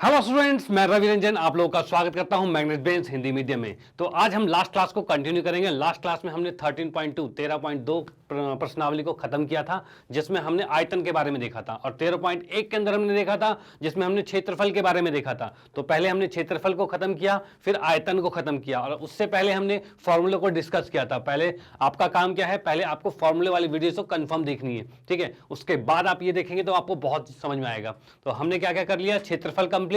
Hello students, मैं रवि रंजन आप लोगों का स्वागत करता हूं मैग्नेट ब्रेन्स हिंदी मीडियम में। तो आज हम लास्ट क्लास को कंटिन्यू करेंगे। लास्ट क्लास में हमने 13.2 13.2 प्रश्नावली को खत्म किया था, जिसमें हमने आयतन के बारे में देखा था, और 13.1 के अंदर हमने देखा था जिसमें हमने क्षेत्रफल के बारे में देखा था। तो पहले हमने क्षेत्रफल को खत्म किया, फिर आयतन को खत्म किया, और उससे पहले हमने फॉर्मूले को डिस्कस किया था। पहले आपका काम क्या है, पहले आपको फॉर्मूले वाली वीडियो को कंफर्म देखनी है, ठीक है। उसके बाद आप ये देखेंगे तो आपको बहुत समझ में आएगा। तो हमने क्या क्या कर लिया, क्षेत्रफल कंप्लीट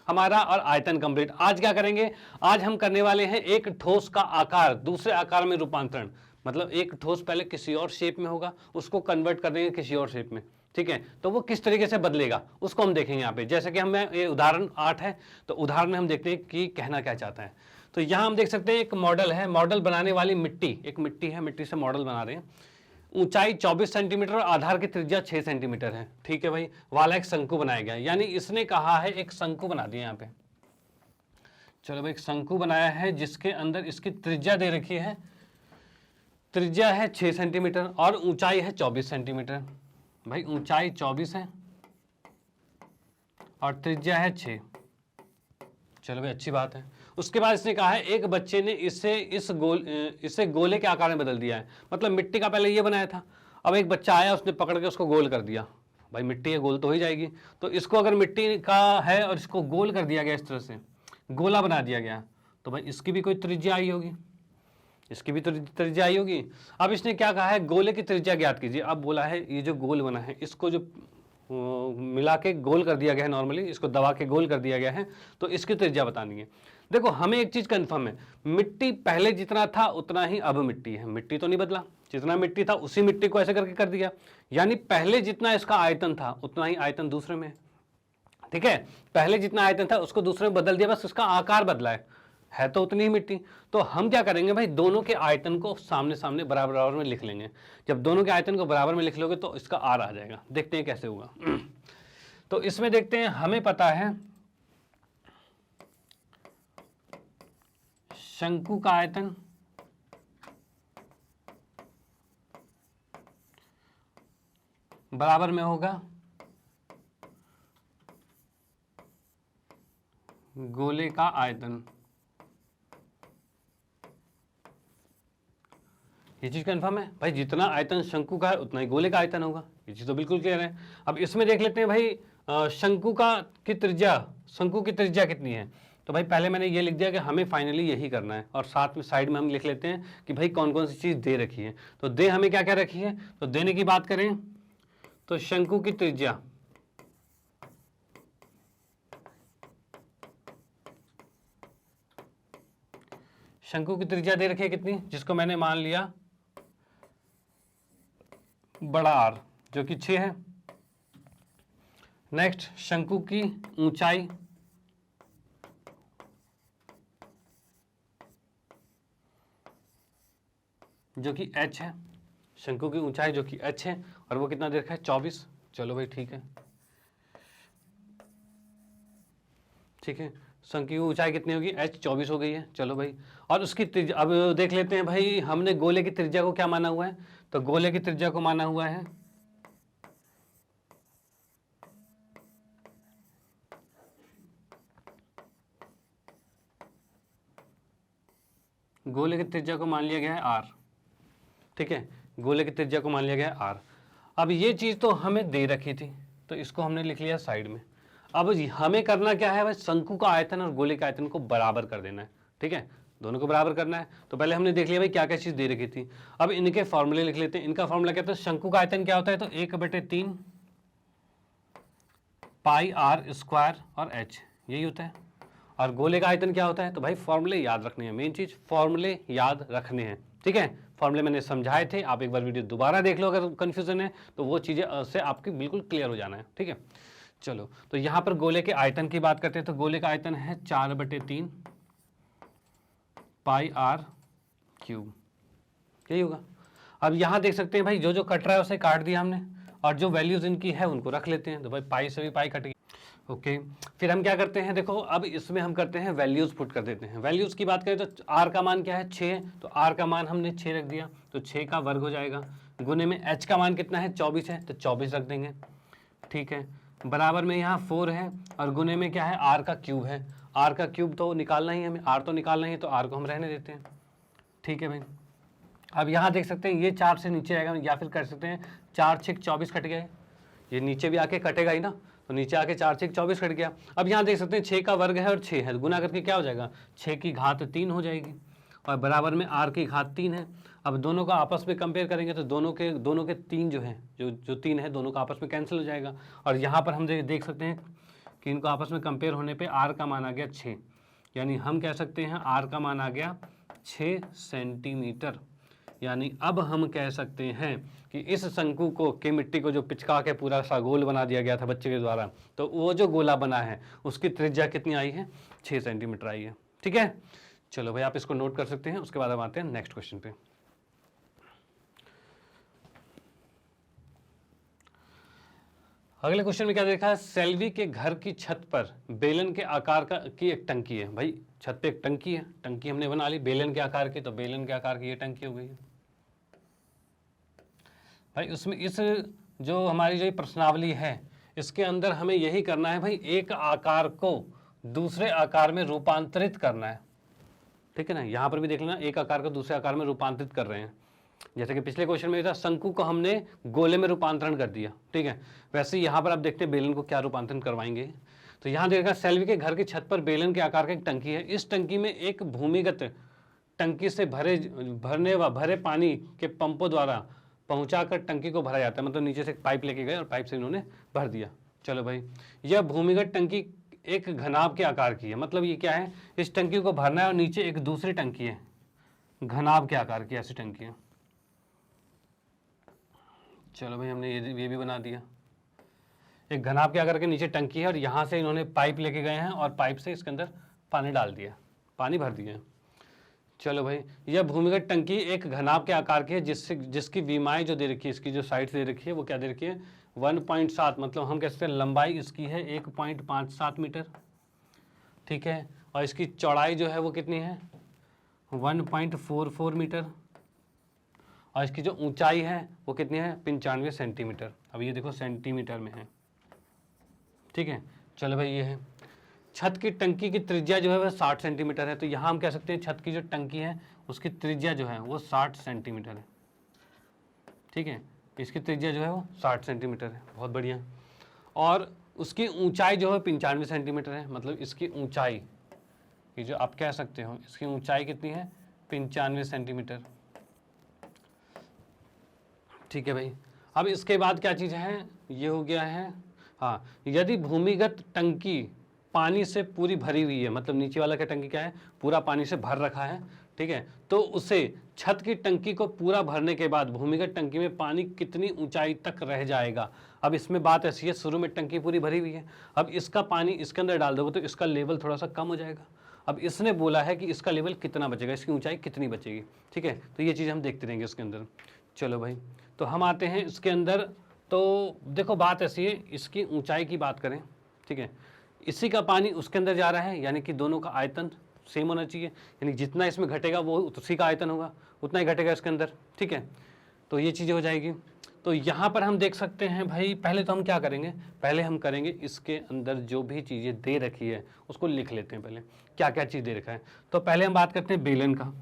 हमारा और आयतन कंप्लीट। आज क्या करेंगे, आज हम करने वाले हैं एक ठोस का आकार दूसरे आकार में रूपांतरण। मतलब एक ठोस पहले किसी और शेप में होगा, उसको कन्वर्ट कर देंगे किसी और शेप में, ठीक है। तो वो किस तरीके से बदलेगा उसको हम देखेंगे यहाँ पे। जैसे कि हमें ये उदाहरण 8 है, तो उदाहरण में हम देखते हैं कि कहना क्या चाहता है। तो यहाँ हम देख सकते हैं एक मॉडल है, मॉडल बनाने वाली मिट्टी, एक मिट्टी है, मिट्टी से मॉडल बना रहे हैं। ऊंचाई 24 सेंटीमीटर और आधार की त्रिज्या 6 सेंटीमीटर है, ठीक है भाई। वाला एक शंकु बनाया गया, यानी इसने कहा है एक शंकु बना दिया यहाँ पे। चलो भाई, एक शंकु बनाया है जिसके अंदर इसकी त्रिज्या दे रखी है, त्रिज्या है 6 सेंटीमीटर और ऊंचाई है 24 सेंटीमीटर। भाई ऊंचाई 24 है और त्रिज्या है 6। चलो भाई, अच्छी बात है। उसके बाद इसने कहा है एक बच्चे ने इसे गोले के आकार में बदल दिया है। मतलब मिट्टी का पहले ये बनाया था, अब एक बच्चा आया, उसने पकड़ के उसको गोल कर दिया। भाई मिट्टी है, गोल तो हो ही जाएगी। तो इसको अगर मिट्टी का है और इसको गोल कर दिया गया, इस तरह से गोला बना दिया गया, तो भाई इसकी भी कोई त्रिज्या आई होगी, इसकी भी त्रिज्या आई होगी। अब इसने क्या कहा है, गोले की त्रिज्या ज्ञात कीजिए। अब बोला है ये जो गोल बना है, इसको जो मिला के गोल कर दिया गया है, नॉर्मली इसको दबा के गोल कर दिया गया है, तो इसकी त्रिज्या बतानी है। देखो हमें एक चीज कंफर्म है, मिट्टी पहले जितना था उतना ही अब मिट्टी है। मिट्टी तो नहीं बदला, जितना मिट्टी था उसी मिट्टी को ऐसे करके कर दिया। यानी पहले जितना इसका आयतन था उतना ही आयतन दूसरे में, ठीक है। पहले जितना आयतन था उसको दूसरे में बदल दिया, बस उसका आकार बदला है तो उतनी ही मिट्टी। तो हम क्या करेंगे भाई, दोनों के आयतन को सामने सामने बराबर बराबर में लिख लेंगे। जब दोनों के आयतन को बराबर में लिख लोगे तो इसका आर आ जाएगा। देखते हैं कैसे होगा। तो इसमें देखते हैं, हमें पता है शंकु का आयतन बराबर में होगा गोले का आयतन। ये चीज कंफर्म है भाई, जितना आयतन शंकु का है उतना ही गोले का आयतन होगा। ये चीज तो बिल्कुल क्लियर है। अब इसमें देख लेते हैं भाई, शंकु की त्रिज्या कितनी है। तो भाई पहले मैंने ये लिख दिया कि हमें फाइनली यही करना है, और साथ में साइड में हम लिख लेते हैं कि भाई कौन कौन सी चीज दे रखी है। तो दे हमें क्या क्या रखी है, तो देने की बात करें तो शंकु की त्रिज्या दे रखी है कितनी, जिसको मैंने मान लिया बड़ा आर, जो कि 6 है। नेक्स्ट शंकु की ऊंचाई जो कि h है, शंकु की ऊंचाई जो कि h है, और वो कितना दे रखा है 24। चलो भाई ठीक है, ठीक है। शंकु की ऊंचाई कितनी होगी, h 24 हो गई है। चलो भाई, और उसकी त्रिज्या अब देख लेते हैं भाई, हमने गोले की त्रिज्या को क्या माना हुआ है, तो गोले की त्रिज्या को माना हुआ है गोले की त्रिज्या को मान लिया गया है r, ठीक है। गोले की त्रिज्या को मान लिया गया है r। अब ये चीज तो हमें दे रखी थी, तो इसको हमने लिख लिया साइड में। अब हमें करना क्या है भाई, शंकु का आयतन और गोले के आयतन को बराबर कर देना है, ठीक है। दोनों को बराबर करना है। तो पहले हमने देख लिया भाई क्या क्या चीज दे रखी थी। अब इनके फॉर्मूले लिख लेते हैं। इनका फॉर्मूला क्या था, शंकु का आयतन क्या होता है, तो 1/3 पाई r स्क्वायर और h, यही होता है। और गोले का आयतन क्या होता है, तो भाई फॉर्मूले याद रखने हैं, मेन चीज फॉर्मूले याद रखने हैं, ठीक है। फॉर्मूले मैंने समझाए थे, आप एक बार वीडियो दोबारा देख लो अगर कंफ्यूजन है, तो वो चीजें से आपकी बिल्कुल क्लियर हो जाना है, ठीक है। चलो, तो यहां पर गोले के आयतन की बात करते हैं। तो गोले का आयतन है 4/3 पाई r क्यूब, यही होगा। अब यहां देख सकते हैं भाई, जो जो कट रहा है उसे काट दिया हमने, और जो वैल्यूज इनकी है उनको रख लेते हैं। तो भाई पाई से भी पाई कट गई, ओके। फिर हम क्या करते हैं, देखो अब इसमें हम करते हैं वैल्यूज पुट कर देते हैं। वैल्यूज की बात करें तो r का मान क्या है 6, तो r का मान हमने 6 रख दिया, तो 6 का वर्ग हो जाएगा। गुने में h का मान कितना है 24 है, तो 24 रख देंगे, ठीक है। बराबर में यहाँ 4 है और गुने में क्या है, आर का क्यूब है। आर का क्यूब तो निकालना ही हमें, आर तो निकालना ही है, तो आर को हम रहने देते हैं। ठीक है भाई, अब यहाँ देख सकते हैं ये 4 से नीचे आएगा, या फिर कर सकते हैं 4 6 24 कट गया है, ये नीचे भी आके कटेगा ही ना, तो नीचे आके 4 6 24 कट गया। अब यहाँ देख सकते हैं 6 का वर्ग है और 6 है, गुना करके क्या हो जाएगा, 6 की घात 3 हो जाएगी और बराबर में आर की घात 3 है। अब दोनों का आपस में कंपेयर करेंगे तो दोनों के 3 जो हैं, जो 3 है दोनों का आपस में कैंसिल हो जाएगा। और यहाँ पर हम देख सकते हैं कि इनको आपस में कंपेयर होने पे आर का मान आ गया 6, यानी हम कह सकते हैं आर का मान आ गया 6 सेंटीमीटर। यानी अब हम कह सकते हैं कि इस शंकु को की मिट्टी को जो पिचका के पूरा सा गोल बना दिया गया था बच्चे के द्वारा, तो वो जो गोला बना है उसकी त्रिज्या कितनी आई है, 6 सेंटीमीटर आई है। ठीक है, चलो भाई आप इसको नोट कर सकते हैं। उसके बाद हम आते हैं नेक्स्ट क्वेश्चन पे। अगले क्वेश्चन में क्या देखा है, सेल्वी के घर की छत पर बेलन के आकार की एक टंकी है। भाई छत पे एक टंकी है, टंकी हमने बना ली बेलन के आकार की, तो बेलन के आकार की ये टंकी हो गई है। भाई उसमें इस जो हमारी जो प्रश्नावली है इसके अंदर हमें यही करना है भाई, एक आकार को दूसरे आकार में रूपांतरित करना है। ठीक है ना, यहाँ पर भी देख लेना, एक आकार को दूसरे आकार में रूपांतरित कर रहे हैं। जैसे कि पिछले क्वेश्चन में था शंकु को हमने गोले में रूपांतरण कर दिया। ठीक है, वैसे ही यहाँ पर आप देखते हैं बेलन को क्या रूपांतरण करवाएंगे। तो यहाँ देखा सेल्वी के घर की छत पर बेलन के आकार की एक टंकी है। इस टंकी में एक भूमिगत टंकी से भरे पानी के पंपों द्वारा पहुंचाकर टंकी को भरा जाता है। मतलब नीचे से एक पाइप लेके गए और पाइप से इन्होंने भर दिया। चलो भाई, यह भूमिगत टंकी एक घनाभ के आकार की है। मतलब ये क्या है, इस टंकी को भरना है और नीचे एक दूसरी टंकी है घनाभ के आकार की, ऐसी टंकी है। चलो भाई हमने ये भी बना दिया, एक घनाभ के आकार के नीचे टंकी है और यहाँ से इन्होंने पाइप लेके गए हैं और पाइप से इसके अंदर पानी डाल दिया, पानी भर दिया। चलो भाई, यह भूमिगत टंकी एक घनाभ के आकार की है जिसकी विमाएँ जो दे रखी है, इसकी जो साइड दे रखी है वो क्या दे रखी है, 1.7, मतलब हम कह सकते हैं लंबाई इसकी है 1.57 मीटर। ठीक है, और इसकी चौड़ाई जो है वो कितनी है, 1.44 मीटर, और इसकी जो ऊंचाई है वो कितनी है, 95 सेंटीमीटर। अब ये देखो सेंटीमीटर में है। ठीक है, चलो भाई ये है। छत की टंकी की त्रिज्या जो है वह 60 सेंटीमीटर है। तो यहाँ हम कह सकते हैं छत की जो टंकी है उसकी त्रिज्या जो है वो 60 सेंटीमीटर है। ठीक है, इसकी त्रिज्या जो है वो 60 सेंटीमीटर है, बहुत बढ़िया। और उसकी ऊंचाई जो है 95 सेंटीमीटर है। मतलब इसकी ऊंचाई, ये जो आप कह सकते हो इसकी ऊंचाई कितनी है, 95 सेंटीमीटर। ठीक है भाई, अब इसके बाद क्या चीज़ है, ये हो गया है, हाँ, यदि भूमिगत टंकी पानी से पूरी भरी हुई है, मतलब नीचे वाला क्या टंकी क्या है, पूरा पानी से भर रखा है। ठीक है, तो उसे छत की टंकी को पूरा भरने के बाद भूमिगत टंकी में पानी कितनी ऊंचाई तक रह जाएगा। अब इसमें बात ऐसी है, शुरू में टंकी पूरी भरी हुई है, अब इसका पानी इसके अंदर डाल दोगे तो इसका लेवल थोड़ा सा कम हो जाएगा। अब इसने बोला है कि इसका लेवल कितना बचेगा, इसकी ऊंचाई कितनी बचेगी। ठीक है, तो ये चीज़ हम देखते रहेंगे इसके अंदर। चलो भाई, तो हम आते हैं इसके अंदर। तो देखो बात ऐसी है, इसकी ऊंचाई की बात करें, ठीक है, इसी का पानी उसके अंदर जा रहा है, यानी कि दोनों का आयतन सेम होना चाहिए, यानी जितना इसमें घटेगा वो उसी का आयतन होगा, उतना ही घटेगा इसके अंदर। ठीक है, तो ये चीज़ें हो जाएगी। तो यहाँ पर हम देख सकते हैं भाई, पहले तो हम क्या करेंगे, पहले हम करेंगे इसके अंदर जो भी चीज़ें दे रखी है उसको लिख लेते हैं, पहले क्या क्या चीज़ दे रखा है। तो पहले हम बात करते हैं बेलन का।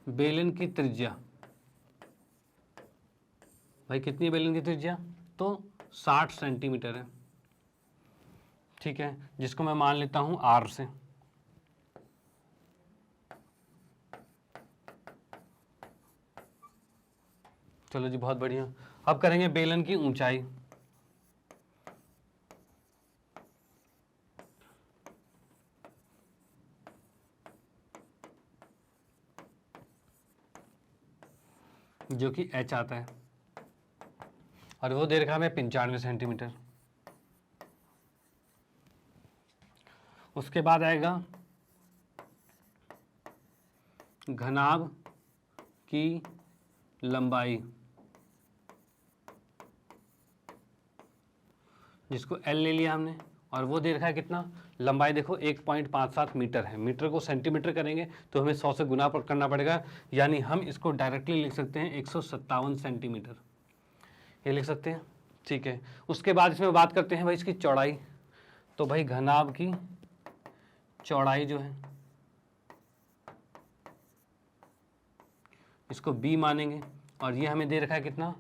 बेलन की त्रिज्या भाई कितनी है बेलन की त्रिज्या, तो 60 सेंटीमीटर है। ठीक है, जिसको मैं मान लेता हूं आर से। चलो जी, बहुत बढ़िया। अब करेंगे बेलन की ऊंचाई। जो कि h आता है और वो दे रखा है 95 सेंटीमीटर। उसके बाद आएगा घनाभ की लंबाई, जिसको L ले लिया हमने, और वो दे रखा है कितना, लंबाई देखो 1.57 मीटर है। मीटर को सेंटीमीटर करेंगे तो हमें 100 से गुना करना पड़ेगा, यानी हम इसको डायरेक्टली लिख सकते हैं 157 सेंटीमीटर, ये लिख सकते हैं। ठीक है, उसके बाद इसमें बात करते हैं भाई इसकी चौड़ाई। तो भाई घनाभ की चौड़ाई जो है इसको b मानेंगे, और ये हमें दे रखा है कितना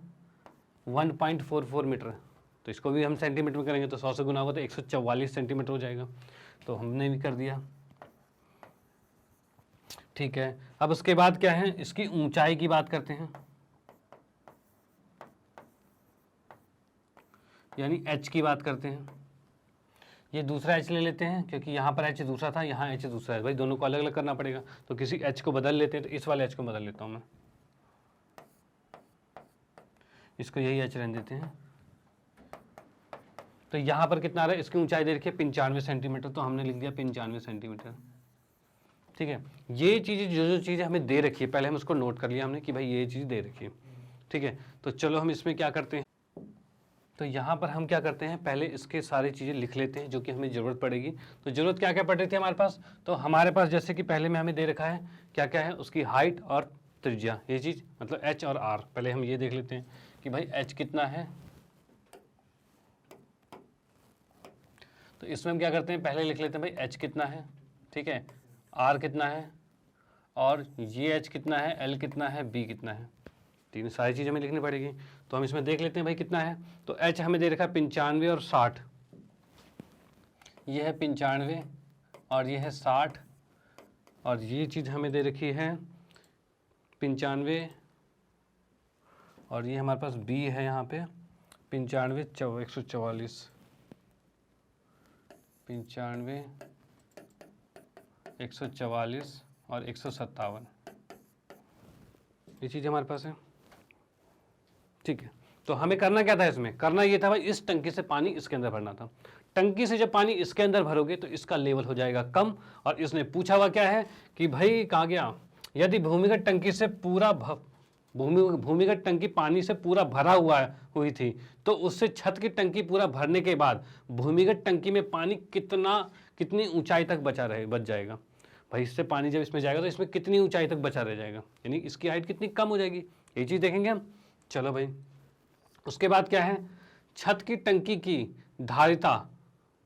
1.44 मीटर, तो इसको भी हम सेंटीमीटर में करेंगे तो 100 से गुना होगा तो 144 सेंटीमीटर हो जाएगा, तो हमने भी कर दिया। ठीक है, अब उसके बाद क्या है, इसकी ऊंचाई की बात करते हैं, यानी h की बात करते हैं। ये दूसरा h ले लेते हैं क्योंकि यहाँ पर h दूसरा था, यहाँ h दूसरा है, भाई दोनों को अलग अलग करना पड़ेगा, तो किसी h को बदल लेते हैं, तो इस वाले h को बदल लेता हूँ मैं, इसको यही h रहने देते हैं। तो यहाँ पर कितना आ रहा है, इसकी ऊंचाई दे रखी है 95 सेंटीमीटर, तो हमने लिख दिया 95 सेंटीमीटर। ठीक है, ये चीज़ें जो चीज़ें हमें दे रखी है पहले हम उसको नोट कर लिया हमने कि भाई ये चीज़ दे रखी है। ठीक है, तो चलो हम इसमें क्या करते हैं, तो यहाँ पर हम क्या करते हैं, पहले इसके सारी चीज़ें लिख लेते हैं जो कि हमें ज़रूरत पड़ेगी। तो ज़रूरत क्या क्या पड़ रही थी हमारे पास, तो हमारे पास जैसे कि पहले में हमें दे रखा है क्या क्या है, उसकी हाइट और त्रिज्या, ये चीज़ मतलब h और r। पहले हम ये देख लेते हैं कि भाई h कितना है, तो इसमें हम क्या करते हैं, पहले लिख लेते हैं भाई h कितना है, ठीक है, r कितना है, और ये h कितना है, l कितना है, b कितना है, तीन सारी चीज़ हमें लिखनी पड़ेगी। तो हम इसमें देख लेते हैं भाई कितना है, तो h हमें दे रखा है 95 और 60, ये है 95 और ये है 60, और ये चीज़ हमें दे रखी है 95, और ये हमारे पास b है यहाँ पे 95 144, 95 144 और 157, ये चीज़ हमारे पास है। ठीक है, तो हमें करना क्या था, इसमें करना ये था भाई इस टंकी से पानी इसके अंदर भरना था। टंकी से जब पानी इसके अंदर भरोगे तो इसका लेवल हो जाएगा कम, और इसने पूछा हुआ क्या है कि भाई कहाँ गया, यदि भूमिगत टंकी से पूरा भूमिगत टंकी पानी से पूरा भरा हुई थी तो उससे छत की टंकी पूरा भरने के बाद भूमिगत टंकी में पानी कितनी ऊंचाई तक बच जाएगा। भाई इससे पानी जब इसमें जाएगा तो इसमें कितनी ऊंचाई तक बचा रह जाएगा, यानी इसकी हाइट कितनी कम हो जाएगी, ये चीज़ देखेंगे हम। चलो भाई, उसके बाद क्या है, छत की टंकी की धारिता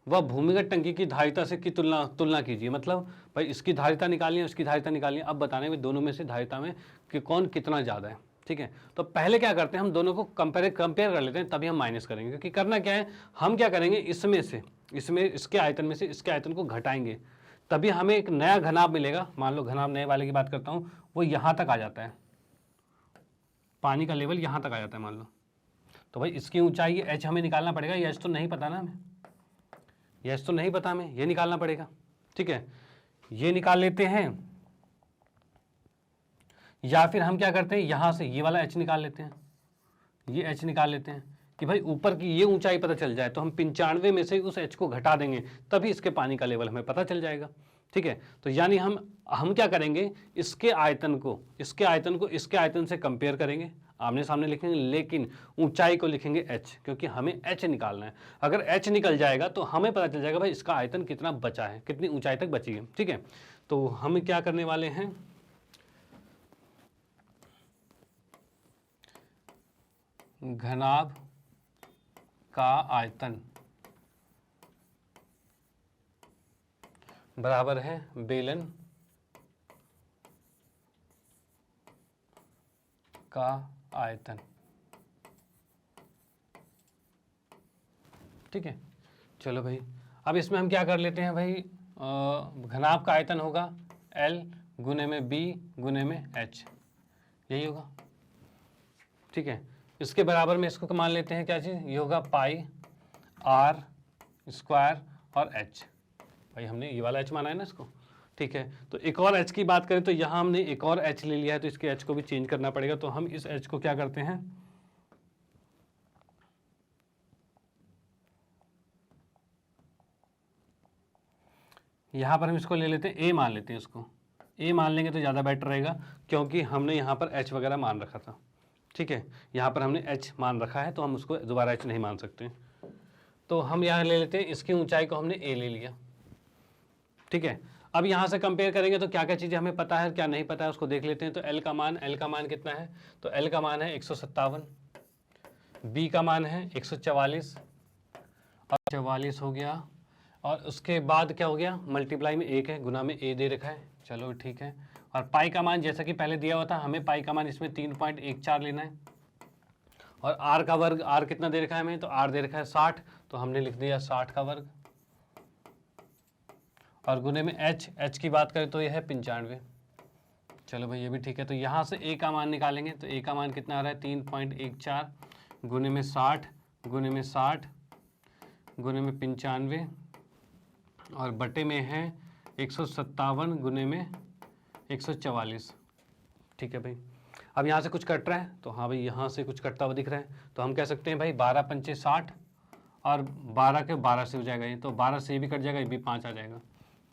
व भूमिगत टंकी की धारिता से की तुलना कीजिए। मतलब भाई इसकी धारिता निकालनी है, उसकी धारिता निकालनी है, अब बताने में दोनों में से धारिता में कि कौन कितना ज़्यादा है। ठीक है, तो पहले क्या करते हैं, हम दोनों को कंपेयर कर लेते हैं, तभी हम माइनस करेंगे। क्योंकि करना क्या है, हम क्या करेंगे, इसके आयतन में से इसके आयतन को घटाएंगे, तभी हमें एक नया घनाभ मिलेगा। मान लो घनाभ नए वाले की बात करता हूँ, वो यहाँ तक आ जाता है, पानी का लेवल यहाँ तक आ जाता है मान लो। तो भाई इसकी ऊंचाई h हमें निकालना पड़ेगा, ये h तो नहीं पता ना हमें, ये h तो नहीं पता हमें, ये निकालना पड़ेगा। ठीक है, ये निकाल लेते हैं, या फिर हम क्या करते हैं, यहाँ से ये वाला h निकाल लेते हैं, ये h निकाल लेते हैं कि भाई ऊपर की ये ऊंचाई पता चल जाए, तो हम 95 में से उस h को घटा देंगे, तभी इसके पानी का लेवल हमें पता चल जाएगा। ठीक है, तो यानी हम क्या करेंगे, इसके आयतन को इसके आयतन से कंपेयर करेंगे, आमने सामने लिखेंगे, लेकिन ऊंचाई को लिखेंगे h, क्योंकि हमें h निकालना है। अगर h निकल जाएगा तो हमें पता चल जाएगा भाई इसका आयतन कितना बचा है, कितनी ऊंचाई तक बची है। ठीक है, तो हम क्या करने वाले हैं, घनाभ का आयतन बराबर है बेलन का आयतन। ठीक है, चलो भाई, अब इसमें हम क्या कर लेते हैं भाई, घनाभ का आयतन होगा L गुने में B गुने में H, यही होगा। ठीक है, इसके बराबर में इसको मान लेते हैं क्या चीज़, ये होगा पाई R स्क्वायर और H। भाई हमने ये वाला h माना है ना इसको। ठीक है, तो एक और h की बात करें तो यहाँ हमने एक और h ले लिया है, तो इसके h को भी चेंज करना पड़ेगा। तो हम इस h को क्या करते हैं, यहाँ पर हम इसको ले लेते हैं a मान लेते हैं, इसको a मान लेंगे तो ज़्यादा बेटर रहेगा, क्योंकि हमने यहाँ पर h वगैरह मान रखा था। ठीक है, यहाँ पर हमने h मान रखा है, तो हम उसको दोबारा h नहीं मान सकते। तो हम यहाँ ले लेते हैं, इसकी ऊंचाई को हमने a ले लिया, ठीक है। अब यहाँ से कंपेयर करेंगे तो क्या क्या चीज़ें हमें पता है क्या नहीं पता है उसको देख लेते हैं। तो L का मान कितना है, तो L का मान है 157, B का मान है 144 और 44 हो गया, और उसके बाद क्या हो गया, मल्टीप्लाई में 1 है, गुना में a दे रखा है, चलो ठीक है। और पाई का मान जैसा कि पहले दिया हुआ था, हमें पाई का मान इसमें 3.14 लेना है, और r का वर्ग, r कितना दे रखा है हमें, तो r दे रखा है 60, तो हमने लिख दिया 60 का वर्ग, और गुने में h की बात करें तो यह है 95। चलो भाई ये भी ठीक है। तो यहाँ से a का मान निकालेंगे, तो a का मान कितना आ रहा है 3.14 गुने में 60 गुने में 60 गुने में 95 और बटे में है 157 गुने में 144, ठीक है भाई। अब यहाँ से कुछ कट रहा है, तो हाँ भाई यहाँ से कुछ कटता हुआ दिख रहा है, तो हम कह सकते हैं भाई 12 पंचे 60 और 12 के 12 से हो जाएगा ये, तो 12 से ये भी कट जाएगा, ये भी 5 आ जाएगा,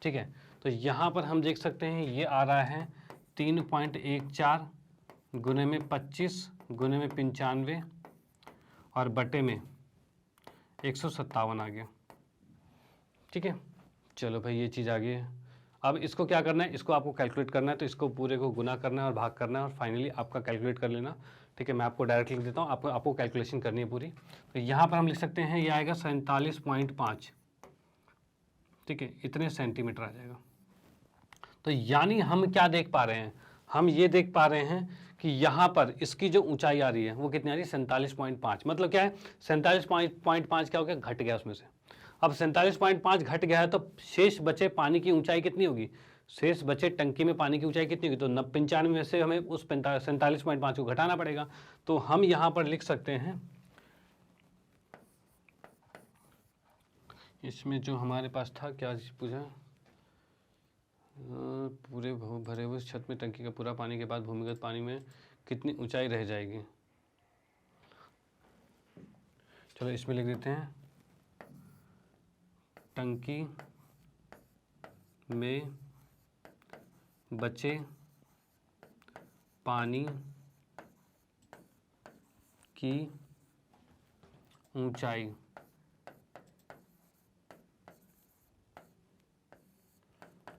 ठीक है। तो यहाँ पर हम देख सकते हैं ये आ रहा है 3.14 गुने में 25 गुने में 95 और बटे में 157 आ गया, ठीक है। चलो भाई ये चीज़ आ गई है। अब इसको क्या करना है, इसको आपको कैलकुलेट करना है, तो इसको पूरे को गुना करना है और भाग करना है और फाइनली आपका कैलकुलेट कर लेना, ठीक है। मैं आपको डायरेक्ट लिख देता हूँ, आपको कैलकुलेशन करनी है पूरी। तो यहाँ पर हम लिख सकते हैं ये आएगा 47.5, ठीक है, इतने सेंटीमीटर आ जाएगा। तो यानी हम क्या देख पा रहे हैं, हम ये देख पा रहे हैं कि यहाँ पर इसकी जो ऊंचाई आ रही है वो कितनी आ रही है 47.5। मतलब क्या है 47.5 क्या हो गया, घट गया उसमें से। अब 47.5 घट गया है तो शेष बचे पानी की ऊंचाई कितनी होगी, शेष बचे टंकी में पानी की ऊंचाई कितनी होगी, तो 95 में से हमें उस 47.5 को घटाना पड़ेगा। तो हम यहाँ पर लिख सकते हैं, इसमें जो हमारे पास था क्या पूछा, पूरे भरे हुए छत में टंकी का पूरा पानी के बाद भूमिगत पानी में कितनी ऊंचाई रह जाएगी। चलो इसमें लिख देते हैं, टंकी में बचे पानी की ऊंचाई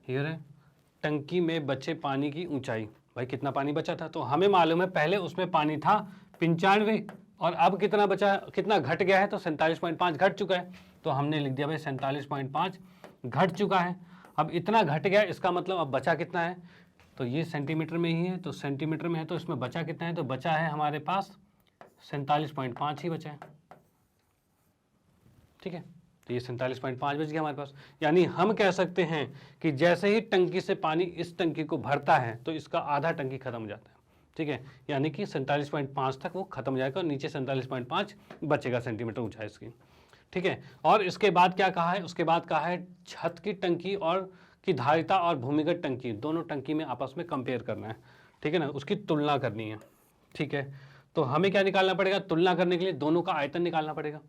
हियर है, टंकी में बचे पानी की ऊंचाई। भाई कितना पानी बचा था, तो हमें मालूम है पहले उसमें पानी था 95 और अब कितना बचा, कितना घट गया है, तो 47.5 घट चुका है। तो हमने लिख दिया भाई 47.5 घट चुका है। अब इतना घट गया, इसका मतलब अब बचा कितना है, तो ये सेंटीमीटर में ही है, तो सेंटीमीटर में है तो इसमें बचा कितना है, तो बचा है हमारे पास 47.5 ही बचा है, ठीक है। तो ये 47.5 बच गया हमारे पास। यानी हम कह सकते हैं कि जैसे ही टंकी से पानी इस टंकी को भरता है तो इसका आधा टंकी खत्म हो जाता है, ठीक है। यानी कि 47.5 तक वो खत्म हो जाएगा और नीचे 47.5 बचेगा सेंटीमीटर ऊंचाई इसकी, ठीक है। और इसके बाद क्या कहा है, उसके बाद कहा है छत की टंकी और की धारिता और भूमिगत टंकी दोनों टंकी में आपस में कंपेयर करना है, ठीक है ना, उसकी तुलना करनी है, ठीक है। तो हमें क्या निकालना पड़ेगा, तुलना करने के लिए दोनों का आयतन निकालना पड़ेगा।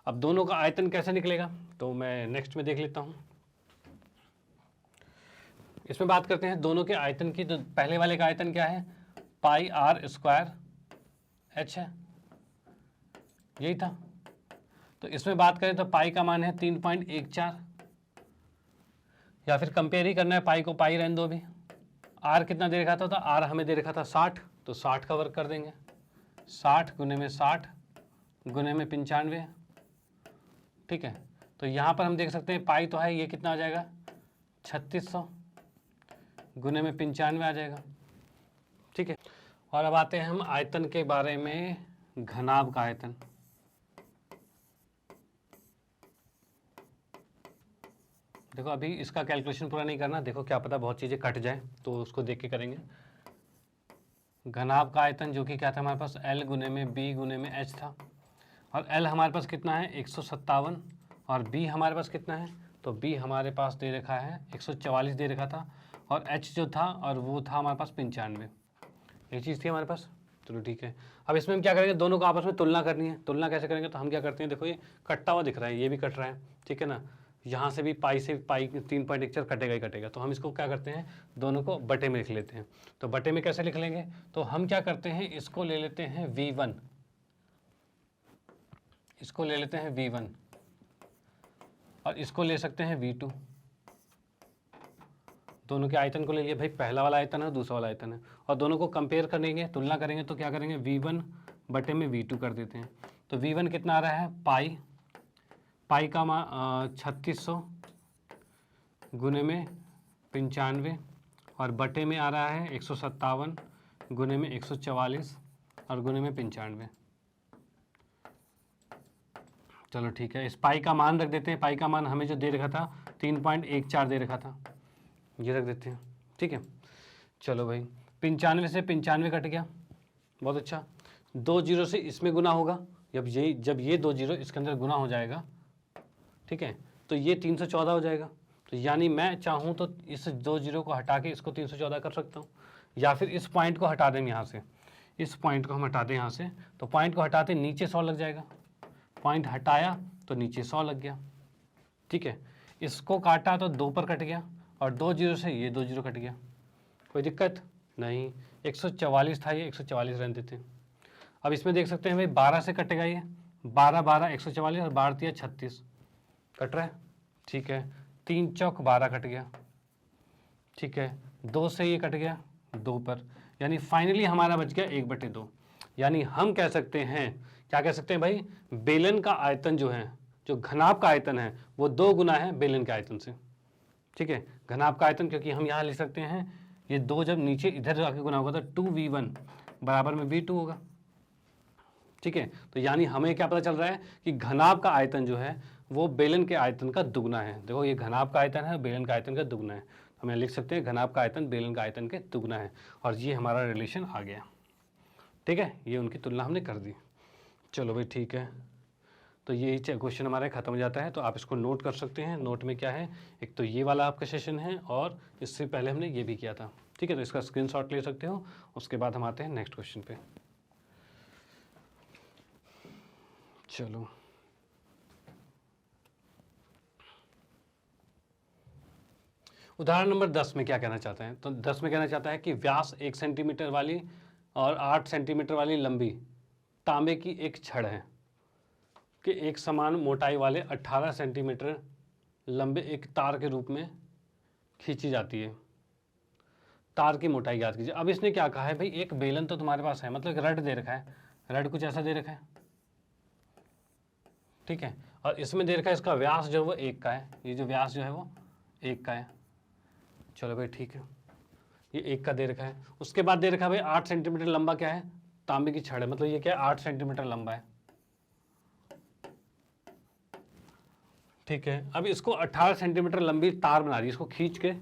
अब दोनों का आयतन कैसे निकलेगा, तो मैं नेक्स्ट में देख लेता हूं। इसमें बात करते हैं दोनों के आयतन की। तो पहले वाले का आयतन क्या है, पाई आर स्क्वायर एच है, यही था। तो इसमें बात करें तो पाई का मान है 3.14, या फिर कंपेयर ही करना है, पाई को पाई रहने दो भी। आर कितना दे रखा था, तो आर हमें दे रखा था 60, तो 60 का वर्ग कर देंगे, 60 गुने में 60 गुने में 95, ठीक है। तो यहाँ पर हम देख सकते हैं पाई तो है, ये कितना आ जाएगा 3600 गुने में 95 आ जाएगा, ठीक है। और अब आते हैं हम आयतन के बारे में, घनाभ का आयतन। देखो अभी इसका कैलकुलेशन पूरा नहीं करना, देखो क्या पता बहुत चीज़ें कट जाए तो उसको देख के करेंगे। घनाभ का आयतन जो कि क्या था हमारे पास, L गुने में B गुने में H था, और L हमारे पास कितना है 157 और B हमारे पास कितना है, तो B हमारे पास दे रखा है 144 दे रखा था, और H जो था और वो था हमारे पास 95, ये चीज़ थी हमारे पास। चलो ठीक है। अब इसमें हम क्या करेंगे, दोनों को आपस में तुलना करनी है। तुलना कैसे करेंगे, तो हम क्या करते हैं, देखो ये कटता हुआ दिख रहा है, ये भी कट रहा है, ठीक है ना, यहाँ से भी पाई 3.14 कटेगा ही कटेगा। तो हम इसको क्या करते हैं, दोनों को बटे में लिख लेते हैं। तो बटे में कैसे लिख लेंगे, तो हम क्या करते हैं, इसको ले लेते हैं V1, इसको ले लेते हैं V1, और इसको ले सकते हैं V2। दोनों के आयतन को ले लिया भाई, पहला वाला आयतन है दूसरा वाला आयतन है, और दोनों को कंपेयर करेंगे, तुलना करेंगे, तो क्या करेंगे V1 बटे में V2 कर देते हैं। तो V1 कितना आ रहा है पाई का 3600 गुने में 95 और बटे में आ रहा है 157 गुने में 144 और गुने में 95। चलो ठीक है, इस पाई का मान रख देते हैं। पाई का मान हमें जो दे रखा था 3.14 दे रखा था, ये रख देते हैं। ठीक है, चलो भाई 95 से 95 कट गया, बहुत अच्छा। 2 जीरो से इसमें गुना होगा, जब ये 2 जीरो इसके अंदर गुना हो जाएगा, ठीक है, तो ये 314 हो जाएगा। तो यानी मैं चाहूँ तो इस 2 जीरो को हटा के इसको 314 कर सकता हूँ, या फिर इस पॉइंट को हटा दें यहाँ से, इस पॉइंट को हम हटा दें यहाँ से, तो पॉइंट को हटाते नीचे 100 लग जाएगा, पॉइंट हटाया तो नीचे 100 लग गया। ठीक है, इसको काटा तो 2 पर कट गया, और 2 जीरो से ये 2 जीरो कट गया, कोई दिक्कत नहीं। 144 था, ये 144 रहने देते हैं। अब इसमें देख सकते हैं भाई 12 से कटेगा, ये 12 12 144 और 12 दिया 36 कट रहा है। ठीक है, 3 चौक 12 कट गया। ठीक है, 2 से ये कट गया 2 पर, यानी फाइनली हमारा बच गया 1/2। यानी हम कह सकते हैं, क्या कह सकते हैं भाई, बेलन का आयतन जो है, जो घनाभ का आयतन है, वो 2 गुना है बेलन के आयतन से। ठीक है, घनाभ का आयतन, क्योंकि हम यहाँ लिख सकते हैं ये 2 जब नीचे इधर जाके गुना होगा तो 2V1 बराबर में V2 होगा। ठीक है, तो यानी हमें क्या पता चल रहा है कि घनाभ का आयतन जो है वो बेलन के आयतन का दुगना है। देखो ये घनाभ का आयतन है, बेलन का आयतन का दुगना है, हमें लिख सकते हैं घनाभ का आयतन बेलन का आयतन के दुगना है, और ये हमारा रिलेशन आ गया। ठीक है, ये उनकी तुलना हमने कर दी। चलो भाई ठीक है, तो ये क्वेश्चन हमारा खत्म हो जाता है। तो आप इसको नोट कर सकते हैं। नोट में क्या है, एक तो ये वाला आपका सेशन है, और इससे पहले हमने ये भी किया था। ठीक है, तो इसका स्क्रीनशॉट ले सकते हो। उसके बाद हम आते हैं नेक्स्ट क्वेश्चन पे। चलो उदाहरण नंबर 10 में क्या कहना चाहते हैं, तो 10 में कहना चाहता है कि व्यास 1 सेंटीमीटर वाली और 8 सेंटीमीटर वाली लंबी तांबे की एक छड़ है कि एक समान मोटाई वाले 18 सेंटीमीटर लंबे एक तार के रूप में खींची जाती है। तार की मोटाई याद कीजिए। अब इसने क्या कहा है भाई, एक बेलन तो तुम्हारे पास है, मतलब रड दे रखा है, रड कुछ ऐसा दे रखा है। ठीक है, और इसमें दे रखा है इसका व्यास जो है वो 1 का है, ये जो व्यास जो है वो 1 का है। चलो भाई ठीक है, ये 1 का दे रखा है। उसके बाद दे रखा है भाई 8 सेंटीमीटर लंबा क्या है, तांबे की छड़ है, मतलब ये क्या है 8 सेंटीमीटर लंबा है। ठीक है, अब इसको 18 सेंटीमीटर लंबी तार बना दी, इसको खींच के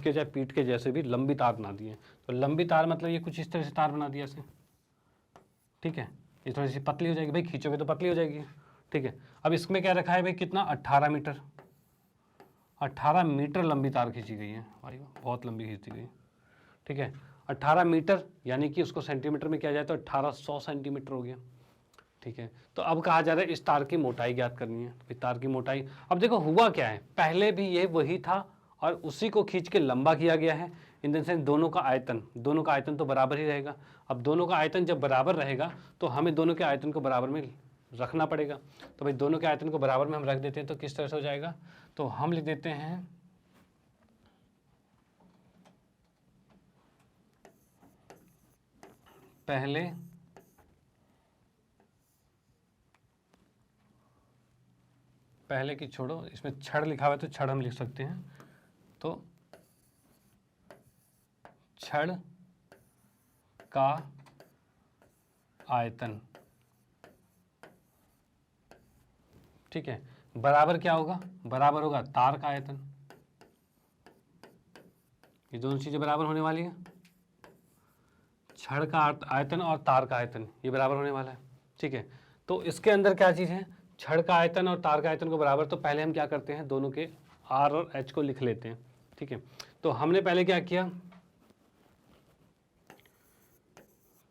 चाहे पीट के जैसे भी लंबी तार बना दी है। तो लंबी तार मतलब ये कुछ इस तरह से तार बना दिया ऐसे। ठीक है, ये थोड़ी सी पतली हो जाएगी, भाई खींचोगे तो पतली हो जाएगी। ठीक है, अब इसमें क्या रखा है भाई, कितना 18 मीटर, 18 मीटर लंबी तार खींची गई है भाई, बहुत लंबी खींची गई। ठीक है, 18 मीटर, यानी कि उसको सेंटीमीटर में किया जाए तो 1800 सेंटीमीटर हो गया। ठीक है, तो अब कहा जा रहा है इस तार की मोटाई ज्ञात करनी है। तो तार की मोटाई, अब देखो हुआ क्या है, पहले भी ये वही था और उसी को खींच के लंबा किया गया है। इन द सेंस दोनों का आयतन तो बराबर ही रहेगा। अब दोनों का आयतन जब बराबर रहेगा तो हमें दोनों के आयतन को बराबर में रखना पड़ेगा। तो भाई दोनों के आयतन को बराबर में हम रख देते हैं, तो किस तरह से हो जाएगा, तो हम लिख देते हैं पहले की छोड़ो, इसमें छड़ लिखा हुआ है तो छड़ हम लिख सकते हैं। तो छड़ का आयतन, ठीक है, बराबर क्या होगा, बराबर होगा तार का आयतन। ये दोनों चीजें बराबर होने वाली है, छड़ का आयतन और तार का आयतन, ये बराबर होने वाला है। ठीक है, तो इसके अंदर क्या चीज है, छड़ का आयतन और तार का आयतन को बराबर, तो पहले हम क्या करते हैं, दोनों के R और H को लिख लेते हैं। ठीक है, तो हमने पहले क्या किया,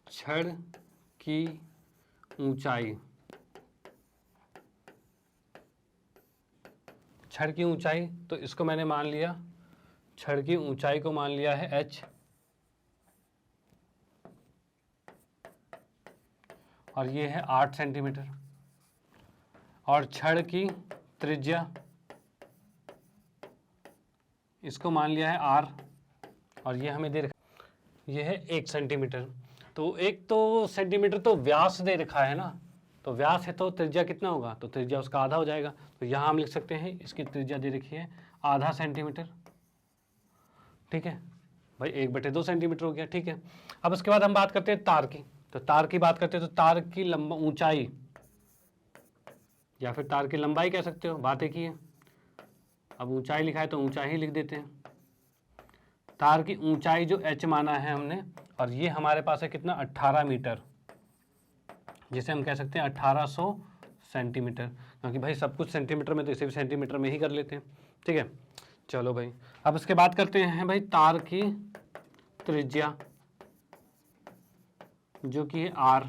छड़ की ऊंचाई, छड़ की ऊंचाई, तो इसको मैंने मान लिया, छड़ की ऊंचाई को मान लिया है H, और ये है 8 सेंटीमीटर, और छड़ की त्रिज्या इसको मान लिया है आर, और ये हमें दे रखा, ये है 1 सेंटीमीटर। तो एक तो सेंटीमीटर तो व्यास दे रखा है ना, तो व्यास है तो त्रिज्या कितना होगा, तो त्रिज्या उसका आधा हो जाएगा। तो यहाँ हम लिख सकते हैं इसकी त्रिज्या दे रखी है आधा सेंटीमीटर, ठीक है भाई, 1/2 सेंटीमीटर हो गया, ठीक है। अब उसके बाद हम बात करते हैं तार की। तो तार की बात करते हैं तो तार की ऊंचाई या फिर तार की लंबाई कह सकते हो, बात एक ही है। अब ऊंचाई लिखा है तो ऊंचाई ही लिख देते हैं। तार की ऊंचाई जो h माना है हमने, और ये हमारे पास है कितना, 18 मीटर, जिसे हम कह सकते हैं 1800 सेंटीमीटर, क्योंकि भाई सब कुछ सेंटीमीटर में तो इसे भी सेंटीमीटर में ही कर लेते हैं, ठीक है। चलो भाई, अब इसके बाद करते हैं भाई तार की त्रिज्या जो कि है r,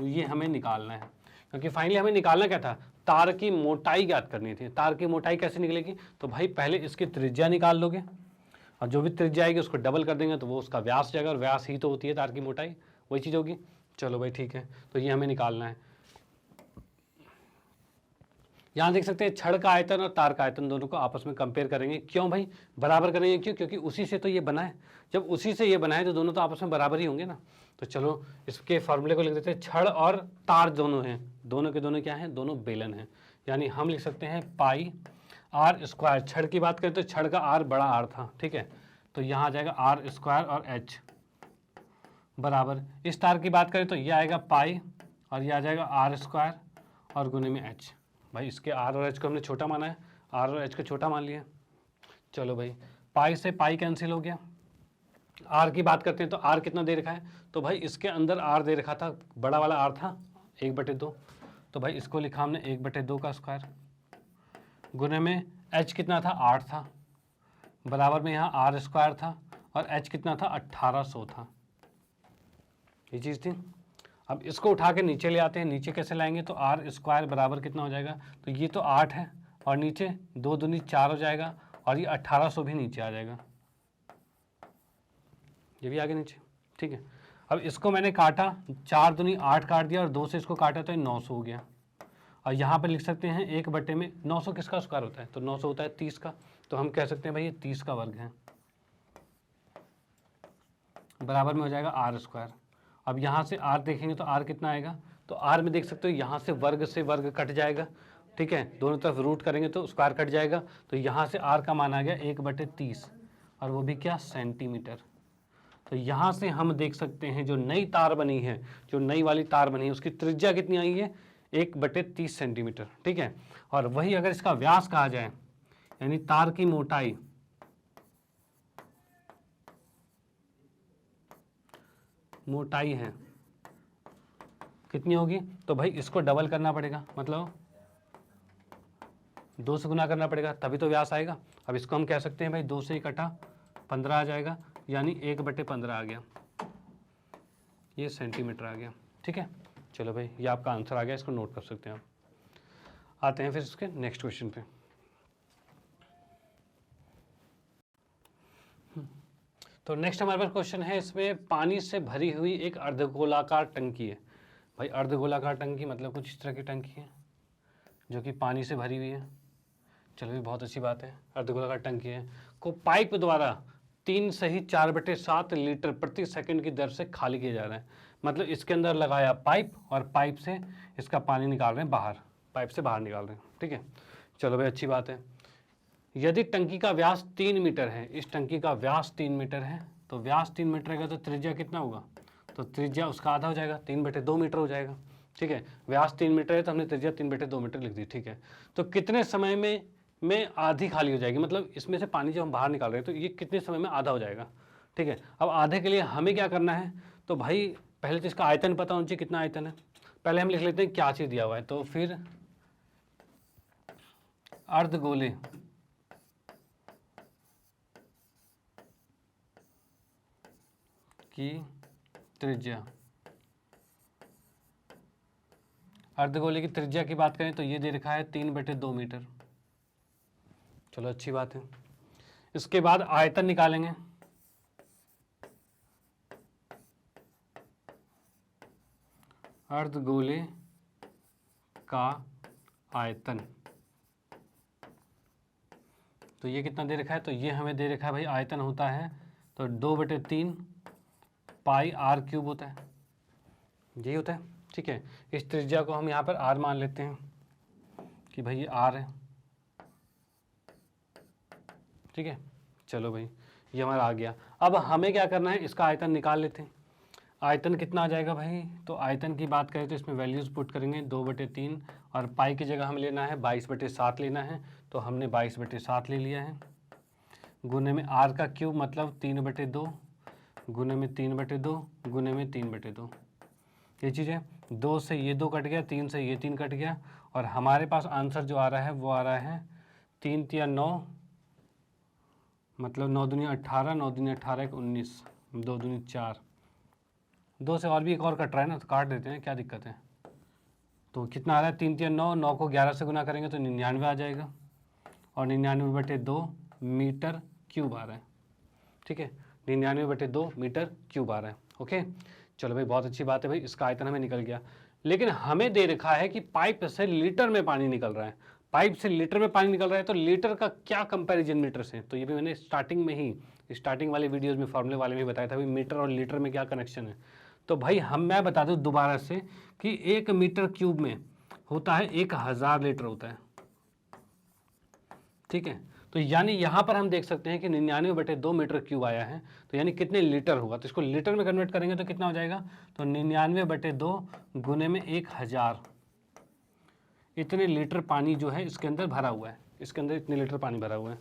ये हमें निकालना है, क्योंकि फाइनली हमें निकालना क्या था, तार की मोटाई ज्ञात करनी थी। तार की मोटाई कैसे निकलेगी, तो भाई पहले इसकी त्रिज्या निकाल लोगे, और जो भी त्रिज्या आएगी उसको डबल कर देंगे तो वो उसका व्यास जाएगा, और व्यास ही तो होती है तार की मोटाई, वही चीज़ होगी। चलो भाई ठीक है, तो ये हमें निकालना है। यहाँ देख सकते हैं छड़ का आयतन और तार का आयतन दोनों को आपस में कंपेयर करेंगे। क्यों भाई बराबर करेंगे, क्यों, क्योंकि उसी से तो ये बना है। जब उसी से ये बना है तो दोनों तो आपस में बराबर ही होंगे ना। तो चलो इसके फॉर्मूले को लिख देते हैं, छड़ और तार दोनों हैं, दोनों के दोनों क्या हैं, दोनों बेलन हैं। यानी हम लिख सकते हैं पाई आर स्क्वायर, छड़ की बात करें तो छड़ का आर बड़ा आर था, ठीक है, तो यहाँ आ जाएगा आर स्क्वायर और एच बराबर, इस तार की बात करें तो ये आएगा पाई और ये आ जाएगा आर स्क्वायर और गुने में एच। भाई इसके आर और एच को हमने छोटा माना है, आर और एच को छोटा मान लिया। चलो भाई पाई से पाई कैंसिल हो गया। आर की बात करते हैं तो आर कितना दे रखा है, तो भाई इसके अंदर आर दे रखा था, बड़ा वाला आर था 1/2, तो भाई इसको लिखा हमने 1/2 का स्क्वायर, गुने में एच कितना था 8 था, बराबर में यहाँ आर स्क्वायर था और एच कितना था 1800 था, ये चीज़ थी। अब इसको उठा के नीचे ले आते हैं, नीचे कैसे लाएंगे, तो आर स्क्वायर बराबर कितना हो जाएगा, तो ये तो 8 है और नीचे 2 दूनी 4 हो जाएगा और ये 1800 भी नीचे आ जाएगा, ये भी आगे नीचे, ठीक है। अब इसको मैंने काटा, 4 दूनी 8 काट दिया और 2 से इसको काटा तो ये 900 हो गया। और यहाँ पर लिख सकते हैं 1/, 900 किसका स्क्वायर होता है, तो 900 होता है 30 का, तो हम कह सकते हैं भाई ये 30 का वर्ग है, बराबर में हो जाएगा आर स्क्वायर। अब यहाँ से आर देखेंगे तो आर कितना आएगा, तो आर में देख सकते हो यहाँ से वर्ग कट जाएगा, ठीक है, दोनों तरफ रूट करेंगे तो स्क्वायर कट जाएगा, तो यहाँ से आर का मान आ गया 1/30 और वो भी क्या, सेंटीमीटर। तो यहाँ से हम देख सकते हैं जो नई तार बनी है, जो नई वाली तार बनी है उसकी त्रिज्या कितनी आई है, 1/30 सेंटीमीटर, ठीक है। और वही अगर इसका व्यास कहा जाए, यानी तार की मोटाई, मोटाई है कितनी होगी, तो भाई इसको डबल करना पड़ेगा, मतलब 2 से गुना करना पड़ेगा तभी तो व्यास आएगा। अब इसको हम कह सकते हैं भाई 2 से ही कटा 15 आ जाएगा, यानी 1/15 आ गया, ये सेंटीमीटर आ गया, ठीक है। चलो भाई ये आपका आंसर आ गया, इसको नोट कर सकते हैं आप। आते हैं फिर इसके नेक्स्ट क्वेश्चन पे। तो नेक्स्ट हमारे पास क्वेश्चन है, इसमें पानी से भरी हुई एक अर्धगोलाकार टंकी है। भाई अर्धगोलाकार टंकी मतलब कुछ इस तरह की टंकी है जो कि पानी से भरी हुई है। चलो भी बहुत अच्छी बात है, अर्धगोलाकार टंकी है को पाइप द्वारा 3 से ही 4/7 लीटर प्रति सेकंड की दर से खाली किया जा रहा है। मतलब इसके अंदर लगाया पाइप और पाइप से इसका पानी निकाल रहे हैं बाहर, पाइप से बाहर निकाल रहे हैं, ठीक है। चलो भाई अच्छी बात है। यदि टंकी का व्यास 3 मीटर है, इस टंकी का व्यास 3 मीटर है, तो व्यास 3 मीटर है तो त्रिज्या कितना होगा, तो त्रिज्या उसका आधा हो जाएगा, 3/2 मीटर हो जाएगा, ठीक है। व्यास 3 मीटर है तो हमने त्रिज्या 3/2 मीटर लिख दी, ठीक है। तो कितने समय में आधी खाली हो जाएगी, मतलब इसमें से पानी जब हम बाहर निकाल रहे हैं तो ये कितने समय में आधा हो जाएगा, ठीक है। अब आधे के लिए हमें क्या करना है, तो भाई पहले तो इसका आयतन पता होना चाहिए, कितना आयतन है, पहले हम लिख लेते हैं क्या चीज़ दिया हुआ है। तो फिर अर्धगोले की त्रिज्या, अर्धगोले की त्रिज्या की बात करें तो ये दे रखा है 3/2 मीटर। चलो अच्छी बात है। इसके बाद आयतन निकालेंगे, अर्धगोले का आयतन, तो ये कितना दे रखा है, तो ये हमें दे रखा है भाई आयतन होता है तो 2/3 पाई r क्यूब होता है, यही होता है। ठीक है, इस त्रिज्या को हम यहाँ पर r मान लेते हैं कि भाई ये r है। ठीक है, चलो भाई ये हमारा आ गया। अब हमें क्या करना है, इसका आयतन निकाल लेते हैं। आयतन कितना आ जाएगा भाई, तो आयतन की बात करें तो इसमें वैल्यूज़ पुट करेंगे 2/3 और पाई की जगह हमें लेना है 22/7 लेना है, तो हमने 22/7 ले लिया है। गुने में r का क्यूब मतलब 3/2 गुने में 3/2 गुने में 3/2, ये चीज़ है। 2 से ये 2 कट गया, 3 से ये 3 कट गया और हमारे पास आंसर जो आ रहा है वो आ रहा है 3 तिया 9, मतलब 9 दूनी 18, 9 दूनी 18 1 19, 2 दूनी 4, 2 से और भी एक और कट रहा है ना, तो काट देते हैं, क्या दिक्कत है। तो कितना आ रहा है 3 तिया 9, 9 को 11 से गुना करेंगे तो 99 आ जाएगा और 99/2 मीटर क्यूब आ रहा है। ठीक है, 99/2 मीटर क्यूब आ रहा है। ओके, चलो भाई बहुत अच्छी बात है भाई, इसका आयतन हमें निकल गया। लेकिन हमें दे रखा है कि पाइप से लीटर में पानी निकल रहा है, पाइप से लीटर में पानी निकल रहा है, तो लीटर का क्या कंपैरिजन मीटर से। तो ये भी मैंने स्टार्टिंग में ही, स्टार्टिंग वाले वीडियोस में फॉर्मूले वाले में बताया था भाई मीटर और लीटर में क्या कनेक्शन है। तो भाई मैं बता दूं दोबारा से कि 1 मीटर क्यूब में होता है 1000 लीटर होता है। ठीक है, तो यानी यहाँ पर हम देख सकते हैं कि 99/2 मीटर क्यूब आया है, तो यानी कितने लीटर होगा। तो इसको लीटर में कन्वर्ट करेंगे तो कितना हो जाएगा, तो 99/2 गुने में 1000, इतने लीटर पानी जो है इसके अंदर भरा हुआ है, इसके अंदर इतने लीटर पानी भरा हुआ है।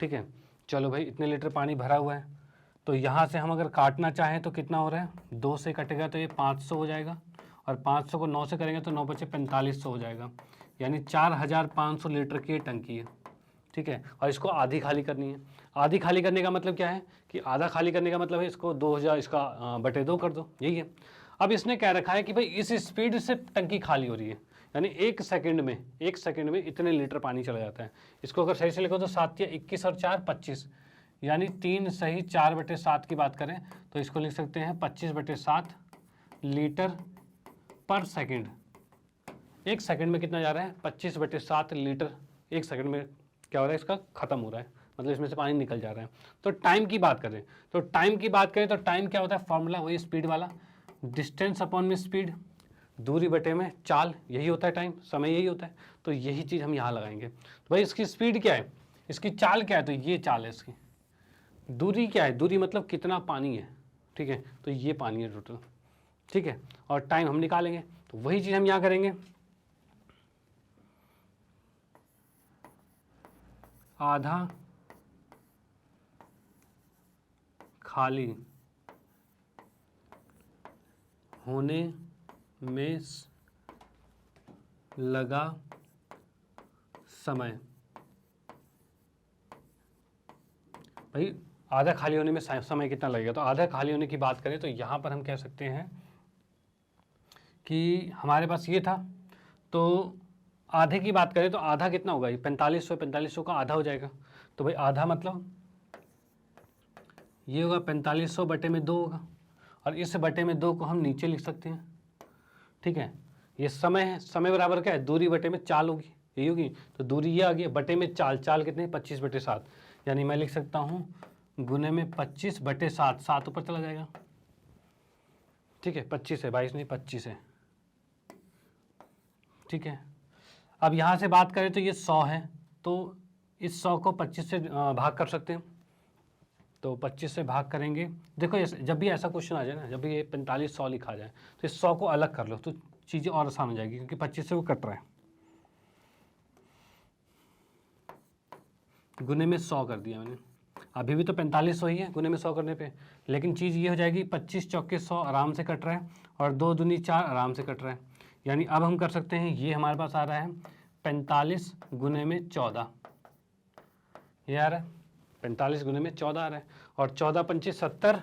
ठीक है, चलो भाई इतने लीटर पानी भरा हुआ है, तो यहाँ से हम अगर काटना चाहें तो कितना हो रहा है, 2 से कटेगा तो ये 500 हो जाएगा और 500 को 9 से करेंगे तो 9 बचे 4500 हो जाएगा, यानी 4500 लीटर की टंकी है। ठीक है, और इसको आधी खाली करनी है। आधी खाली करने का मतलब क्या है कि आधा खाली करने का मतलब है इसको 2000 इसका बटे 2 कर दो, यही है। अब इसने कह रखा है कि भाई इस स्पीड से टंकी खाली हो रही है, यानी 1 सेकंड में इतने लीटर पानी चला जाता है। इसको अगर सही से लिखो तो 7 या 21 और 4 25, यानी 3 सही 4/7 की बात करें तो इसको लिख सकते हैं 25/7 लीटर पर सेकंड। 1 सेकंड में कितना जा रहा है, 25/7 लीटर 1 सेकंड में क्या हो रहा है, इसका खत्म हो रहा है, मतलब इसमें से पानी निकल जा रहा है। तो टाइम की बात करें तो टाइम क्या होता है, फॉर्मूला वही स्पीड वाला, डिस्टेंस अपॉन में स्पीड, दूरी बटे में चाल, यही होता है टाइम, समय यही होता है। तो यही चीज़ हम यहाँ लगाएंगे। तो भाई इसकी स्पीड क्या है, इसकी चाल क्या है, तो ये चाल है इसकी। दूरी क्या है, दूरी मतलब कितना पानी है। ठीक है, तो ये पानी है टोटल। ठीक है, और टाइम हम निकालेंगे, तो वही चीज़ हम यहाँ करेंगे। आधा खाली होने में लगा समय, भाई आधा खाली होने में समय कितना लगेगा। तो आधा खाली होने की बात करें तो यहाँ पर हम कह सकते हैं कि हमारे पास ये था, तो आधे की बात करें तो आधा कितना होगा, ये 4500 का आधा हो जाएगा। तो भाई आधा मतलब ये होगा 4500 बटे में 2 होगा, और इस बटे में 2 को हम नीचे लिख सकते हैं। ठीक है, ये समय है, समय बराबर क्या है, दूरी बटे में चाल होगी, यही होगी। तो दूरी ये आ गई, बटे में चाल, चाल कितने 25/7, यानी मैं लिख सकता हूँ गुने में 25/7, 7 ऊपर चला जाएगा। ठीक है, 25 है, 22 नहीं 25 है। ठीक है, अब यहाँ से बात करें तो ये 100 है, तो इस 100 को 25 से भाग कर सकते हैं। तो 25 से भाग करेंगे, देखो जब भी ऐसा क्वेश्चन आ जाए ना, जब भी ये 4500 लिखा जाए तो इस 100 को अलग कर लो तो चीज़ें और आसान हो जाएगी, क्योंकि 25 से वो कट रहा है। गुने में 100 कर दिया मैंने, अभी भी तो 4500 ही है गुने में 100 करने पे, लेकिन चीज़ ये हो जाएगी 25 चौके 100 आराम से कट रहा है और 2 दूनी 4 आराम से कट रहा है। यानी अब हम कर सकते हैं, ये हमारे पास आ रहा है 45 गुने में 14, ये आ रहा है 45 गुने में 14 आ रहा है, और 14 पंचे 70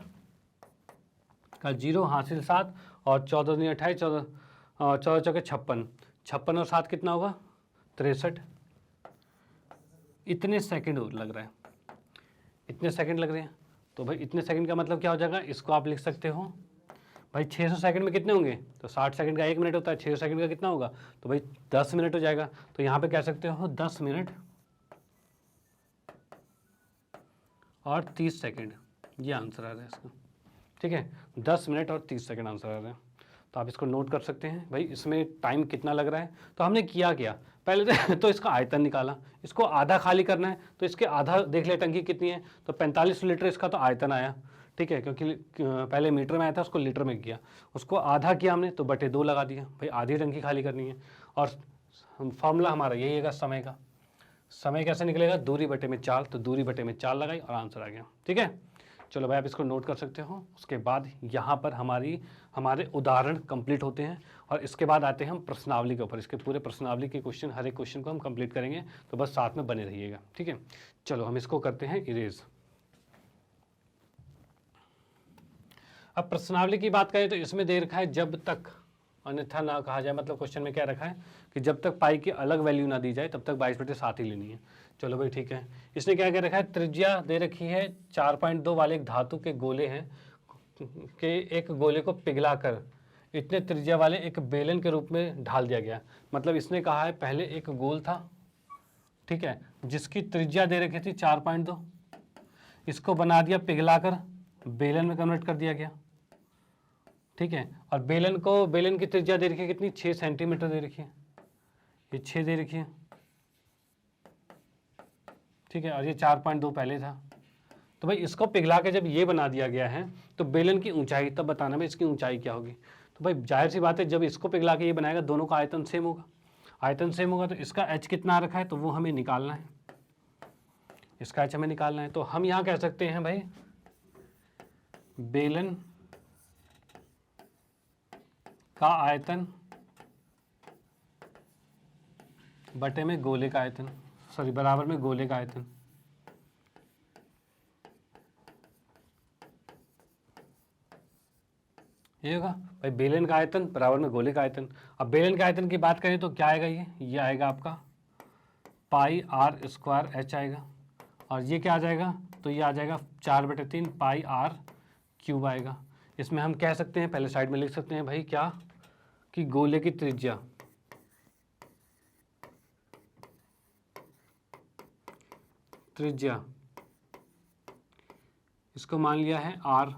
का 0 हासिल 7 और 14 दूनी 28, 14 चौके 56, 56 और 7 कितना होगा 63। इतने सेकंड लग रहा है, इतने सेकंड लग रहे हैं। तो भाई इतने सेकंड का मतलब क्या हो जाएगा, इसको आप लिख सकते हो भाई 600 सेकंड में कितने होंगे, तो 60 सेकंड का 1 मिनट होता है, 600 सेकंड का कितना होगा, तो भाई 10 मिनट हो जाएगा। तो यहाँ पे कह सकते हो 10 मिनट और 30 सेकेंड, ये आंसर आ रहा है इसका। ठीक है, 10 मिनट और 30 सेकेंड आंसर आ रहा है। तो आप इसको नोट कर सकते हैं भाई, इसमें टाइम कितना लग रहा है। तो हमने किया क्या, पहले तो इसका आयतन निकाला, इसको आधा खाली करना है, तो इसके आधा देख ले टंकी कितनी है, तो 45 लीटर इसका तो आयतन आया। ठीक है, क्योंकि पहले मीटर में आया था, उसको लीटर में किया, उसको आधा किया हमने तो बटे 2 लगा दिया भाई, आधी टंकी खाली करनी है। और फॉर्मूला हमारा यही है समय का। समय कैसे निकलेगा, दूरी बटे में 4, तो दूरी बटे में 4 लगाई और आंसर आ गया। ठीक है, चलो भाई आप इसको नोट कर सकते हो। उसके बाद यहाँ पर हमारे उदाहरण कंप्लीट होते हैं और इसके बाद आते हैं हम प्रश्नावली के ऊपर। इसके पूरे प्रश्नावली के क्वेश्चन, हर एक क्वेश्चन को हम कंप्लीट करेंगे, तो बस साथ में बने रहिएगा। ठीक है, चलो हम इसको करते हैं इरेज। अब प्रश्नावली की बात करें तो इसमें दे रखा है जब तक अन्यथा ना कहा जाए, मतलब क्वेश्चन में क्या रखा है कि जब तक पाई की अलग वैल्यू ना दी जाए तब तक 22/7 ही लेनी है। चलो भाई ठीक है, इसने क्या क्या रखा है, त्रिज्या दे रखी है 4.2 वाले एक धातु के गोले हैं कि एक गोले को पिघलाकर इतने त्रिज्या वाले एक बेलन के रूप में ढाल दिया गया। मतलब इसने कहा है पहले एक गोल था, ठीक है, जिसकी त्रिज्या दे रखी थी 4.2, इसको बना दिया पिघलाकर बेलन में कन्वर्ट कर दिया गया। ठीक है, और बेलन की त्रिज्या दे रखी है कितनी, 6 सेंटीमीटर दे रखी है, ये 6 दे रखी है। ठीक है, और ये 4.2 पहले था। तो भाई इसको पिघला के जब ये बना दिया गया है तो बेलन की ऊंचाई तब बताना भाई इसकी ऊंचाई क्या होगी। तो भाई जाहिर सी बात है, जब इसको पिघला के ये बनाएगा दोनों का आयतन सेम होगा, आयतन सेम होगा तो इसका एच कितना रखा है तो वो हमें निकालना है, इसका एच हमें निकालना है। तो हम यहाँ कह सकते हैं भाई बेलन का आयतन बटे में गोले का आयतन, सॉरी बराबर में गोले का आयतन। ये होगा भाई बेलन का आयतन बराबर में गोले का आयतन। अब बेलन के आयतन की बात करें तो क्या आएगा, ये आएगा आपका पाई आर स्क्वायर एच आएगा, और ये क्या आ जाएगा, तो ये आ जाएगा 4/3 पाई आर क्यूब आएगा। इसमें हम कह सकते हैं, पहले साइड में लिख सकते हैं भाई क्या, कि गोले की त्रिज्या इसको मान लिया है आर,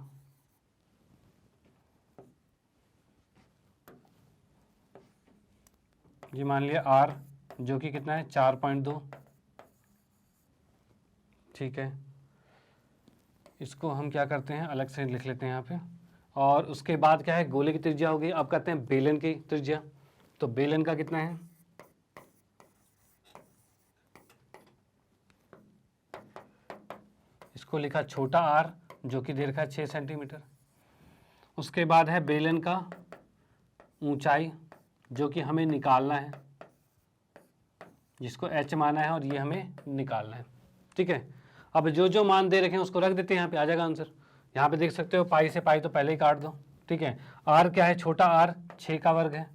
ये मान लिया आर जो कि कितना है 4.2। ठीक है, इसको हम क्या करते हैं अलग से लिख लेते हैं यहाँ पे। और उसके बाद क्या है, गोले की त्रिज्या हो गई। अब कहते हैं बेलन की त्रिज्या, तो बेलन का कितना है, इसको लिखा छोटा आर जो कि दे रखा है 6 सेंटीमीटर। उसके बाद है बेलन का ऊंचाई जो कि हमें निकालना है, जिसको एच माना है और ये हमें निकालना है। ठीक है, अब जो जो मान दे रखे हैं उसको रख देते हैं, यहाँ पे आ जाएगा आंसर। यहाँ पे देख सकते हो पाई से पाई तो पहले ही काट दो। ठीक है, आर क्या है, छोटा आर 6 का वर्ग है,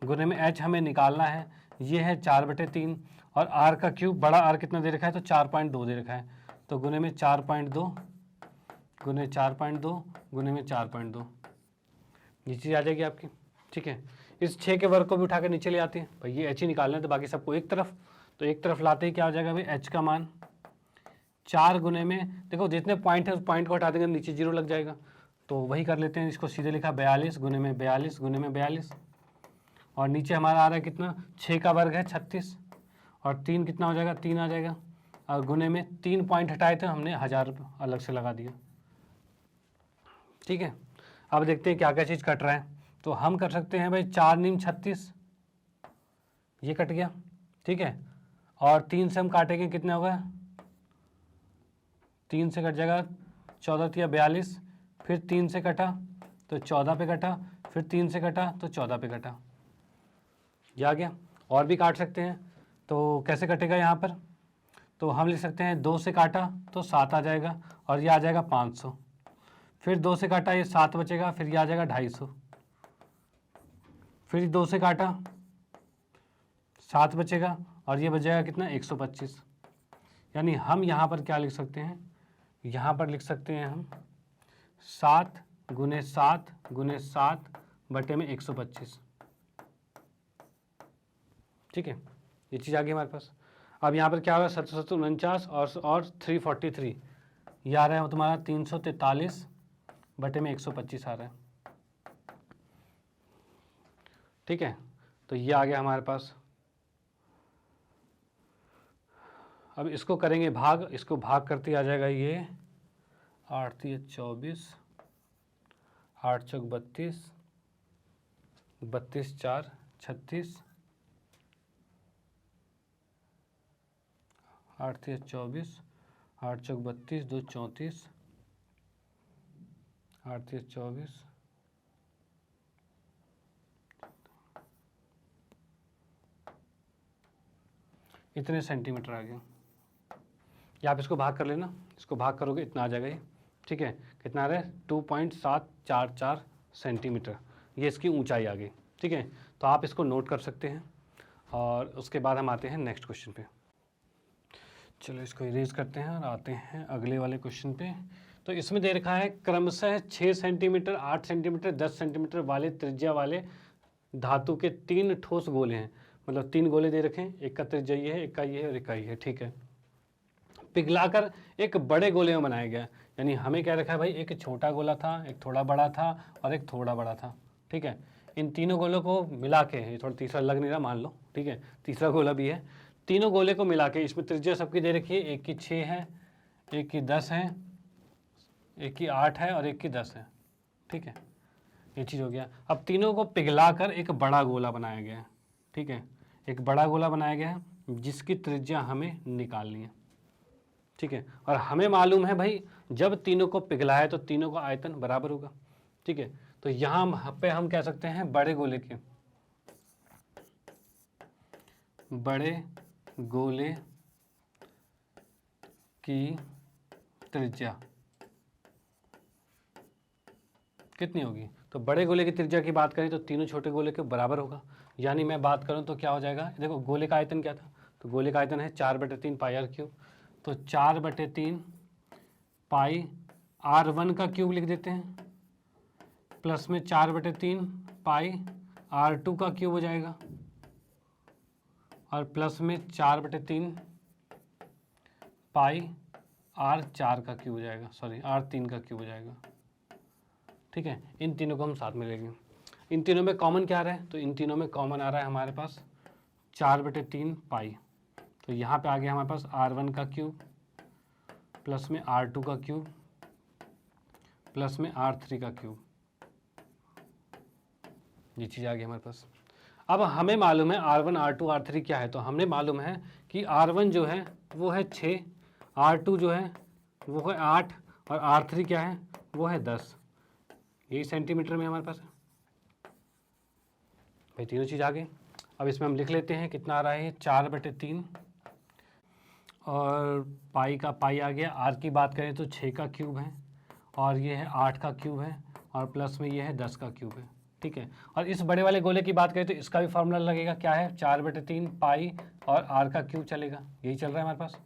गुने में एच हमें निकालना है, ये है 4/3, और आर का क्यूब बड़ा आर कितना दे रखा है तो 4.2 दे रखा है, तो गुने में 4.2 गुने 4.2 गुने में 4.2, ये चीज़ आ जाएगी आपकी। ठीक है, इस 6 के वर्ग को भी उठा कर नीचे ले आते हैं भाई, ये एच ही निकालना है तो बाकी सबको एक तरफ, तो एक तरफ लाते ही क्या हो जाएगा भाई, एच का मान 4 गुने में, देखो जितने पॉइंट है उस पॉइंट को हटा देंगे नीचे 0 लग जाएगा, तो वही कर लेते हैं, इसको सीधे लिखा 42 गुने में 42 गुने में 42, और नीचे हमारा आ रहा है कितना, 6 का वर्ग है 36, और 3 कितना हो जाएगा, 3 आ जाएगा, और गुने में 3 पॉइंट हटाए थे हमने 1000 अलग से लगा दिया। ठीक है, अब देखते हैं क्या क्या चीज़ कट रहा है। तो हम कर सकते हैं भाई 4 नीम 36, ये कट गया। ठीक है, और 3 से हम काटेंगे कितना होगा, 3 से कट जाएगा 14 तिया 42, फिर 3 से कटा तो 14 पे कटा, फिर 3 से कटा तो 14 पे कटा, ये आ गया। और भी काट सकते हैं, तो कैसे कटेगा यहाँ पर, तो हम लिख सकते हैं 2 से काटा तो 7 आ जाएगा, और ये आ जाएगा 500, फिर 2 से काटा ये 7 बचेगा, फिर ये आ जाएगा 250, फिर 2 से काटा 7 बचेगा, और ये बच जाएगा कितना 125। यानी हम यहाँ पर क्या लिख सकते हैं, यहाँ पर लिख सकते हैं हम 7 गुने 7 गुने 7 बटे में 125। ठीक है, ये चीज़ आ गई हमारे पास। अब यहाँ पर क्या होगा 749 और 343 ये आ रहा है तुम्हारा 343 बटे में 125 आ रहा है। ठीक है, तो ये आ गया हमारे पास। अब इसको करेंगे भाग, इसको भाग करते आ जाएगा ये 8 3 24, 8 चौक 32, 32 4 36, 8 3 24, 8 चौक 32, 2 34, 8 3 24, इतने सेंटीमीटर आ गए। या आप इसको भाग कर लेना, इसको भाग करोगे इतना आ जाएगा ये। ठीक है, कितना आ रहा है 2.744 सेंटीमीटर, ये इसकी ऊंचाई आ गई। ठीक है, तो आप इसको नोट कर सकते हैं। और उसके बाद हम आते हैं नेक्स्ट क्वेश्चन पे। चलो इसको इरेज करते हैं और आते हैं अगले वाले क्वेश्चन पे। तो इसमें दे रखा है क्रमशः 6 सेंटीमीटर, 8 सेंटीमीटर, 10 सेंटीमीटर वाले त्रिज्या वाले धातु के 3 ठोस गोले हैं। मतलब 3 गोले दे रखे हैं, एक का त्रिज्या ये है, एक का ये है और एक का ये है। ठीक है, पिघलाकर एक बड़े गोले में बनाया गया। यानी हमें क्या रखा है भाई, एक छोटा गोला था, एक थोड़ा बड़ा था और एक थोड़ा बड़ा था। ठीक है, इन तीनों गोलों को मिला के, ये थोड़ा तीसरा लग नहीं रहा मान लो। ठीक है, तीसरा गोला भी है। तीनों गोले को मिला के, इसमें त्रिज्या सबकी दे रखी है, एक की 6 है, एक की 10 है, एक की 8 है और एक की 10 है। ठीक है, ये चीज़ हो गया। अब तीनों को पिघलाकर एक बड़ा गोला बनाया गया है। ठीक है, एक बड़ा गोला बनाया गया है जिसकी त्रिज्या हमें निकालनी है। ठीक है, और हमें मालूम है भाई जब तीनों को पिघलाया तो तीनों का आयतन बराबर होगा। ठीक है, तो यहाँ पे हम कह सकते हैं बड़े गोले की त्रिज्या कितनी होगी। तो बड़े गोले की त्रिज्या की बात करें तो तीनों छोटे गोले के बराबर होगा। यानी मैं बात करूं तो क्या हो जाएगा, देखो गोले का आयतन क्या था, तो गोले का आयतन है 4/3 पाई आर क्यूब। तो 4/3 पाई R1 का क्यूब लिख देते हैं, प्लस में 4/3 पाई R2 का क्यूब हो जाएगा, और प्लस में 4/3 पाई R4 का क्यूब हो जाएगा, सॉरी R3 का क्यूब हो जाएगा। ठीक है, इन तीनों को हम साथ में लेंगे। इन तीनों में कॉमन क्या आ रहा है, तो इन तीनों में कॉमन आ रहा है हमारे पास 4/3 पाई। तो यहाँ पे आ गया हमारे पास R1 का क्यूब, प्लस में R2 का क्यूब, प्लस में R3 का क्यूब। ये चीज़ आ गई हमारे पास। अब हमें मालूम है R1 R2 R3 क्या है, तो हमें मालूम है कि R1 जो है वो है 6, R2 जो है वो है 8 और R3 क्या है वो है 10। यही सेंटीमीटर में हमारे पास है भाई, तीनों चीज़ आ गई। अब इसमें हम लिख लेते हैं कितना आ रहा है 4/3 और पाई का पाई आ गया। आर की बात करें तो 6 का क्यूब है और ये है 8 का क्यूब है और प्लस में ये है 10 का क्यूब है। ठीक है, और इस बड़े वाले गोले की बात करें तो इसका भी फार्मूला लगेगा, क्या है 4/3 पाई और आर का क्यूब चलेगा। यही चल रहा है हमारे पास।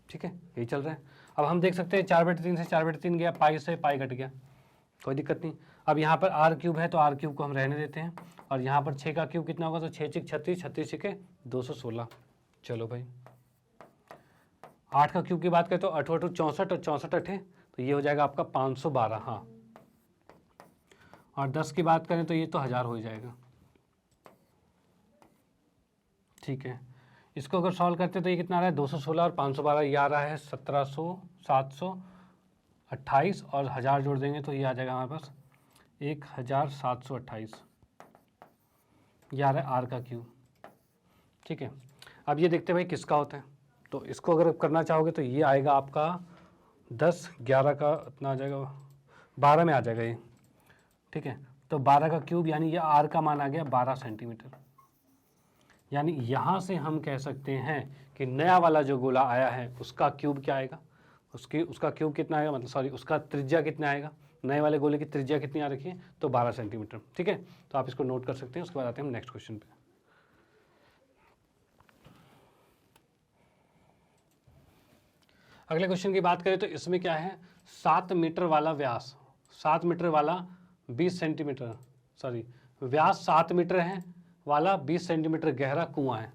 ठीक है, यही चल रहा है। अब हम देख सकते हैं 4/3 से 4/3 गया, पाई से पाई कट गया, कोई दिक्कत नहीं। अब यहाँ पर आर क्यूब है तो आर क्यूब को हम रहने देते हैं, और यहाँ पर 6 का क्यूब कितना होगा, तो 6 6 36, 36 6 216। चलो भाई, 8 का क्यूब की बात करें तो 8 8 64 और 64 8 तो ये हो जाएगा आपका 512। हाँ, और 10 की बात करें तो ये तो 1000 हो जाएगा। ठीक है, इसको अगर सॉल्व करते तो ये कितना आ रहा है 216 और 512, ये आ रहा है 1700 728 और 1000 जोड़ देंगे तो ये आ जाएगा हमारे पास 1728। ये आ रहा है आर का क्यूब। ठीक है, अब ये देखते हैं भाई किसका होता है। तो इसको अगर करना चाहोगे तो ये आएगा आपका 10 11 का इतना आ जाएगा, 12 में आ जाएगा ये। ठीक है, तो 12 का क्यूब यानी ये आर का मान आ गया 12 सेंटीमीटर। यानी यहाँ से हम कह सकते हैं कि नया वाला जो गोला आया है उसका क्यूब क्या आएगा, उसका क्यूब कितना आएगा, मतलब सॉरी उसका त्रिज्या कितना आएगा, नए वाले गोले की त्रिज्या कितनी आ रखी है, तो 12 सेंटीमीटर। ठीक है, तो आप इसको नोट कर सकते हैं। उसके बाद आते हैं हम नेक्स्ट क्वेश्चन पे। अगले क्वेश्चन की बात करें तो इसमें क्या है 7 मीटर वाला व्यास, 7 मीटर वाला 20 सेंटीमीटर, सॉरी व्यास 7 मीटर है वाला 20 सेंटीमीटर गहरा कुआं है।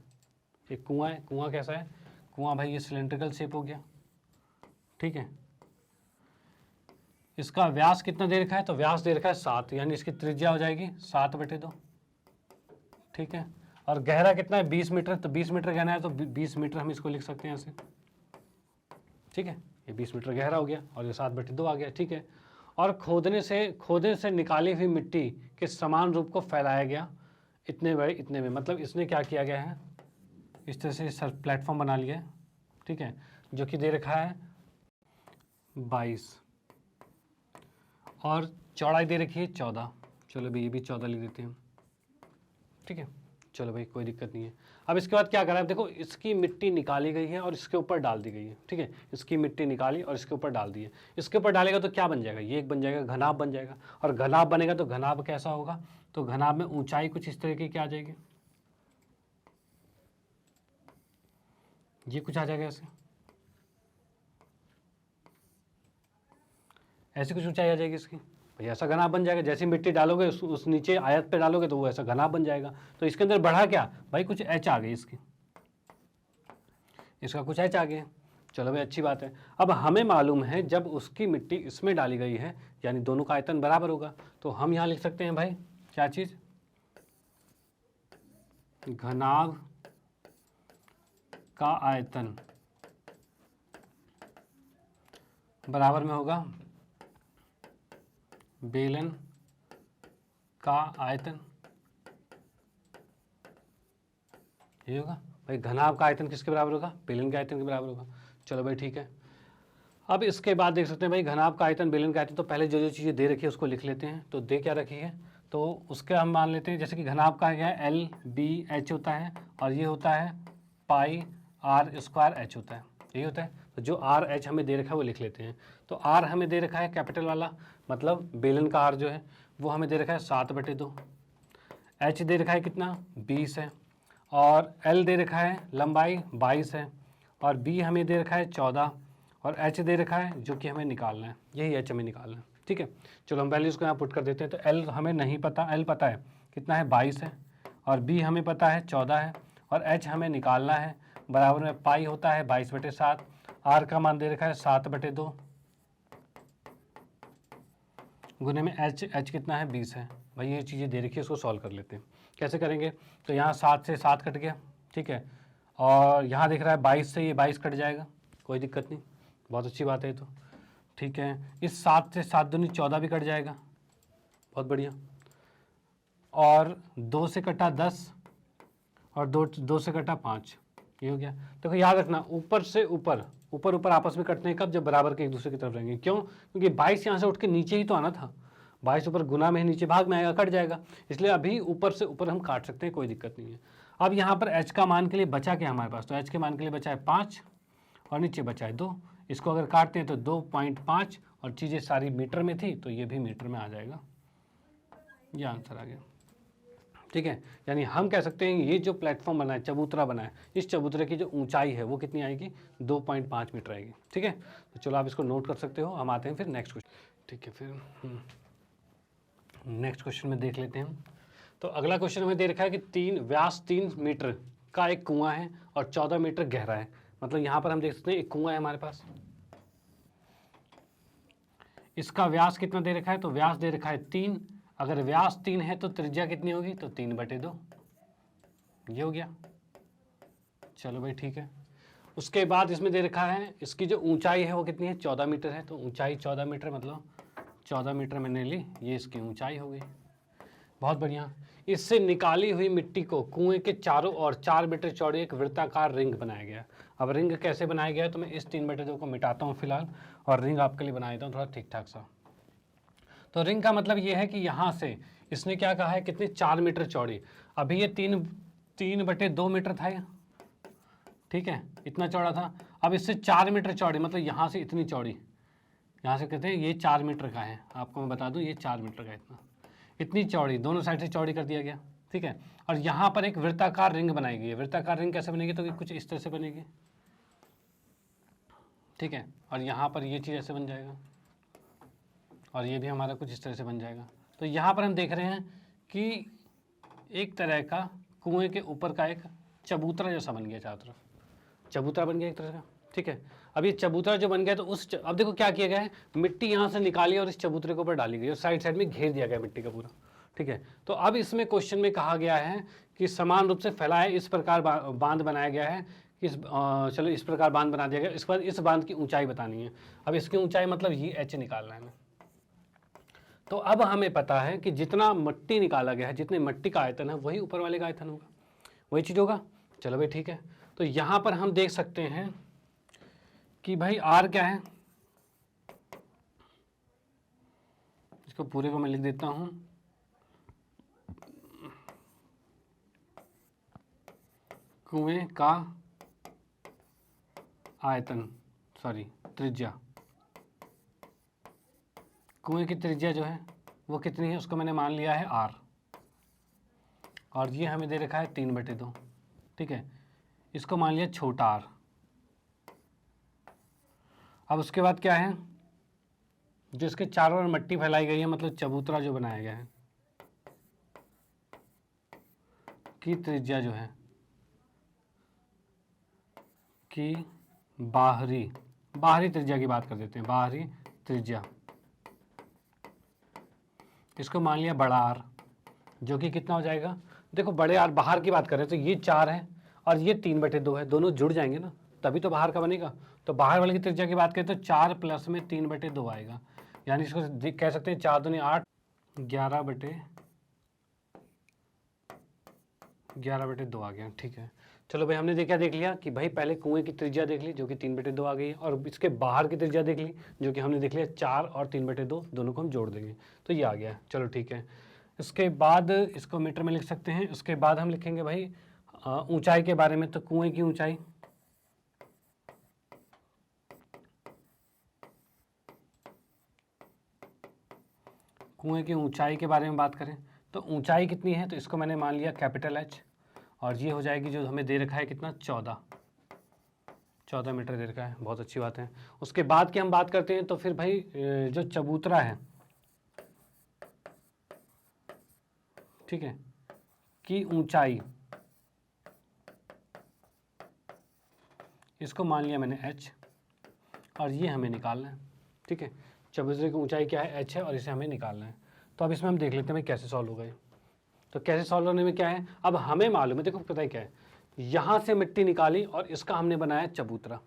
एक कुआं है, कुआं कैसा है, कुआं भाई ये सिलेंड्रिकल शेप हो गया, ठीक है। इसका व्यास कितना दे रखा है, तो व्यास दे रखा है 7, यानी इसकी त्रिज्या हो जाएगी 7/2, ठीक है। और गहरा कितना है 20 मीटर, तो 20 मीटर गहरा है तो 20 मीटर हम इसको लिख सकते हैं ऐसे, ठीक है। ये 20 मीटर गहरा हो गया और ये 7/2 आ गया, ठीक है। और खोदने से निकाली हुई मिट्टी के समान रूप को फैलाया गया इतने बड़े इतने में, मतलब इसने क्या किया गया है, इस तरह से सर प्लेटफॉर्म बना लिया है, ठीक है, जो कि दे रखा है 22 और चौड़ाई दे रखी है 14। चलो भाई ये भी 14 लिख देते हैं, ठीक है। चलो भाई कोई दिक्कत नहीं है। अब इसके बाद क्या करा है, देखो इसकी मिट्टी निकाली गई है और इसके ऊपर डाल दी गई है, ठीक है। इसकी मिट्टी निकाली और इसके ऊपर डाल दी है। इसके ऊपर डालेगा तो क्या बन जाएगा, ये एक बन जाएगा घनाभ बन जाएगा। और घनाभ बनेगा तो घनाभ कैसा होगा, तो घनाभ में ऊंचाई कुछ इस तरह की क्या आ जाएगी, ये कुछ आ जाएगा ऐसे कुछ ऊंचाई आ जाएगी इसकी, भाई ऐसा घनाभ बन जाएगा। जैसे मिट्टी डालोगे उस नीचे आयत पे डालोगे तो वो ऐसा घनाभ बन जाएगा। तो इसके अंदर बढ़ा क्या भाई, कुछ एच आ गई इसकी, इसका कुछ एच आ गया। चलो भाई अच्छी बात है। अब हमें मालूम है जब उसकी मिट्टी इसमें डाली गई है यानी दोनों का आयतन बराबर होगा, तो हम यहाँ लिख सकते हैं भाई क्या चीज़, घनाभ का आयतन बराबर में होगा बेलन का आयतन, ये होगा भाई। घनाभ का आयतन किसके बराबर होगा, बेलन के आयतन के बराबर होगा। चलो भाई ठीक है। अब इसके बाद देख सकते हैं भाई घनाभ का आयतन बेलन का आयतन, तो पहले जो जो चीज़ें दे रखी है उसको लिख लेते हैं। तो दे क्या रखी है, तो उसके हम मान लेते हैं जैसे कि घनाभ का क्या है LBH होता है और ये होता है पाई R² H होता है, यही होता है। तो जो RH हमें दे रखा है वो लिख लेते हैं। तो R हमें दे रखा है कैपिटल वाला, मतलब बेलन का R जो है वो हमें दे रखा है 7/2, H दे रखा है कितना 20 है, और L दे रखा है लंबाई 22 है, और B हमें दे रखा है 14, और H दे रखा है जो कि हमें निकालना है, यही H हमें निकालना है, ठीक है। चलो हम वैल्यूज़ को यहाँ पुट कर देते हैं। तो L हमें नहीं पता, L पता है कितना है 22 है, और B हमें पता है 14 है, और H हमें निकालना है, बराबर में पाई होता है 22/7, R का मान दे रखा है 7/2 गुने में H कितना है 20 है। भाई ये चीज़ें दे रखी है, उसको सॉल्व कर लेते हैं। कैसे करेंगे, तो यहाँ 7 से 7 कट गया, ठीक है, और यहाँ दिख रहा है 22 से ये 22 कट जाएगा, कोई दिक्कत नहीं, बहुत अच्छी बात है तो, ठीक है। इस 7 से 7 दूनी 14 भी कट जाएगा, बहुत बढ़िया। और 2 से कटा 10 और 2 से कटा 5, ये हो गया। देखो याद रखना ऊपर से ऊपर आपस में कटने कब, जब बराबर के एक दूसरे की तरफ रहेंगे। क्यों, क्योंकि 22 यहाँ से उठ के नीचे ही तो आना था, 22 ऊपर गुना में ही नीचे भाग में आएगा, कट जाएगा, इसलिए अभी ऊपर से ऊपर हम काट सकते हैं, कोई दिक्कत नहीं है। अब यहाँ पर H का मान के लिए बचा क्या हमारे पास, तो H के मान के लिए बचा है 5 और नीचे बचा है 2, इसको अगर काटते हैं तो 2.5, और चीज़ें सारी मीटर में थी तो ये भी मीटर में आ जाएगा, ये आंसर आ गया, ठीक है। यानी हम कह सकते हैं ये जो प्लेटफॉर्म बना है, चबूतरा बना है, इस चबूतरे की जो ऊंचाई है वो कितनी आएगी, 2.5 मीटर आएगी, ठीक है। तो चलो आप इसको नोट कर सकते हो। हम आते हैं फिर नेक्स्ट क्वेश्चन, ठीक है। फिर नेक्स्ट क्वेश्चन में देख लेते हैं। तो अगला क्वेश्चन हमें दे रखा है कि व्यास 3 मीटर का एक कुआं है और 14 मीटर गहरा है। मतलब यहाँ पर हम देख सकते हैं एक कुआं है हमारे पास, इसका व्यास कितना दे रखा है, तो व्यास दे रखा है 3, अगर व्यास 3 है तो त्रिज्या कितनी होगी, तो 3/2, ये हो गया। चलो भाई ठीक है। उसके बाद इसमें दे रखा है इसकी जो ऊंचाई है वो कितनी है, 14 मीटर है। तो ऊंचाई 14 मीटर, मतलब 14 मीटर मैंने ली, ये इसकी ऊंचाई हो गई, बहुत बढ़िया। इससे निकाली हुई मिट्टी को कुएं के चारों ओर 4 मीटर चौड़ी एक वृत्ताकार रिंग बनाया गया। अब रिंग कैसे बनाया गया है, तो मैं इस 3/2 को मिटाता हूँ फिलहाल, और रिंग आपके लिए बना देता हूँ थोड़ा ठीक ठाक सा। तो रिंग का मतलब ये है कि यहाँ से इसने क्या कहा है, कितनी 4 मीटर चौड़ी। अभी ये 3/2 मीटर था ये, ठीक है, इतना चौड़ा था। अब इससे 4 मीटर चौड़ी, मतलब यहाँ से इतनी चौड़ी, यहाँ से कहते हैं ये 4 मीटर का है, आपको मैं बता दूँ ये 4 मीटर का, इतनी चौड़ी, दोनों साइड से चौड़ी कर दिया गया, ठीक है। और यहाँ पर एक वृत्ताकार रिंग बनाई गई है। वृत्ताकार रिंग कैसे बनेगी, तो ये कुछ इस तरह से बनेगी, ठीक है। और यहाँ पर ये चीज़ ऐसे बन जाएगा, और ये भी हमारा कुछ इस तरह से बन जाएगा। तो यहाँ पर हम देख रहे हैं कि एक तरह का कुएं के ऊपर का एक चबूतरा जैसा बन गया चारों तरफ, चबूतरा बन गया एक तरह का, ठीक है। अब ये चबूतरा जो बन गया तो अब देखो क्या किया गया है, मिट्टी यहाँ से निकाली और इस चबूतरे के ऊपर डाली गई और साइड साइड में घेर दिया गया मिट्टी का पूरा, ठीक है। तो अब इसमें क्वेश्चन में कहा गया है कि समान रूप से फैलाए इस प्रकार बांध बनाया गया है कि चलो इस प्रकार बांध बना दिया गया। इसके बाद इस बांध की ऊंचाई बतानी है। अब इसकी ऊंचाई मतलब ये एच निकालना है हमें। तो अब हमें पता है कि जितना मिट्टी निकाला गया है, जितने मिट्टी का आयतन है वही ऊपर वाले का आयतन होगा, वही चीज़ होगा। चलो भाई ठीक है। तो यहाँ पर हम देख सकते हैं कि भाई आर क्या है, इसको पूरे को मैं लिख देता हूँ, कुएं का आयतन, सॉरी त्रिज्या, कुएं की त्रिज्या जो है वो कितनी है उसको मैंने मान लिया है आर, और ये हमें दे रखा है 3/2, ठीक है। इसको मान लिया छोटा आर। अब उसके बाद क्या है, जो इसके चारों ओर मिट्टी फैलाई गई है, मतलब चबूतरा जो बनाया गया है की त्रिज्या जो है, कि बाहरी त्रिज्या की बात कर देते हैं, बाहरी त्रिज्या, इसको मान लिया बड़ा आर, जो कि कितना हो जाएगा, देखो बड़े आर बाहर की बात कर रहे हैं तो ये 4 है और ये 3/2 है, दोनों जुड़ जाएंगे ना तभी तो बाहर का बनेगा। तो बाहर वाले की त्रिज्या की बात करें तो 4 प्लस में 3/2 आएगा, यानी इसको कह सकते हैं 4 दूनी 8, 11/2 आ गया, ठीक है। चलो भाई हमने देख लिया कि भाई पहले कुएं की त्रिज्या देख ली जो कि 3/2 आ गई है, और इसके बाहर की त्रिज्या देख ली जो कि हमने देख लिया 4 और 3/2, दोनों को हम जोड़ देंगे तो ये आ गया। चलो ठीक है। इसके बाद इसको मीटर में लिख सकते हैं। उसके बाद हम लिखेंगे भाई ऊंचाई के बारे में। तो कुएं की ऊंचाई, कुएं की ऊंचाई के बारे में बात करें तो ऊंचाई कितनी है, तो इसको मैंने मान लिया कैपिटल एच, और ये हो जाएगी जो हमें दे रखा है कितना, 14 मीटर दे रखा है, बहुत अच्छी बात है। उसके बाद की हम बात करते हैं तो फिर भाई जो चबूतरा है, ठीक है, की ऊंचाई, इसको मान लिया मैंने h, और ये हमें निकालना है, ठीक है। चबूतरे की ऊंचाई क्या है, h है, और इसे हमें निकालना है। तो अब इसमें हम देख लेते हैं भाई कैसे सॉल्व होगा ये। तो कैसे सॉल्व होने में क्या है, अब हमें मालूम है, देखो पता है क्या है, यहाँ से मिट्टी निकाली और इसका हमने बनाया चबूतरा,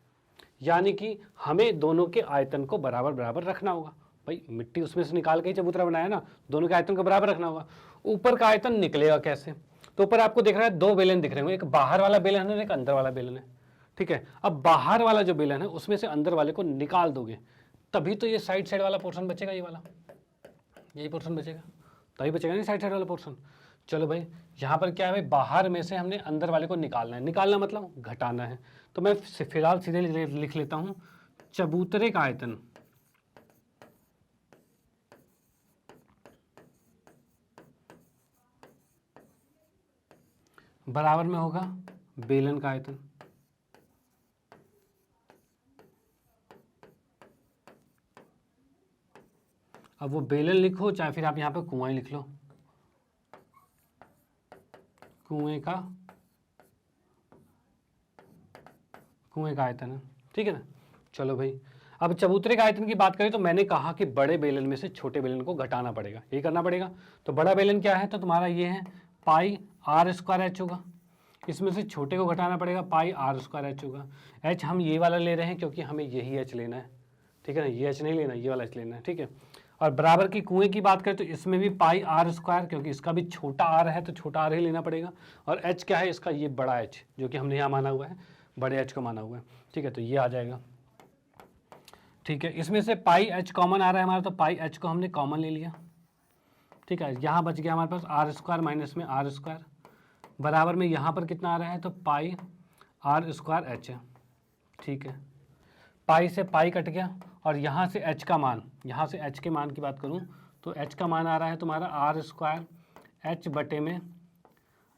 यानी कि हमें दोनों के आयतन को बराबर बराबर रखना होगा। भाई मिट्टी उसमें से निकाल के ही चबूतरा बनाया ना, दोनों के आयतन को बराबर रखना होगा। ऊपर का आयतन निकलेगा कैसे, तो ऊपर आपको दिख रहा है 2 बेलन दिख रहे होंगे, एक बाहर वाला बेलन है और एक अंदर वाला बेलन है, ठीक है। अब बाहर वाला जो बेलन है उसमें से अंदर वाले को निकाल दोगे तभी तो ये साइड वाला पोर्शन बचेगा, ये वाला, यही पोर्शन बचेगा, तभी बचेगा नहीं साइड वाला पोर्शन। चलो भाई यहाँ पर क्या है भाई, बाहर में से हमने अंदर वाले को निकालना है, निकालना मतलब घटाना है। तो मैं फिलहाल सीधे लिख लेता हूँ चबूतरे का आयतन बराबर में होगा बेलन का आयतन। अब वो बेलन लिखो चाहे फिर आप यहाँ पे कुआं लिख लो, कुएं का आयतन है, ठीक है ना। चलो भाई अब चबूतरे का आयतन की बात करें तो मैंने कहा कि बड़े बेलन में से छोटे बेलन को घटाना पड़ेगा, यही करना पड़ेगा। तो बड़ा बेलन क्या है, तो तुम्हारा ये है पाई r² h होगा, इसमें से छोटे को घटाना पड़ेगा, पाई r² h होगा। h हम ये वाला ले रहे हैं क्योंकि हमें यही h लेना है, ठीक है ना, ये h नहीं लेना, ये वाला h लेना है, ठीक है। और बराबर की कुएं की बात करें तो इसमें भी पाई r², क्योंकि इसका भी छोटा r है तो छोटा r ही लेना पड़ेगा। और h क्या है इसका, ये बड़ा h जो कि हमने यहाँ माना हुआ है, बड़े h को माना हुआ है, ठीक है। तो ये आ जाएगा, ठीक है। इसमें से पाई h कॉमन आ रहा है हमारा, तो पाई h को हमने कॉमन ले लिया, ठीक है। यहाँ बच गया हमारे पास r² माइनस में r², बराबर में यहाँ पर कितना आ रहा है, तो पाई r² h है, ठीक है। पाई से पाई कट गया और यहाँ से h का मान, यहाँ से h के मान की बात करूँ तो h का मान आ रहा है तुम्हारा r² h बटे में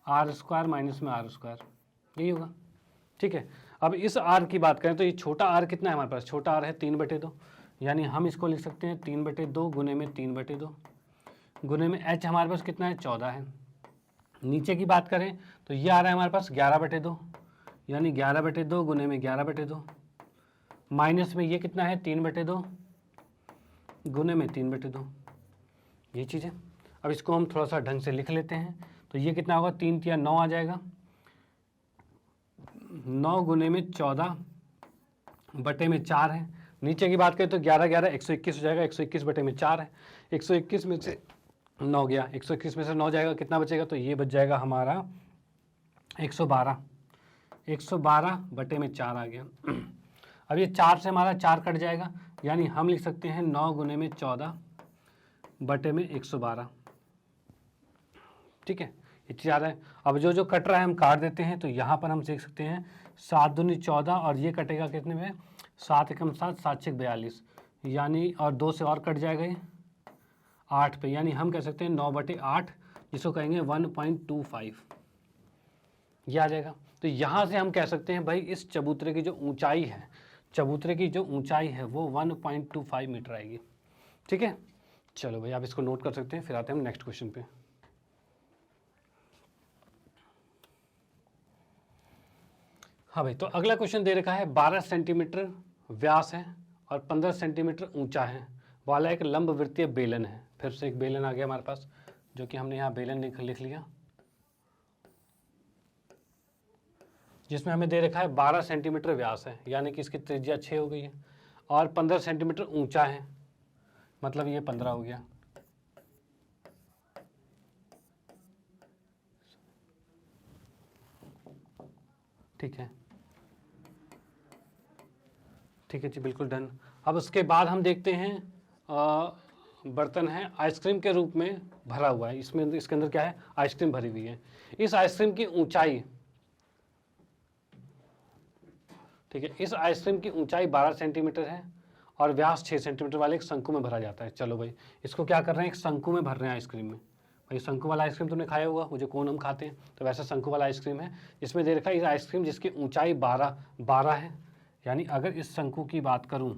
r² माइनस में r², यही होगा, ठीक है। अब इस r की बात करें तो ये छोटा r कितना है हमारे पास, छोटा r है 3/2, यानी हम इसको लिख सकते हैं 3/2 गुने में 3/2 गुने में h हमारे पास कितना है, 14 है। नीचे की बात करें तो ये आ रहा है हमारे पास 11/2, यानी 11/2 गुने में 11/2, माइनस में ये कितना है 3/2 गुने में 3/2, ये चीज़ है। अब इसको हम थोड़ा सा ढंग से लिख लेते हैं। तो ये कितना होगा, 3 तिया 9 आ जाएगा, 9 गुने में 14 बटे में 4 है। नीचे की बात करें तो 11 11 121 हो जाएगा, 121 बटे में 4 है, 121 में से 9 गया, 121 में से 9 जाएगा, कितना बचेगा, तो ये बच जाएगा हमारा 112, 112 बटे में 4 आ गया। अब ये 4 से हमारा 4 कट जाएगा, यानी हम लिख सकते हैं 9 गुने में 14 बटे में 112, ठीक है, ये चीज़ आ रहा है। अब जो जो कट रहा है हम काट देते हैं। तो यहाँ पर हम देख सकते हैं 7 दूनी 14 और ये कटेगा कितने में, 7 एकम 7, 7 छक 42, यानी और 2 से और कट जाएगा ये 8 पे, यानी हम कह सकते हैं 9/8, जिसको कहेंगे 1.25, ये आ जाएगा। तो यहाँ से हम कह सकते हैं भाई इस चबूतरे की जो ऊंचाई है, चबूतरे की जो ऊंचाई है वो 1.25 मीटर आएगी, ठीक है। चलो भाई आप इसको नोट कर सकते हैं, फिर आते हैं हम नेक्स्ट क्वेश्चन पे। हाँ भाई, तो अगला क्वेश्चन दे रखा है 12 सेंटीमीटर व्यास है और 15 सेंटीमीटर ऊंचा है वाला एक लंबवृत्तीय बेलन है। फिर से एक बेलन आ गया हमारे पास, जो कि हमने यहाँ बेलन लिख लिया, जिसमें हमें दे रखा है 12 सेंटीमीटर व्यास है, यानी कि इसकी त्रिज्या 6 हो गई है, और 15 सेंटीमीटर ऊंचा है, मतलब ये 15 हो गया, ठीक है, ठीक है जी, बिल्कुल डन। अब उसके बाद हम देखते हैं बर्तन है आइसक्रीम के रूप में भरा हुआ है, इसमें इसके अंदर क्या है, आइसक्रीम भरी हुई है। इस आइसक्रीम की ऊंचाई, ठीक है, इस आइसक्रीम की ऊंचाई 12 सेंटीमीटर है और व्यास 6 सेंटीमीटर वाले एक शंकु में भरा जाता है। चलो भाई इसको क्या कर रहे हैं, एक शंकु में भर रहे हैं आइसक्रीम में। भाई शंकु वाला आइसक्रीम तुमने खाया होगा, वो जो कोन हम खाते हैं, तो वैसा शंकु वाला आइसक्रीम है। इसमें दे रखा है इस आइसक्रीम जिसकी ऊंचाई 12 है, यानी अगर इस शंकु की बात करूं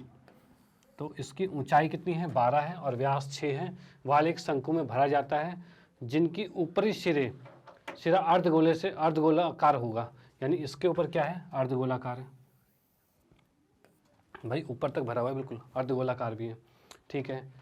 तो इसकी ऊंचाई कितनी है, 12 है और व्यास 6 है, वाले एक शंकु में भरा जाता है, जिनकी ऊपरी सिरा अर्धगोले से अर्धगोलाकार होगा, यानी इसके ऊपर क्या है, अर्धगोलाकार है भाई, ऊपर तक भरा हुआ है, बिल्कुल अर्धगोलाकार भी है, ठीक है।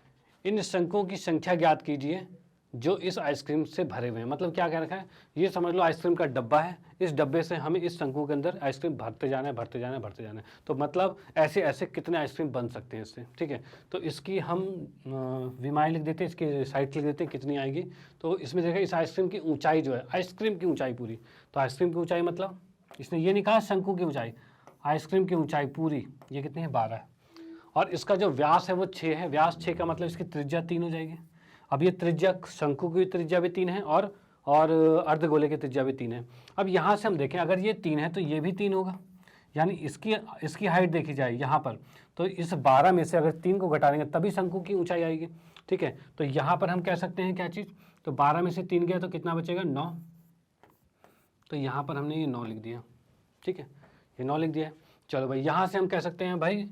इन शंकुओं की संख्या ज्ञात कीजिए जो इस आइसक्रीम से भरे हुए हैं। मतलब क्या कह रखा है, ये समझ लो आइसक्रीम का डब्बा है, इस डब्बे से हमें इस शंकु के अंदर आइसक्रीम भरते जाना है, भरते जाना है, भरते जाना है। तो मतलब ऐसे ऐसे कितने आइसक्रीम बन सकते हैं इससे, ठीक है। तो इसकी हम विमाई लिख देते हैं, इसकी साइड लिख देते हैं कितनी आएगी। तो इसमें देखा इस आइसक्रीम की ऊंचाई जो है, आइसक्रीम की ऊंचाई पूरी, तो आइसक्रीम की ऊंचाई मतलब इसने ये नहीं कहा शंकु की ऊंचाई, आइसक्रीम की ऊंचाई पूरी ये कितनी है, 12 है, और इसका जो व्यास है वो 6 है। व्यास 6 का मतलब इसकी त्रिज्या 3 हो जाएगी। अब ये त्रिज्या शंकु की त्रिज्या भी 3 है और अर्धगोले की त्रिज्या भी 3 है। अब यहाँ से हम देखें अगर ये 3 है तो ये भी 3 होगा, यानी इसकी हाइट देखी जाए यहाँ पर, तो इस 12 में से अगर 3 को घटा देंगे तभी शंकु की ऊंचाई आएगी, ठीक है। तो यहाँ पर हम कह सकते हैं क्या चीज़, तो 12 में से 3 गया तो कितना बचेगा, 9। तो यहाँ पर हमने ये 9 लिख दिया, ठीक है, ये 9 लिख दिया है। चलो भाई यहाँ से हम कह सकते हैं भाई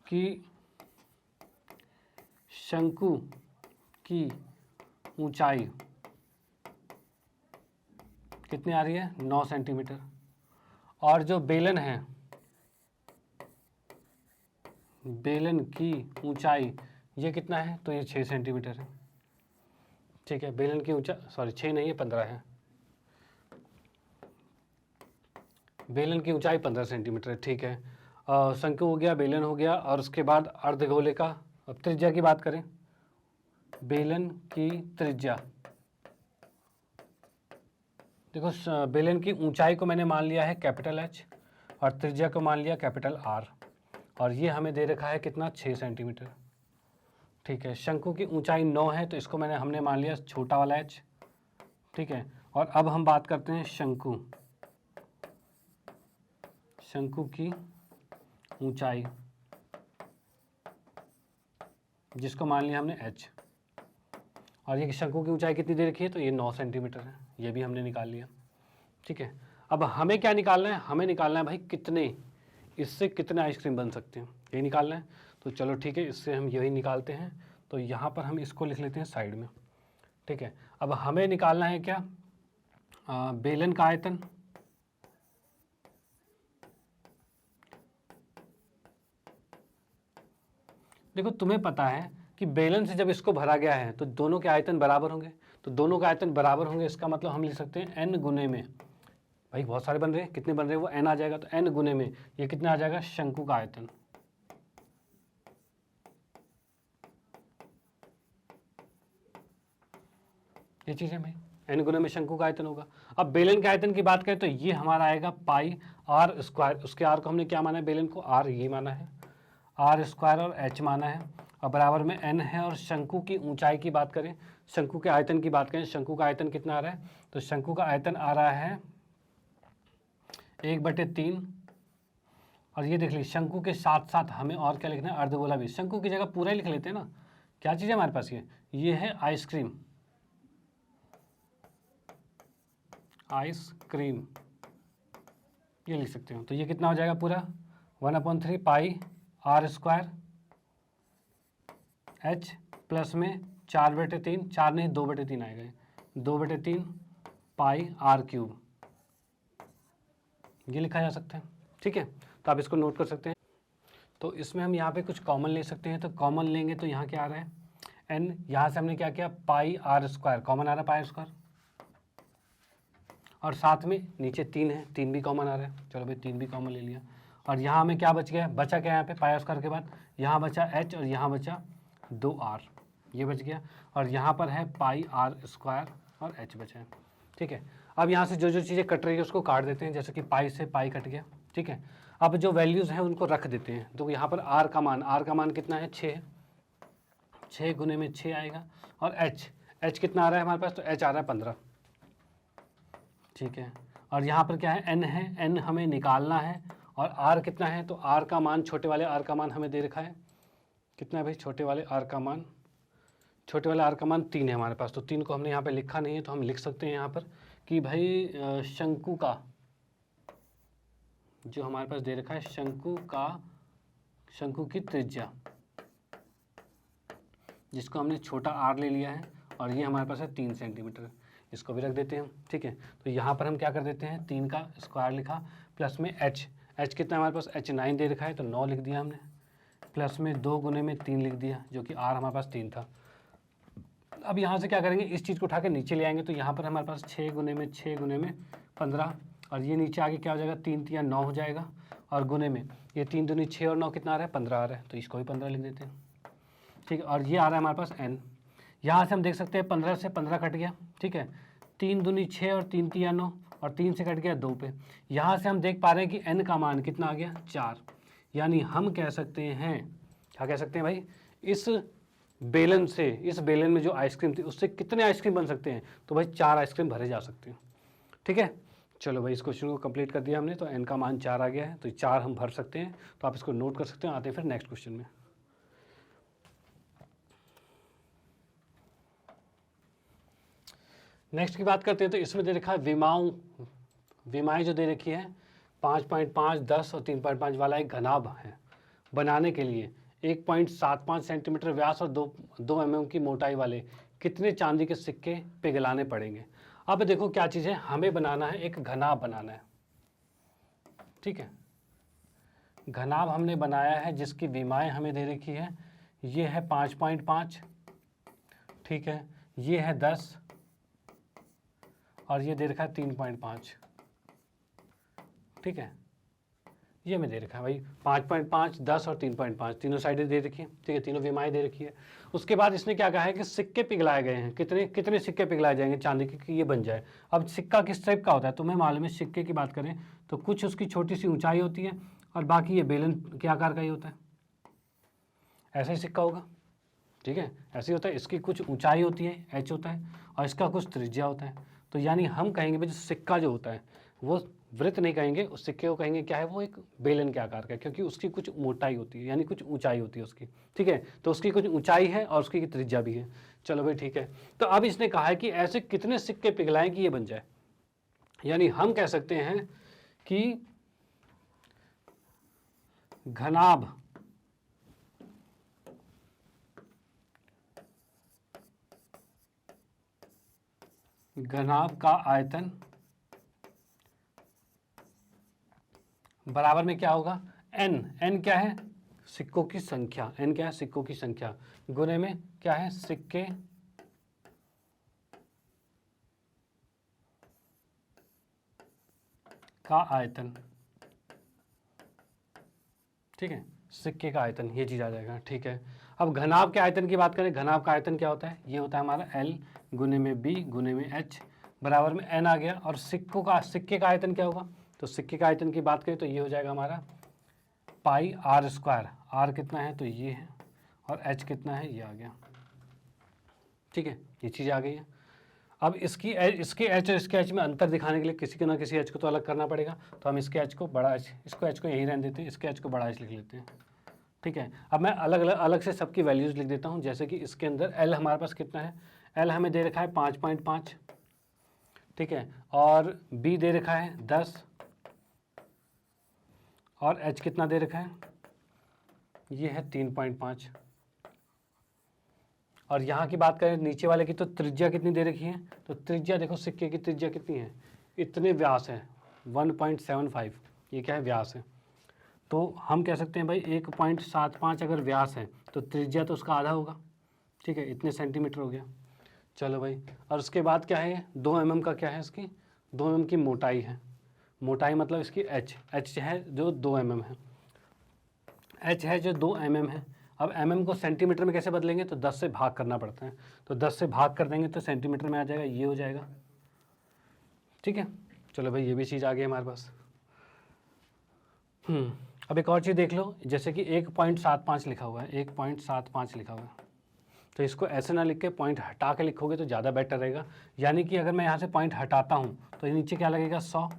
कि शंकु की ऊंचाई कितनी आ रही है, 9 सेंटीमीटर, और जो बेलन है, बेलन की ऊंचाई ये कितना है, तो ये 6 सेंटीमीटर है, ठीक है। बेलन की ऊंचाई 6 नहीं है 15 है, बेलन की ऊंचाई 15 सेंटीमीटर है, ठीक है। शंकु हो गया, बेलन हो गया, और उसके बाद अर्धगोले का। अब त्रिज्या की बात करें, बेलन की त्रिज्या, देखो बेलन की ऊंचाई को मैंने मान लिया है कैपिटल H और त्रिज्या को मान लिया कैपिटल R, और ये हमें दे रखा है कितना, 6 सेंटीमीटर, ठीक है। शंकु की ऊंचाई 9 है तो इसको हमने मान लिया छोटा वाला h, ठीक है। और अब हम बात करते हैं शंकु की ऊंचाई, जिसको मान लिया हमने h, और ये शंकु की ऊंचाई कितनी दे रखी है, तो ये 9 सेंटीमीटर है, ये भी हमने निकाल लिया, ठीक है। अब हमें क्या निकालना है, हमें निकालना है भाई इससे कितने आइसक्रीम बन सकते हैं, यही निकालना है। तो चलो ठीक है, इससे हम यही निकालते हैं। तो यहाँ पर हम इसको लिख लेते हैं साइड में, ठीक है। अब हमें निकालना है क्या, बेलन का आयतन, देखो तुम्हें पता है कि बेलन से जब इसको भरा गया है तो दोनों के आयतन बराबर होंगे, तो दोनों के आयतन बराबर होंगे, इसका मतलब हम लिख सकते हैं n गुने में, भाई बहुत सारे बन रहे हैं, कितने बन रहे हैं वो n आ जाएगा, तो n गुने में ये कितना आ जाएगा, शंकु का आयतन। ये चीज़ है भाई, n गुने में शंकु का आयतन होगा। अब बेलन के आयतन की बात करें तो ये हमारा आएगा पाई आर स्क्वायर, उसके आर को हमने क्या माना है, बेलन को आर ये माना है, आर स्क्वायर और एच माना है, और बराबर में n है। और शंकु की ऊंचाई की बात करें, शंकु के आयतन की बात करें, शंकु का आयतन कितना आ रहा है, तो शंकु का आयतन आ रहा है 1/3। और ये देख लीजिए शंकु के साथ साथ हमें और क्या लिखना है, अर्धगोला भी, शंकु की जगह पूरा ही लिख लेते हैं ना। क्या चीज़ है हमारे पास, ये है आइसक्रीम, आइसक्रीम ये लिख सकते हो। तो ये कितना हो जाएगा पूरा 1/3 पाई आर स्क्वायर एच प्लस में 4/3, 4 नहीं 2/3 आएगा, 2/3 पाई आर क्यूब, ये लिखा जा सकता है। ठीक है, तो आप इसको नोट कर सकते हैं। तो इसमें हम यहाँ पे कुछ कॉमन ले सकते हैं, तो कॉमन लेंगे तो यहाँ क्या आ रहा है, एन, यहाँ से हमने क्या किया, पाई आर स्क्वायर कॉमन आ रहा है, पाई स्क्वायर, और साथ में नीचे 3 है, 3 भी कॉमन आ रहा है, चलो भाई 3 भी कॉमन ले लिया। और यहाँ हमें क्या बच गया, बचा क्या यहाँ पे, पाई स्क्वायर के बाद यहाँ बचा एच और यहाँ बचा 2r, ये बच गया। और यहाँ पर है पाई आर स्क्वायर और एच बचा है। ठीक है, अब यहाँ से जो जो चीज़ें कट रही है उसको काट देते हैं, जैसे कि पाई से पाई कट गया। ठीक है, अब जो वैल्यूज़ हैं उनको रख देते हैं। तो यहाँ पर आर का मान कितना है, 6, 6 गुने में 6 आएगा। और एच कितना आ रहा है हमारे पास, तो एच आ रहा है 15। ठीक है, और यहाँ पर क्या है, एन है, एन हमें निकालना है। और आर कितना है, तो आर का मान, छोटे वाले आर का मान हमें दे रखा है, कितना है भाई, छोटे वाले आर का मान 3 है हमारे पास। तो 3 को हमने यहाँ पे लिखा नहीं है, तो हम लिख सकते हैं यहाँ पर कि भाई जो हमारे पास दे रखा है, शंकु की त्रिज्या, जिसको हमने छोटा आर ले लिया है, और ये हमारे पास है 3 सेंटीमीटर, इसको भी रख देते हैं। ठीक है, तो यहाँ पर हम क्या कर देते हैं, 3 का स्क्वायर लिखा, प्लस में एच कितना हमारे पास, एच 9 दे रखा है, तो 9 लिख दिया हमने, प्लस में 2 गुने में 3 लिख दिया, जो कि आर हमारे पास 3 था। अब यहाँ से क्या करेंगे, इस चीज़ को उठा के नीचे ले आएंगे, तो यहाँ पर हमारे पास 6 गुने में 15, और ये नीचे आगे क्या हो जाएगा, 3 3 9 हो जाएगा, और गुने में ये 3 दूनी 6 और 9 कितना आ रहा है, 15 आ रहा है, तो इसको भी 15 लिख देते हैं। ठीक है, और ये आ रहा है हमारे पास n, यहाँ से हम देख सकते हैं 15 से 15 कट गया। ठीक है, 3 दूनी 6 और 3 3 9, और 3 से कट गया 2 पे। यहाँ से हम देख पा रहे हैं कि n का मान कितना आ गया, 4। यानी हम कह सकते हैं, क्या कह सकते हैं भाई, इस बेलन में जो आइसक्रीम थी उससे कितने आइसक्रीम बन सकते हैं, तो भाई 4 आइसक्रीम भरे जा सकते हैं। ठीक है, चलो भाई इस क्वेश्चन को कंप्लीट कर दिया हमने, तो n का मान 4 आ गया है, तो 4 हम भर सकते हैं, तो आप इसको नोट कर सकते हैं। आते हैं फिर नेक्स्ट क्वेश्चन में। नेक्स्ट की बात करते हैं, तो इसमें दे रखा है विमाएँ जो दे रखी है 5.5, 10 और 3.5 वाला एक घनाभ है। बनाने के लिए 1.75 सेंटीमीटर व्यास और 2 mm की मोटाई वाले कितने चांदी के सिक्के पिघलाने पड़ेंगे। अब देखो क्या चीज़ है, हमें बनाना है, एक घनाभ बनाना है। ठीक है, घनाभ हमने बनाया है जिसकी विमाएँ हमें दे रखी है, ये है 5.5, ठीक है, ये है 10 और ये दे रखा है 3.5। ठीक है, ये में दे रखा है भाई 5.5, 10 और 3.5, तीनों साइडें दे रखी है। ठीक है, तीनों विमाएँ दे रखी है। उसके बाद इसने क्या कहा है कि सिक्के पिघलाए गए हैं, कितने सिक्के पिघलाए जाएंगे चांदी के कि ये बन जाए। अब सिक्का किस टाइप का होता है, तुम्हें मालूम है, सिक्के की बात करें तो कुछ उसकी छोटी सी ऊंचाई होती है और बाकी ये बेलन के आकार का ही होता है, ऐसा ही सिक्का होगा। ठीक है, ऐसे ही होता है, इसकी कुछ ऊंचाई होती है, एच होता है, और इसका कुछ त्रिज्या होता है। तो यानी हम कहेंगे भाई जो सिक्का जो होता है वो वृत्त नहीं कहेंगे, उस सिक्के को कहेंगे क्या है, वो एक बेलन के आकार का है, क्योंकि उसकी कुछ मोटाई होती है, यानी कुछ ऊंचाई होती है उसकी। ठीक है, तो उसकी कुछ ऊंचाई है और उसकी त्रिज्या भी है। चलो भाई ठीक है, तो अब इसने कहा है कि ऐसे कितने सिक्के पिघलाएं कि ये बन जाए। यानी हम कह सकते हैं कि घनाभ का आयतन बराबर में क्या होगा, n क्या है, सिक्कों की संख्या, n क्या है, सिक्कों की संख्या, गुने में क्या है, सिक्के का आयतन। ठीक है, सिक्के का आयतन, ये चीज़ आ जाएगा। ठीक है, अब घनाभ के आयतन की बात करें, घनाभ का आयतन क्या होता है, ये होता है हमारा L गुने में B गुने में H बराबर में n आ गया। और सिक्के का आयतन क्या होगा, तो सिक्के का आयतन की बात करें तो ये हो जाएगा हमारा पाई r स्क्वायर। r कितना है, तो ये है, और h कितना है, ये आ गया। ठीक है, ये चीज़ आ गई है। अब इसके h और इसके h में अंतर दिखाने के लिए किसी ना किसी h को तो अलग करना पड़ेगा, तो हम इसके h को बड़ा h, इसको h को यहीं रहने देते हैं, इसके h को बड़ा h लिख लेते हैं। ठीक है, अब मैं अलग से सबकी वैल्यूज़ लिख देता हूँ। जैसे कि इसके अंदर L हमारे पास कितना है, L हमें दे रखा है 5.5, ठीक है, और B दे रखा है 10, और H कितना दे रखा है, ये है 3.5। और यहाँ की बात करें नीचे वाले की, तो त्रिज्या कितनी दे रखी है, तो त्रिज्या देखो सिक्के की त्रिज्या कितनी है, इतने व्यास है 1.75, ये क्या है, व्यास है। तो हम कह सकते हैं भाई 1.75 अगर व्यास है तो त्रिज्या तो उसका आधा होगा। ठीक है, इतने सेंटीमीटर हो गया। चलो भाई, और उसके बाद क्या है, 2 mm का क्या है, इसकी 2 mm की मोटाई है। मोटाई मतलब इसकी h है जो 2 mm है, h है जो 2 mm है। अब mm को सेंटीमीटर में कैसे बदलेंगे, तो 10 से भाग करना पड़ता है, तो 10 से भाग कर देंगे तो सेंटीमीटर में आ जाएगा, ये हो जाएगा। ठीक है, चलो भाई, ये भी चीज़ आ गई हमारे पास। अब एक और चीज़ देख लो, जैसे कि 1.75 लिखा हुआ है, 1.75 लिखा हुआ है, तो इसको ऐसे ना लिख के पॉइंट हटा के लिखोगे तो ज़्यादा बेटर रहेगा। यानी कि अगर मैं यहाँ से पॉइंट हटाता हूँ तो ये नीचे क्या लगेगा, 100,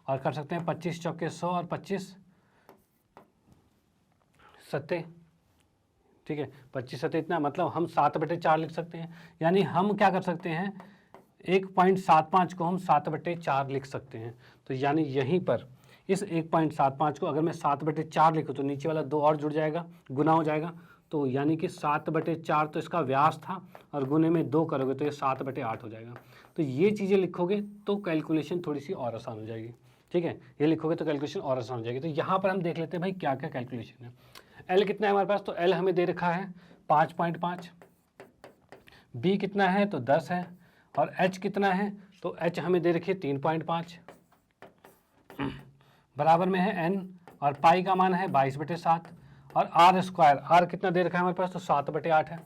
और कर सकते हैं 25 चौके 100 और 25 सत्ते। ठीक है, 25 सत्ते इतना, मतलब हम 7/4 लिख सकते हैं। यानी हम क्या कर सकते हैं, 1.75 को हम 7/4 लिख सकते हैं। तो यानी यहीं पर इस 1.75 को अगर मैं 7/4 लिखूँ तो नीचे वाला 2 और जुड़ जाएगा, गुना हो जाएगा। तो यानी कि 7/4 तो इसका व्यास था, और गुने में 2 करोगे तो ये 7/8 हो जाएगा। तो ये चीज़ें लिखोगे तो कैलकुलेशन थोड़ी सी और आसान हो जाएगी। ठीक है, ये लिखोगे तो कैलकुलेशन और आसान हो जाएगी। तो यहाँ पर हम देख लेते हैं भाई क्या क्या कैलकुलेशन है। एल कितना है हमारे पास, तो एल हमें दे रखा है 5.5, बी कितना है, तो 10 है, और एच कितना है, तो एच हमें दे रखी है 3.5, बराबर में है n, और पाई का मान है 22/7, और आर स्क्वायर, आर कितना दे रखा है हमारे पास, तो 7/8 है,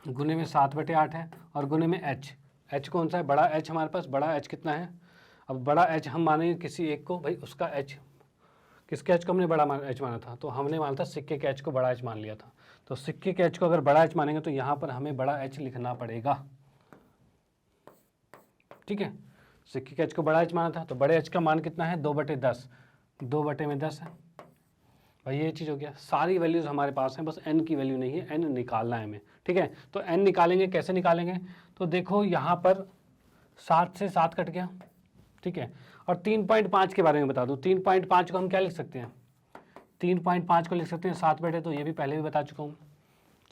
गुने में 7/8 है, और गुने में एच, एच कौन सा है, बड़ा एच हमारे पास, बड़ा एच कितना है। अब बड़ा एच हम मानेंगे किसी एक को, भाई उसका एच, किसके एच को हमने बड़ा एच माना था, तो हमने माना था सिक्के के एच को बड़ा एच मान लिया था। तो सिक्के के एच को अगर बड़ा एच मानेंगे तो यहाँ पर हमें बड़ा एच लिखना पड़ेगा। ठीक है, सिक्के के एच को बड़ा एच माना था, तो बड़े एच का मान कितना है, 2/10, 2/10 है भाई। ये चीज़ हो गया, सारी वैल्यूज़ हमारे पास हैं, बस n की वैल्यू नहीं है, n निकालना है हमें। ठीक है, तो n निकालेंगे, कैसे निकालेंगे, तो देखो यहाँ पर 7 से 7 कट गया। ठीक है, और 3.5 के बारे में बता दूँ, 3.5 को हम क्या लिख सकते हैं, 3.5 को लिख सकते हैं 7/2, तो ये भी पहले भी बता चुका हूँ,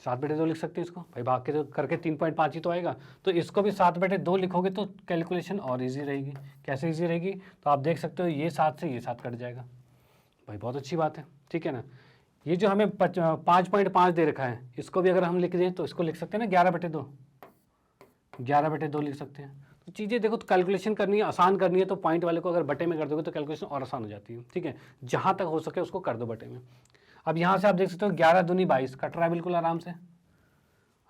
7/2 लिख सकते हैं इसको भाई, भाग के तो करके 3.5 ही तो आएगा, तो इसको भी 7/2 लिखोगे तो कैलकुलेशन और इजी रहेगी। कैसे इजी रहेगी, तो आप देख सकते हो ये 7 से ये 7 कट जाएगा भाई, बहुत अच्छी बात है। ठीक है ना, ये जो हमें 5.5 दे रखा है, इसको भी अगर हम लिख दें तो इसको लिख सकते हैं ना 11/2, 11/2 लिख सकते हैं। तो चीज़ें देखो, तो कैलकुलेशन करनी है, आसान करनी है, तो पॉइंट वाले को अगर बटे में कर दोगे तो कैलकुलेशन और आसान हो जाती है। ठीक है, जहाँ तक हो सके उसको कर दो बटे में। अब यहाँ से आप देख सकते हो 11 दूनी 22 कट रहा है, बिल्कुल आराम से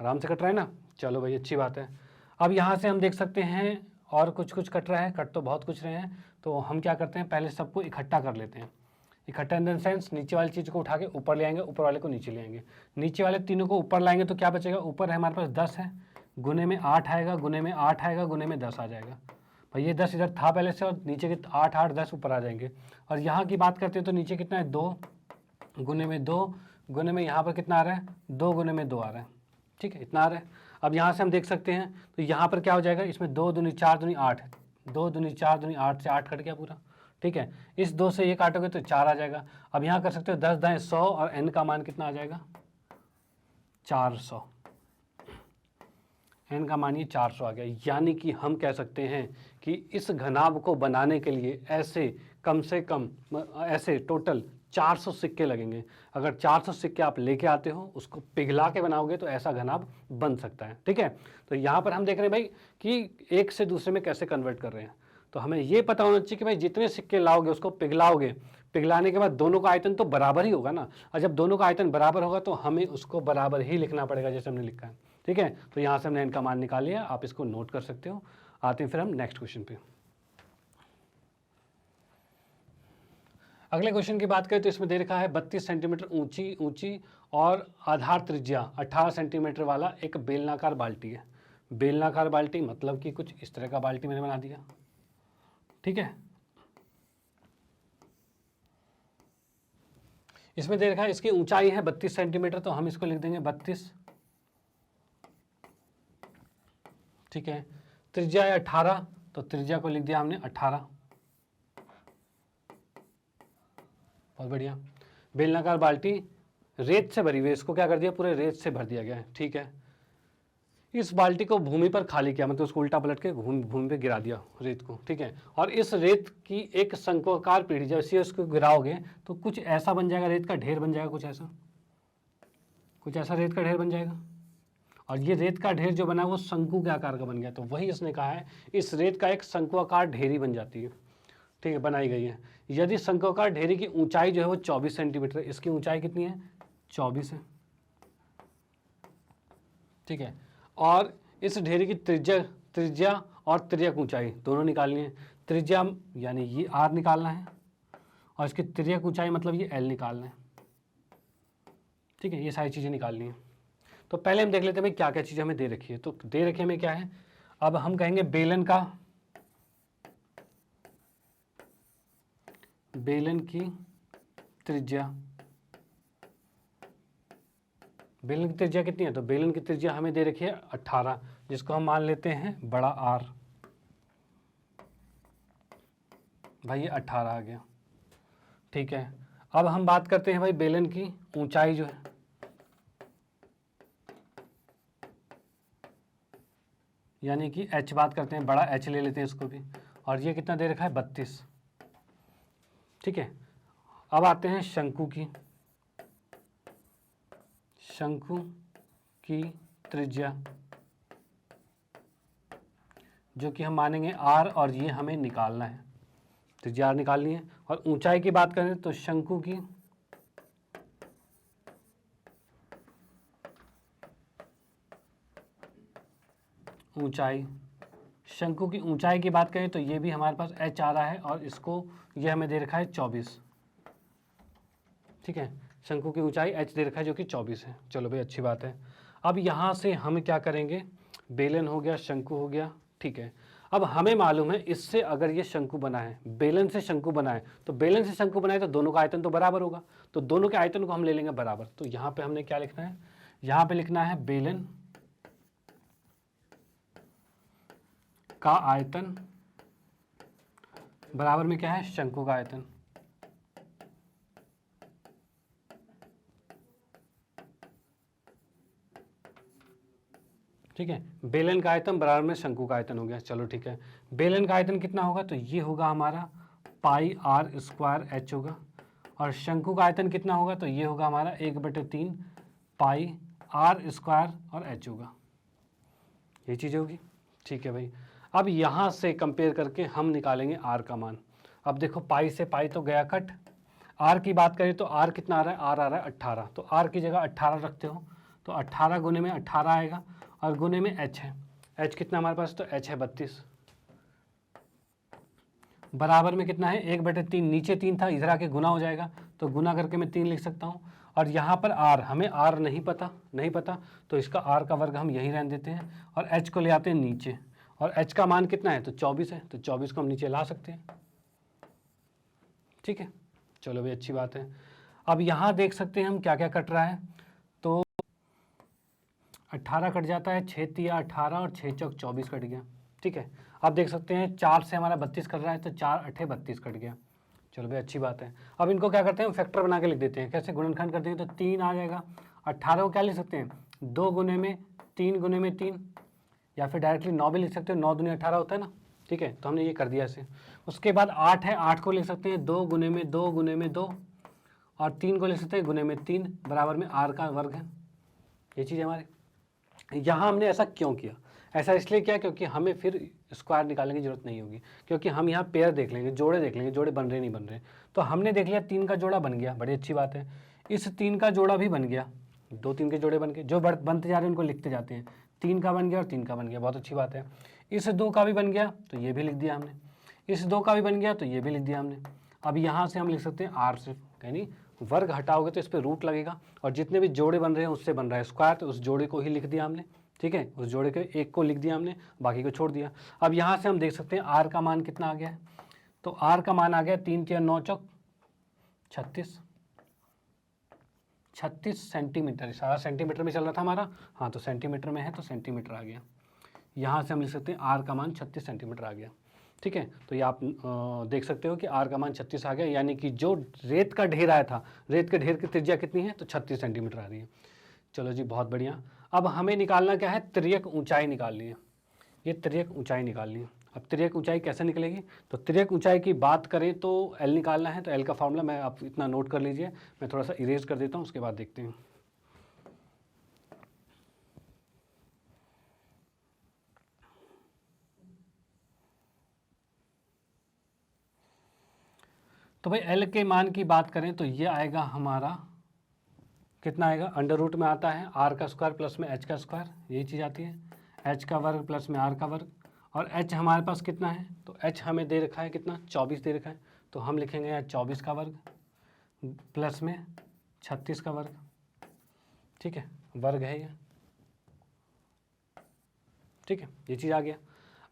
कट रहा है ना। चलो भाई, अच्छी बात है। अब यहाँ से हम देख सकते हैं और कुछ कट रहा है, कट तो बहुत कुछ रहे हैं, तो हम क्या करते हैं, पहले सबको इकट्ठा कर लेते हैं। इकट्ठा इन द सेंस, नीचे वाली चीज़ को उठा के ऊपर ले आएंगे, ऊपर वाले को नीचे ले आएंगे, नीचे वाले तीनों को ऊपर लाएंगे तो क्या बचेगा, ऊपर है हमारे पास 10 है, गुने में 8 आएगा, गुने में 8 आएगा, गुने में 10 आ जाएगा भाई। ये 10 इधर था पहले से, और नीचे के 8 8 10 ऊपर आ जाएंगे। और यहाँ की बात करते हैं तो नीचे कितना है, 2, गुने में 2, गुने में यहाँ पर कितना आ रहा है, 2 गुने में 2 आ रहा है। ठीक है, इतना आ रहा है। अब यहाँ से हम देख सकते हैं तो यहाँ पर क्या हो जाएगा, इसमें 2 दूनी 4 दूनी 8, 2 दूनी 4 दूनी 8 से 8 कट गया पूरा। ठीक है, इस 2 से 1 काटोगे तो 4 आ जाएगा। अब यहाँ कर सकते हो 10 दाएँ 100, और n का मान कितना आ जाएगा, 400, n का मान ये 400 आ गया। यानी कि हम कह सकते हैं कि इस घनाभ को बनाने के लिए ऐसे कम से कम ऐसे टोटल 400 सिक्के लगेंगे। अगर 400 सिक्के आप लेके आते हो, उसको पिघला के बनाओगे तो ऐसा घनाभ बन सकता है। ठीक है, तो यहाँ पर हम देख रहे हैं भाई कि एक से दूसरे में कैसे कन्वर्ट कर रहे हैं। तो हमें ये पता होना चाहिए कि भाई जितने सिक्के लाओगे उसको पिघलाओगे, पिघलाने के बाद दोनों का आयतन तो बराबर ही होगा ना, और जब दोनों का आयतन बराबर होगा तो हमें उसको बराबर ही लिखना पड़ेगा जैसे हमने लिखा है। ठीक है, तो यहाँ से हमने इनका मान निकाल लिया, आप इसको नोट कर सकते हो। आते हैं फिर हम नेक्स्ट क्वेश्चन पे। अगले क्वेश्चन की बात करें तो इसमें दे रखा है 32 सेंटीमीटर ऊंची और आधार त्रिज्या 18 सेंटीमीटर वाला एक बेलनाकार बाल्टी है। बेलनाकार बाल्टी मतलब कि कुछ इस तरह का बाल्टी मैंने बना दिया। ठीक है, इसमें दे रखा है इसकी ऊंचाई है 32 सेंटीमीटर, तो हम इसको लिख देंगे 32। ठीक है, त्रिज्या है 18, तो त्रिज्या को लिख दिया हमने 18। बहुत बढ़िया। बेलनाकार बाल्टी रेत से भरी हुई है, इसको क्या कर दिया, पूरे रेत से भर दिया गया है। ठीक है, इस बाल्टी को भूमि पर खाली किया, मतलब उसको उल्टा पलट के भूमि पे गिरा दिया रेत को। ठीक है, और इस रेत की एक शंक्वाकार पीढ़ी, जब इसे उसको गिराओगे तो कुछ ऐसा बन जाएगा, रेत का ढेर बन जाएगा, कुछ ऐसा रेत का ढेर बन जाएगा। और ये रेत का ढेर जो बना है वो शंकु के आकार का बन गया, तो वही इसने कहा है इस रेत का एक शंक्वाकार ढेरी बन जाती है। ठीक है, बनाई गई है। यदि शंक्वाकार ढेरी की ऊंचाई जो है वो 24 सेंटीमीटर है, इसकी ऊंचाई कितनी है, 24 है। ठीक है, और इस ढेरी की त्रिज्या और त्रिज्यक ऊंचाई दोनों निकालनी है। त्रिज्या यानी ये r निकालना है, और इसकी त्रिज्यक ऊंचाई मतलब ये l निकालना है। ठीक है, ये सारी चीज़ें निकालनी है। तो पहले हम देख लेते हैं भाई क्या क्या चीज़ें हमें दे रखी है। तो दे रखी हमें क्या है, अब हम कहेंगे बेलन की त्रिज्या। बेलन की त्रिज्या कितनी है, तो बेलन की त्रिज्या हमें दे रखी है 18, जिसको हम मान लेते हैं बड़ा R। भाई ये 18 आ गया। ठीक है, अब हम बात करते हैं भाई बेलन की ऊंचाई जो है, यानी कि H बात करते हैं, बड़ा H ले लेते हैं इसको भी, और ये कितना दे रखा है 32। ठीक है, अब आते हैं शंकु की त्रिज्या, जो कि हम मानेंगे R, और ये हमें निकालना है, त्रिज्या R निकालनी है। और ऊंचाई की बात करें तो शंकु की ऊंचाई की बात करें तो ये भी हमारे पास H आ रहा है, और इसको ये हमें दे रखा है 24। ठीक है, शंकु की ऊंचाई H दे रखा है जो कि 24 है। चलो भाई, अच्छी बात है। अब यहाँ से हम क्या करेंगे, बेलन हो गया, शंकु हो गया। ठीक है, अब हमें मालूम है इससे अगर ये शंकु बना है, बेलन से शंकु बना है, तो बेलन से शंकु बना है तो दोनों का आयतन तो बराबर होगा, तो दोनों के आयतन को हम ले लेंगे बराबर। तो यहाँ पे हमने क्या लिखना है, यहाँ पे लिखना है बेलन का आयतन बराबर में क्या है, शंकु का आयतन। ठीक है, बेलन का आयतन बराबर में शंकु का आयतन हो गया। चलो ठीक है, बेलन का आयतन कितना होगा, तो ये होगा हमारा पाई r² H होगा, और शंकु का आयतन कितना होगा, तो ये होगा हमारा 1/3 पाई r² और H होगा, ये चीज़ होगी। ठीक है भाई, अब यहाँ से कंपेयर करके हम निकालेंगे r का मान। अब देखो पाई से पाई तो गया कट, r की बात करें तो r कितना आ रहा है, r आ रहा है 18, तो r की जगह 18 रखते हो तो 18 गुने में 18 आएगा, और गुने में h है, h कितना हमारे पास, तो h है 32, बराबर में कितना है 1/3, नीचे 3 था, इधर आके गुना हो जाएगा, तो गुना करके मैं 3 लिख सकता हूँ। और यहाँ पर r, हमें r नहीं पता, तो इसका r का वर्ग हम यहीं रहने देते हैं, और h को ले आते हैं नीचे, और h का मान कितना है, तो 24 है, तो 24 को हम नीचे ला सकते हैं। ठीक है, चलो भाई, अच्छी बात है। अब यहाँ देख सकते हैं हम क्या क्या कट रहा है, तो 18 कट जाता है, 6 तिया 18 और 6 चौक 24 कट गया। ठीक है, अब देख सकते हैं 4 से हमारा 32 कट रहा है, तो 4 8 32 कट गया। चलो भाई, अच्छी बात है। अब इनको क्या करते हैं, फैक्टर बना के लिख देते हैं। कैसे, गुणनखंड कर देंगे तो 3 आ जाएगा। 18 को क्या लिख सकते हैं, 2 गुने में 3 गुने में 3, या फिर डायरेक्टली 9 भी लिख सकते हो, 9 दूनी 18 होता है ना। ठीक है, तो हमने ये कर दिया ऐसे। उसके बाद 8 है, 8 को लिख सकते हैं 2 गुने में 2 गुने में 2, और 3 को लिख सकते हैं गुने में 3 बराबर में r का वर्ग है। ये चीज़ हमारे यहाँ हमने ऐसा क्यों किया, ऐसा इसलिए किया क्योंकि हमें फिर स्क्वायर निकालने की जरूरत नहीं होगी, क्योंकि हम यहाँ पेयर देख लेंगे, जोड़े देख लेंगे, जोड़े बन रहे नहीं बन रहे। तो हमने देख लिया 3 का जोड़ा बन गया, बड़ी अच्छी बात है। इस 3 का जोड़ा भी बन गया, 2 3 के जोड़े बन गए, जो बनते जा रहे हैं उनको लिखते जाते हैं। 3 का बन गया और 3 का बन गया, बहुत अच्छी बात है। इस 2 का भी बन गया तो ये भी लिख दिया हमने, इस 2 का भी बन गया तो ये भी लिख दिया हमने। अब यहाँ से हम लिख सकते हैं r सिर्फ, यानी वर्ग हटाओगे तो इस पर रूट लगेगा, और जितने भी जोड़े बन रहे हैं उससे बन रहा है स्क्वायर, तो उस जोड़े को ही लिख दिया हमने। ठीक है, उस जोड़े के एक को लिख दिया हमने, बाकी को छोड़ दिया। अब यहाँ से हम देख सकते हैं r का मान कितना आ गया है, तो r का मान आ गया 3 के 9 चौक 36 सेंटीमीटर। सारा सेंटीमीटर में चल रहा था हमारा, हाँ तो सेंटीमीटर में है तो सेंटीमीटर आ गया। यहाँ से हम लिख सकते हैं r का मान 36 सेंटीमीटर आ गया। ठीक है, तो ये आप देख सकते हो कि r का मान 36 आ गया, यानी कि जो रेत का ढेर आया था, रेत के ढेर की त्रिज्या कितनी है, तो 36 सेंटीमीटर आ रही है। चलो जी, बहुत बढ़िया। अब हमें निकालना क्या है, तिर्यक ऊंचाई निकालनी है। ये तिर्यक ऊंचाई निकालनी है। अब तिर्यक ऊंचाई कैसे निकलेगी, तो तिर्यक ऊंचाई की बात करें तो L निकालना है, तो L का फॉर्मूला मैं आप इतना नोट कर लीजिए, मैं थोड़ा सा इरेज कर देता हूँ, उसके बाद देखते हैं। तो भाई L के मान की बात करें तो ये आएगा हमारा, कितना आएगा, अंडर रूट में आता है r का स्क्वायर प्लस में h का स्क्वायर, यही चीज़ आती है, h का वर्ग प्लस में r का वर्ग। और h हमारे पास कितना है, तो h हमें दे रखा है कितना, 24 दे रखा है, तो हम लिखेंगे यहाँ 24 का वर्ग प्लस में 36 का वर्ग। ठीक है, वर्ग है ये। ठीक है, ये चीज़ आ गया।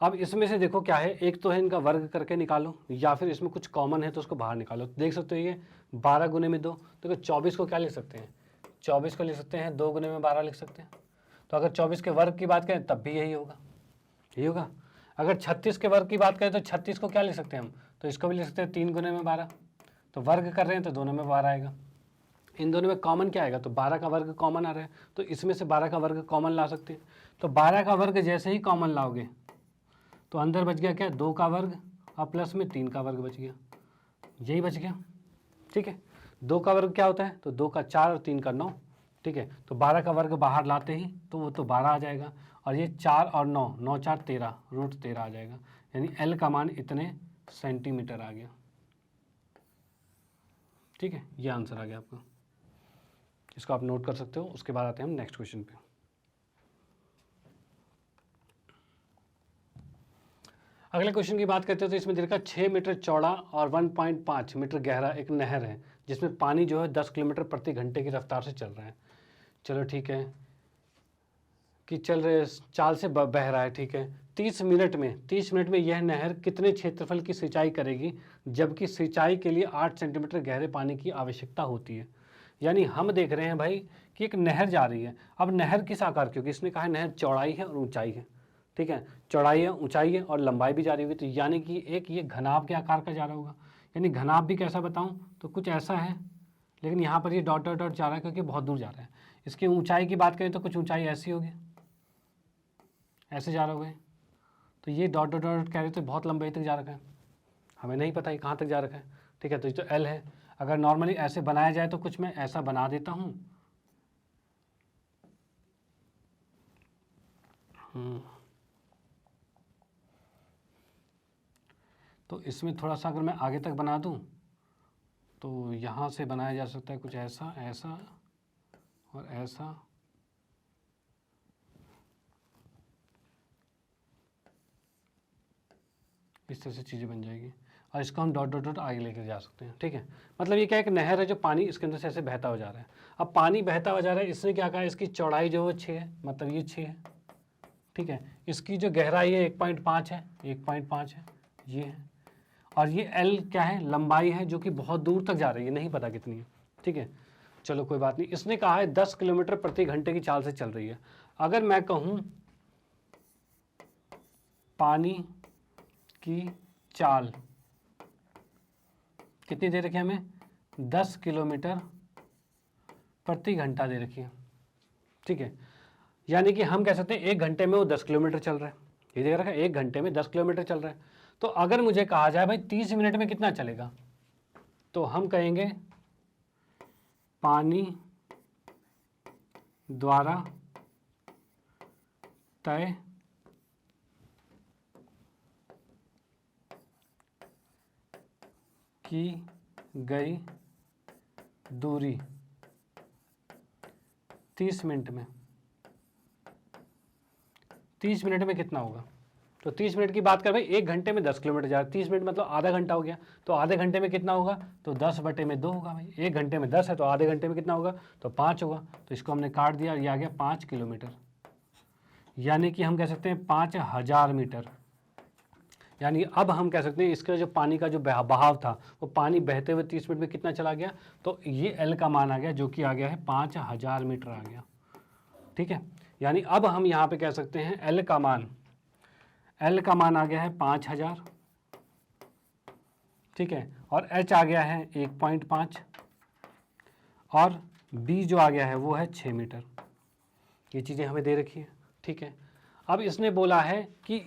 अब इसमें से देखो क्या है, एक तो है इनका वर्ग करके निकालो, या फिर इसमें कुछ कॉमन है तो उसको बाहर निकालो। देख सकते हो ये 12 गुने में 2, देखो 24 को क्या लिख सकते हैं, 24 को लिख सकते हैं 2 गुने में 12 लिख सकते हैं। तो अगर 24 के वर्ग की बात करें तब भी यही होगा, यही होगा। अगर 36 के वर्ग की बात करें तो 36 को क्या लिख सकते हैं हम, तो इसको भी लिख सकते हैं 3 गुने में 12। तो वर्ग कर रहे हैं तो दोनों में 12 आएगा। इन दोनों में कॉमन क्या आएगा, तो 12 का वर्ग कॉमन आ रहा है, तो इसमें से 12 का वर्ग कॉमन ला सकते हैं। तो 12 का वर्ग जैसे ही कॉमन लाओगे तो अंदर बच गया क्या, 2 का वर्ग और प्लस में 3 का वर्ग बच गया, यही बच गया। ठीक है, 2 का वर्ग क्या होता है, तो 2 का 4 और 3 का 9। ठीक है, तो 12 का वर्ग बाहर लाते ही तो वो तो 12 आ जाएगा, और ये 4 और 9, 9 4 13, रूट 13 आ जाएगा, यानी L का मान इतने सेंटीमीटर आ गया। ठीक है, ये आंसर आ गया आपका, इसको आप नोट कर सकते हो। उसके बाद आते हैं हम नेक्स्ट क्वेश्चन पे। अगले क्वेश्चन की बात करते हैं तो इसमें देखा 6 मीटर चौड़ा और 1.5 मीटर गहरा एक नहर है, जिसमें पानी जो है 10 किलोमीटर प्रति घंटे की रफ्तार से चल रहा है। चलो ठीक है कि चल रहे चाल से बह रहा है। ठीक है, 30 मिनट में यह नहर कितने क्षेत्रफल की सिंचाई करेगी, जबकि सिंचाई के लिए 8 सेंटीमीटर गहरे पानी की आवश्यकता होती है। यानी हम देख रहे हैं भाई कि एक नहर जा रही है। अब नहर किस आकार, क्योंकि इसने कहा है नहर चौड़ाई है और ऊंचाई है। ठीक है, चौड़ाई है, ऊंचाई है और लंबाई भी जा रही होगी, तो यानी कि एक ये घनाभ के आकार का जा रहा होगा। यानी घनाभ भी कैसा बताऊं, तो कुछ ऐसा है, लेकिन यहाँ पर ये डॉट डॉट डॉट जा रहा है क्योंकि बहुत दूर जा रहा है। इसकी ऊंचाई की बात करें तो कुछ ऊंचाई ऐसी होगी, ऐसे जा रहा होगा, तो ये डॉट डॉट डॉट कह रहे तो बहुत लंबाई तक जा रखा है, हमें नहीं पता ये कहाँ तक जा रखा है। ठीक है, तो ये तो L है। अगर नॉर्मली ऐसे बनाया जाए तो कुछ मैं ऐसा बना देता हूँ, तो इसमें थोड़ा सा अगर मैं आगे तक बना दूं तो यहाँ से बनाया जा सकता है कुछ ऐसा, ऐसा और ऐसा, इस तरह से चीज़ें बन जाएगी, और इसको हम डॉट डॉट डॉट आगे लेकर जा सकते हैं। ठीक है, मतलब ये क्या है कि नहर है जो पानी इसके अंदर से ऐसे बहता हो जा रहा है। अब पानी बहता हो जा रहा है, इसने क्या कहा, इसकी चौड़ाई जो है 6 है, मतलब ये 6 है। ठीक है, इसकी जो गहराई है 1.5 है, 1.5 है, ये है। और ये L क्या है, लंबाई है, जो कि बहुत दूर तक जा रही है, नहीं पता कितनी है। ठीक है, चलो कोई बात नहीं। इसने कहा है 10 किलोमीटर प्रति घंटे की चाल से चल रही है। अगर मैं कहूँ पानी की चाल कितनी दे रखी है हमें, 10 किलोमीटर प्रति घंटा दे रखी है। ठीक है, यानी कि हम कह सकते हैं 1 घंटे में वो 10 किलोमीटर चल रहा है, ये देख रखा है 1 घंटे में 10 किलोमीटर चल रहा है। तो अगर मुझे कहा जाए भाई 30 मिनट में कितना चलेगा, तो हम कहेंगे पानी द्वारा तय की गई दूरी 30 मिनट में। 30 मिनट में कितना होगा? तो 30 मिनट की बात कर भाई, 1 घंटे में 10 किलोमीटर जा रहा है, 30 मिनट मतलब आधा घंटा हो गया, तो आधे घंटे में कितना होगा? तो 10/2 होगा भाई। 1 घंटे में 10 है तो आधे घंटे में कितना होगा? तो 5 होगा। तो इसको हमने काट दिया और ये आ गया 5 किलोमीटर, यानी कि हम कह सकते हैं 5000 मीटर। यानी अब हम कह सकते हैं इसका जो पानी का जो बहाव था वो पानी बहते हुए 30 मिनट में कितना चला गया? तो ये एल का मान आ गया जो कि आ गया है 5000 मीटर आ गया। ठीक है, यानी अब हम यहाँ पे कह सकते हैं एल का मान आ गया है 5000, ठीक है, और एच आ गया है 1.5 और बी जो आ गया है वो है 6 मीटर। ये चीज़ें हमें दे रखी है। ठीक है, अब इसने बोला है कि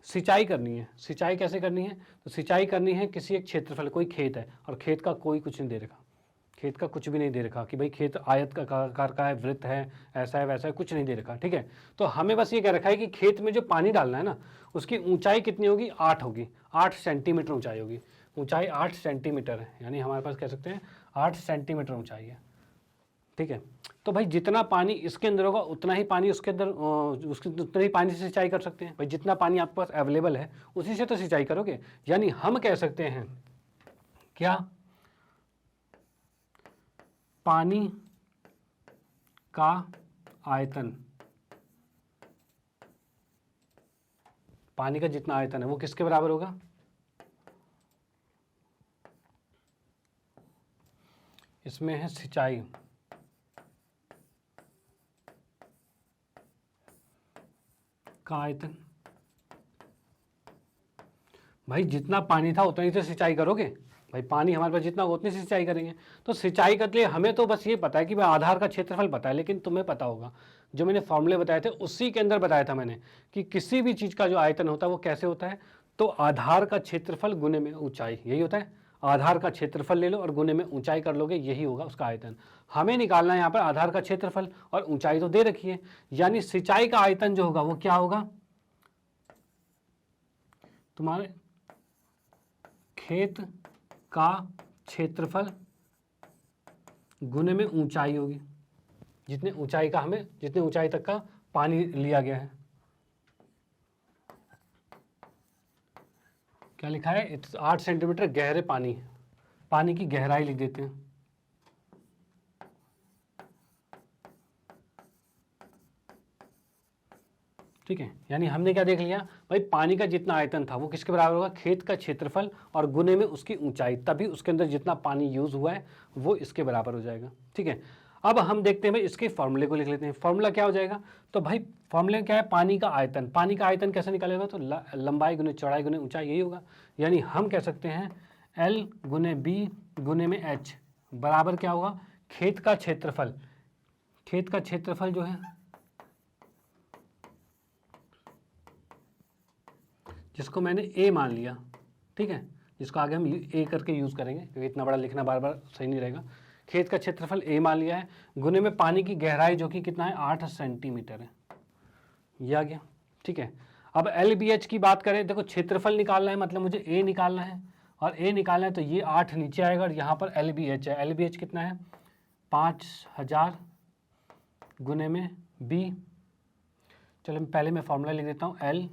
सिंचाई करनी है। सिंचाई कैसे करनी है? तो सिंचाई करनी है किसी एक क्षेत्रफल, कोई खेत है और खेत का कोई कुछ नहीं दे रखा, खेत का कुछ भी नहीं दे रखा कि भाई खेत आयत का आकार का है, वृत्त है, ऐसा है वैसा है, कुछ नहीं दे रखा। ठीक है, तो हमें बस ये कह रखा है कि खेत में जो पानी डालना है ना उसकी ऊंचाई कितनी होगी? 8 होगी, 8 सेंटीमीटर ऊंचाई होगी। ऊंचाई 8 सेंटीमीटर है, यानी हमारे पास कह सकते हैं 8 सेंटीमीटर ऊंचाई है। ठीक है, तो भाई जितना पानी इसके अंदर होगा उतना ही पानी उसके अंदर उतना ही पानी से सिंचाई कर सकते हैं भाई। जितना पानी आपके पास अवेलेबल है उसी से तो सिंचाई करोगे। यानी हम कह सकते हैं क्या? पानी का आयतन, पानी का जितना आयतन है वो किसके बराबर होगा? इसमें है सिंचाई का आयतन। भाई जितना पानी था उतना ही तो सिंचाई करोगे भाई, पानी हमारे पास जितना उतनी सिंचाई करेंगे। तो सिंचाई के लिए हमें तो बस ये पता है कि भाई आधार का क्षेत्रफल पता है, लेकिन तुम्हें पता होगा जो मैंने फॉर्मूले बताए थे उसी के अंदर बताया था मैंने कि किसी भी चीज़ का जो आयतन होता है वो कैसे होता है? तो आधार का क्षेत्रफल गुने में ऊंचाई, यही होता है। आधार का क्षेत्रफल ले लो और गुने में ऊंचाई कर लोगे, यही होगा उसका आयतन। हमें निकालना है यहाँ पर आधार का क्षेत्रफल और ऊंचाई तो दे रखी है, यानी सिंचाई का आयतन जो होगा वो क्या होगा? तुम्हारे खेत का क्षेत्रफल गुने में ऊंचाई होगी, जितने ऊंचाई का हमें जितने ऊंचाई तक का पानी लिया गया है। क्या लिखा है? 8 सेंटीमीटर गहरे पानी, पानी की गहराई लिख देते हैं। ठीक है, यानी हमने क्या देख लिया भाई? पानी का जितना आयतन था वो किसके बराबर होगा? खेत का क्षेत्रफल और गुने में उसकी ऊंचाई, तभी उसके अंदर जितना पानी यूज हुआ है वो इसके बराबर हो जाएगा। ठीक है, अब हम देखते हैं भाई इसके फॉर्मूले को लिख लेते हैं। फॉर्मूला क्या हो जाएगा? तो भाई फॉर्मूले क्या है? पानी का आयतन। पानी का आयतन कैसे निकालेगा? तो लंबाई गुने चौड़ाई गुने ऊंचाई, यही होगा। यानी हम कह सकते हैं L गुने B गुने में H बराबर क्या होगा? खेत का क्षेत्रफल। खेत का क्षेत्रफल जो है जिसको मैंने A मान लिया, ठीक है, जिसको आगे हम A करके यूज़ करेंगे क्योंकि इतना बड़ा लिखना बार बार सही नहीं रहेगा। खेत का क्षेत्रफल A मान लिया है, गुने में पानी की गहराई जो कि कितना है? 8 सेंटीमीटर है, ये आ गया। ठीक है, अब LBH की बात करें, देखो क्षेत्रफल निकालना है मतलब मुझे A निकालना है, और A निकालना है तो ये 8 नीचे आएगा और यहाँ पर LBH है। LBH कितना है? 5000 गुने में B। चलो पहले मैं फॉर्मूला लिख देता हूँ, L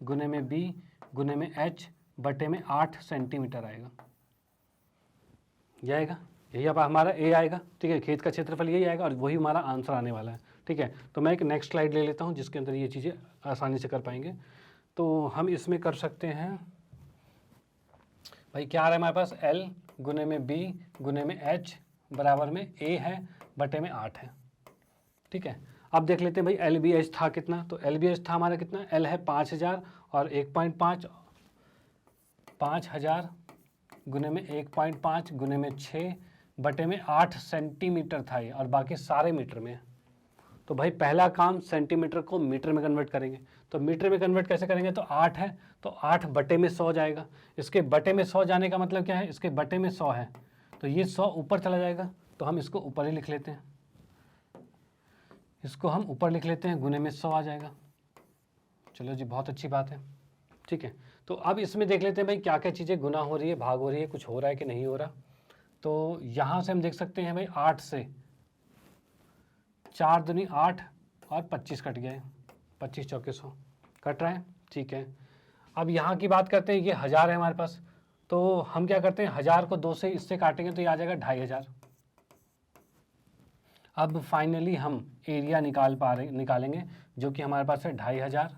गुने में B गुने में H बटे में 8 सेंटीमीटर आएगा, यह आएगा, यही अब हमारा A आएगा। ठीक है, खेत का क्षेत्रफल यही आएगा और वही हमारा आंसर आने वाला है। ठीक है, तो मैं एक नेक्स्ट स्लाइड ले लेता हूँ जिसके अंदर ये चीज़ें आसानी से कर पाएंगे। तो हम इसमें कर सकते हैं भाई, क्या आ रहा है हमारे पास? L गुने में B गुने में H बराबर में A है बटे में 8 है। ठीक है, अब देख लेते हैं भाई LBH था कितना? तो LBH था हमारा कितना? L है 5000 और 1.5, 5000 गुने में 1.5 गुने में 6 बटे में 8 सेंटीमीटर था ये, और बाकी सारे मीटर में है। तो भाई पहला काम सेंटीमीटर को मीटर में कन्वर्ट करेंगे। तो मीटर में कन्वर्ट कैसे करेंगे? तो 8 है तो 8 बटे में 100 जाएगा। इसके बटे में 100 जाने का मतलब क्या है? इसके बटे में 100 है तो ये 100 ऊपर चला जाएगा, तो हम इसको ऊपर ही लिख लेते हैं, इसको हम ऊपर लिख लेते हैं, गुने में 100 आ जाएगा। चलो जी, बहुत अच्छी बात है। ठीक है, तो अब इसमें देख लेते हैं भाई क्या क्या चीज़ें गुना हो रही है, भाग हो रही है, कुछ हो रहा है कि नहीं हो रहा। तो यहाँ से हम देख सकते हैं भाई 8 से 4 दूनी 8 और 25 कट गए, 25 चौके 100 कट रहा है। ठीक है, अब यहाँ की बात करते हैं, ये 1000 है हमारे पास, तो हम क्या करते हैं 1000 को 2 से इससे काटेंगे तो ये आ जाएगा 2500। अब फाइनली हम एरिया निकालेंगे जो कि हमारे पास है 2500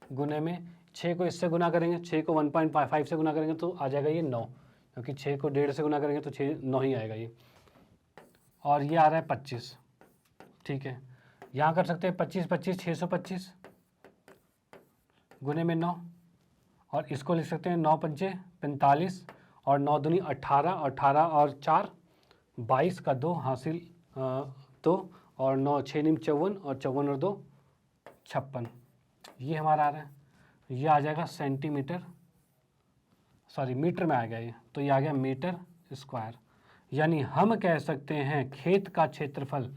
गुने में 6 को इससे गुना करेंगे, 6 को 1.5 से गुना करेंगे तो आ जाएगा ये 9, क्योंकि 6 को 1.5 से गुना करेंगे तो 9 ही आएगा ये, और ये आ रहा है 25। ठीक है, यहाँ कर सकते हैं 25 25 625 गुने में 9, और इसको लिख सकते हैं 9 पंचे 45 और 9 दूनी 18, 18 और 4 22 का 2 हासिल 2 और 9 6 नीम 54 और 54 और 2 56। ये हमारा आ रहा है, ये आ जाएगा सेंटीमीटर, सॉरी मीटर में आ गया ये, तो ये आ गया मीटर स्क्वायर। यानी हम कह सकते हैं खेत का क्षेत्रफल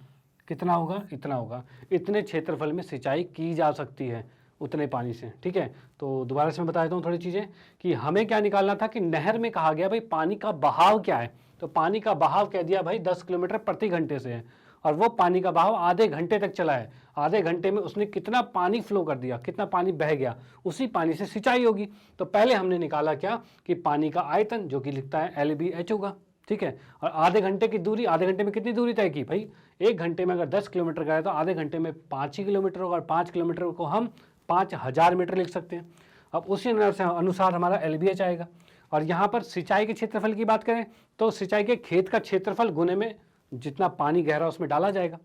कितना होगा, इतना होगा। इतने क्षेत्रफल में सिंचाई की जा सकती है उतने पानी से। ठीक है, तो दोबारा से मैं बता देता हूँ थोड़ी चीज़ें कि हमें क्या निकालना था कि नहर में कहा गया भाई पानी का बहाव क्या है, तो पानी का बहाव कह दिया भाई 10 किलोमीटर प्रति घंटे से है, और वो पानी का बहाव आधे घंटे तक चला है। आधे घंटे में उसने कितना पानी फ्लो कर दिया, कितना पानी बह गया, उसी पानी से सिंचाई होगी। तो पहले हमने निकाला क्या कि पानी का आयतन जो कि लिखता है LBH होगा। ठीक है, और आधे घंटे की दूरी, आधे घंटे में कितनी दूरी तय की भाई, 1 घंटे में अगर 10 किलोमीटर का है तो आधे घंटे में 5 ही किलोमीटर होगा, और 5 किलोमीटर को हम 5000 मीटर लिख सकते हैं। अब उसी अनुसार हमारा LBH आएगा। और यहाँ पर सिंचाई के क्षेत्रफल की बात करें तो सिंचाई के खेत का क्षेत्रफल गुने में जितना पानी गहरा उसमें डाला जाएगा,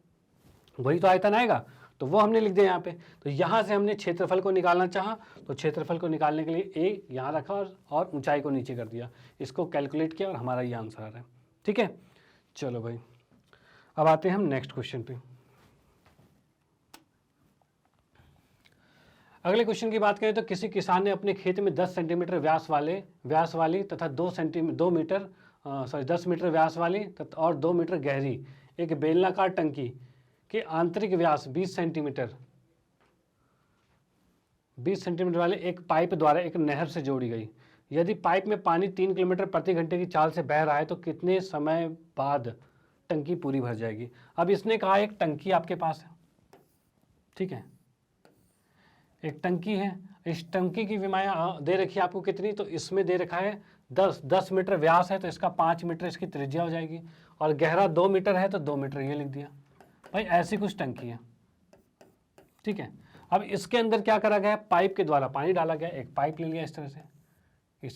वही तो आयतन आएगा, तो वो हमने लिख दिया यहाँ पे। तो यहाँ से हमने क्षेत्रफल को निकालना चाहा, तो क्षेत्रफल को निकालने के लिए ए यहाँ रखा और ऊंचाई को नीचे कर दिया, इसको कैलकुलेट किया और हमारा ये आंसर आ रहा है। ठीक है, चलो भाई अब आते हैं हम नेक्स्ट क्वेश्चन पे। अगले क्वेश्चन की बात करें तो किसी किसान ने अपने खेत में 10 सेंटीमीटर व्यास वाली तथा 10 मीटर व्यास वाली और 2 मीटर गहरी एक बेलनाकार टंकी के आंतरिक व्यास 20 सेंटीमीटर वाले एक पाइप द्वारा एक नहर से जोड़ी गई। यदि पाइप में पानी 3 किलोमीटर प्रति घंटे की चाल से बह रहा है तो कितने समय बाद टंकी पूरी भर जाएगी। अब इसने कहा एक टंकी आपके पास है, ठीक है, एक टंकी है, इस टंकी की विमाया दे रखी है आपको कितनी, तो इसमें दे रखा है 10 मीटर व्यास है तो इसका 5 मीटर इसकी त्रिज्या हो जाएगी, और गहरा 2 मीटर है तो 2 मीटर ये लिख दिया भाई। ऐसी कुछ टंकी है, ठीक है। अब इसके अंदर क्या करा गया, पाइप के द्वारा पानी डाला गया, एक पाइप ले लिया इस तरह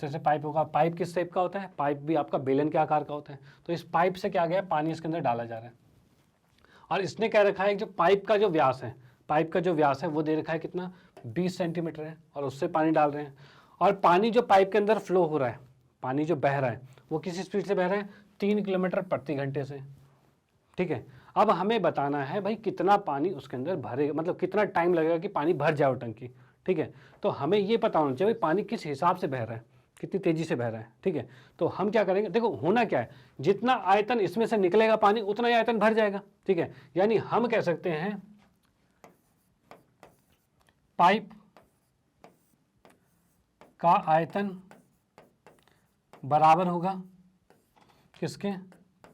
से पाइप होगा। पाइप किस शेप का होता है, पाइप भी आपका बेलन के आकार का होता है, तो इस पाइप से क्या गया, पानी इसके अंदर डाला जा रहा है। और इसने क्या रखा है, जो पाइप का जो व्यास है वो दे रखा है कितना, 20 सेंटीमीटर है, और उससे पानी डाल रहे हैं। और पानी जो पाइप के अंदर फ्लो हो रहा है, पानी जो बह रहा है वो किस स्पीड से बह रहा है, 3 किलोमीटर प्रति घंटे से, ठीक है। अब हमें बताना है भाई कितना पानी उसके अंदर भरेगा, मतलब कितना टाइम लगेगा कि पानी भर जाए टंकी, ठीक है। तो हमें ये पता होना चाहिए भाई पानी किस हिसाब से बह रहा है, कितनी तेजी से बह रहा है, ठीक है। तो हम क्या करेंगे, देखो होना क्या है, जितना आयतन इसमें से निकलेगा पानी उतना ही आयतन भर जाएगा, ठीक है। यानी हम कह सकते हैं पाइप का आयतन बराबर होगा किसके,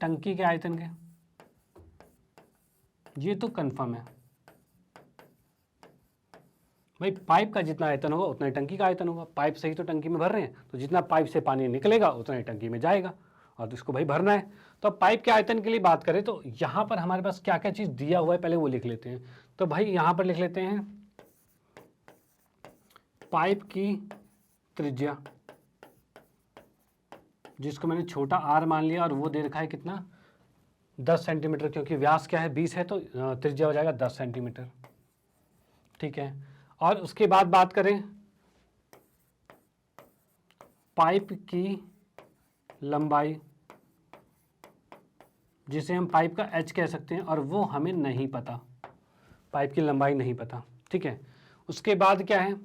टंकी के आयतन के। ये तो कंफर्म है भाई, पाइप का जितना आयतन होगा उतना ही टंकी का आयतन होगा। पाइप से ही तो टंकी में भर रहे हैं, तो जितना पाइप से पानी निकलेगा उतना ही टंकी में जाएगा, और तो इसको भाई भरना है। तो अब पाइप के आयतन के लिए बात करें तो यहाँ पर हमारे पास क्या क्या चीज़ दिया हुआ है पहले वो लिख लेते हैं। तो भाई यहाँ पर लिख लेते हैं पाइप की त्रिज्या, जिसको मैंने छोटा r मान लिया, और वो दे रखा है कितना, 10 सेंटीमीटर, क्योंकि व्यास क्या है 20 है तो त्रिज्या हो जाएगा 10 सेंटीमीटर, ठीक है। और उसके बाद बात करें पाइप की लंबाई, जिसे हम पाइप का h कह सकते हैं, और वो हमें नहीं पता, पाइप की लंबाई नहीं पता, ठीक है। उसके बाद क्या है,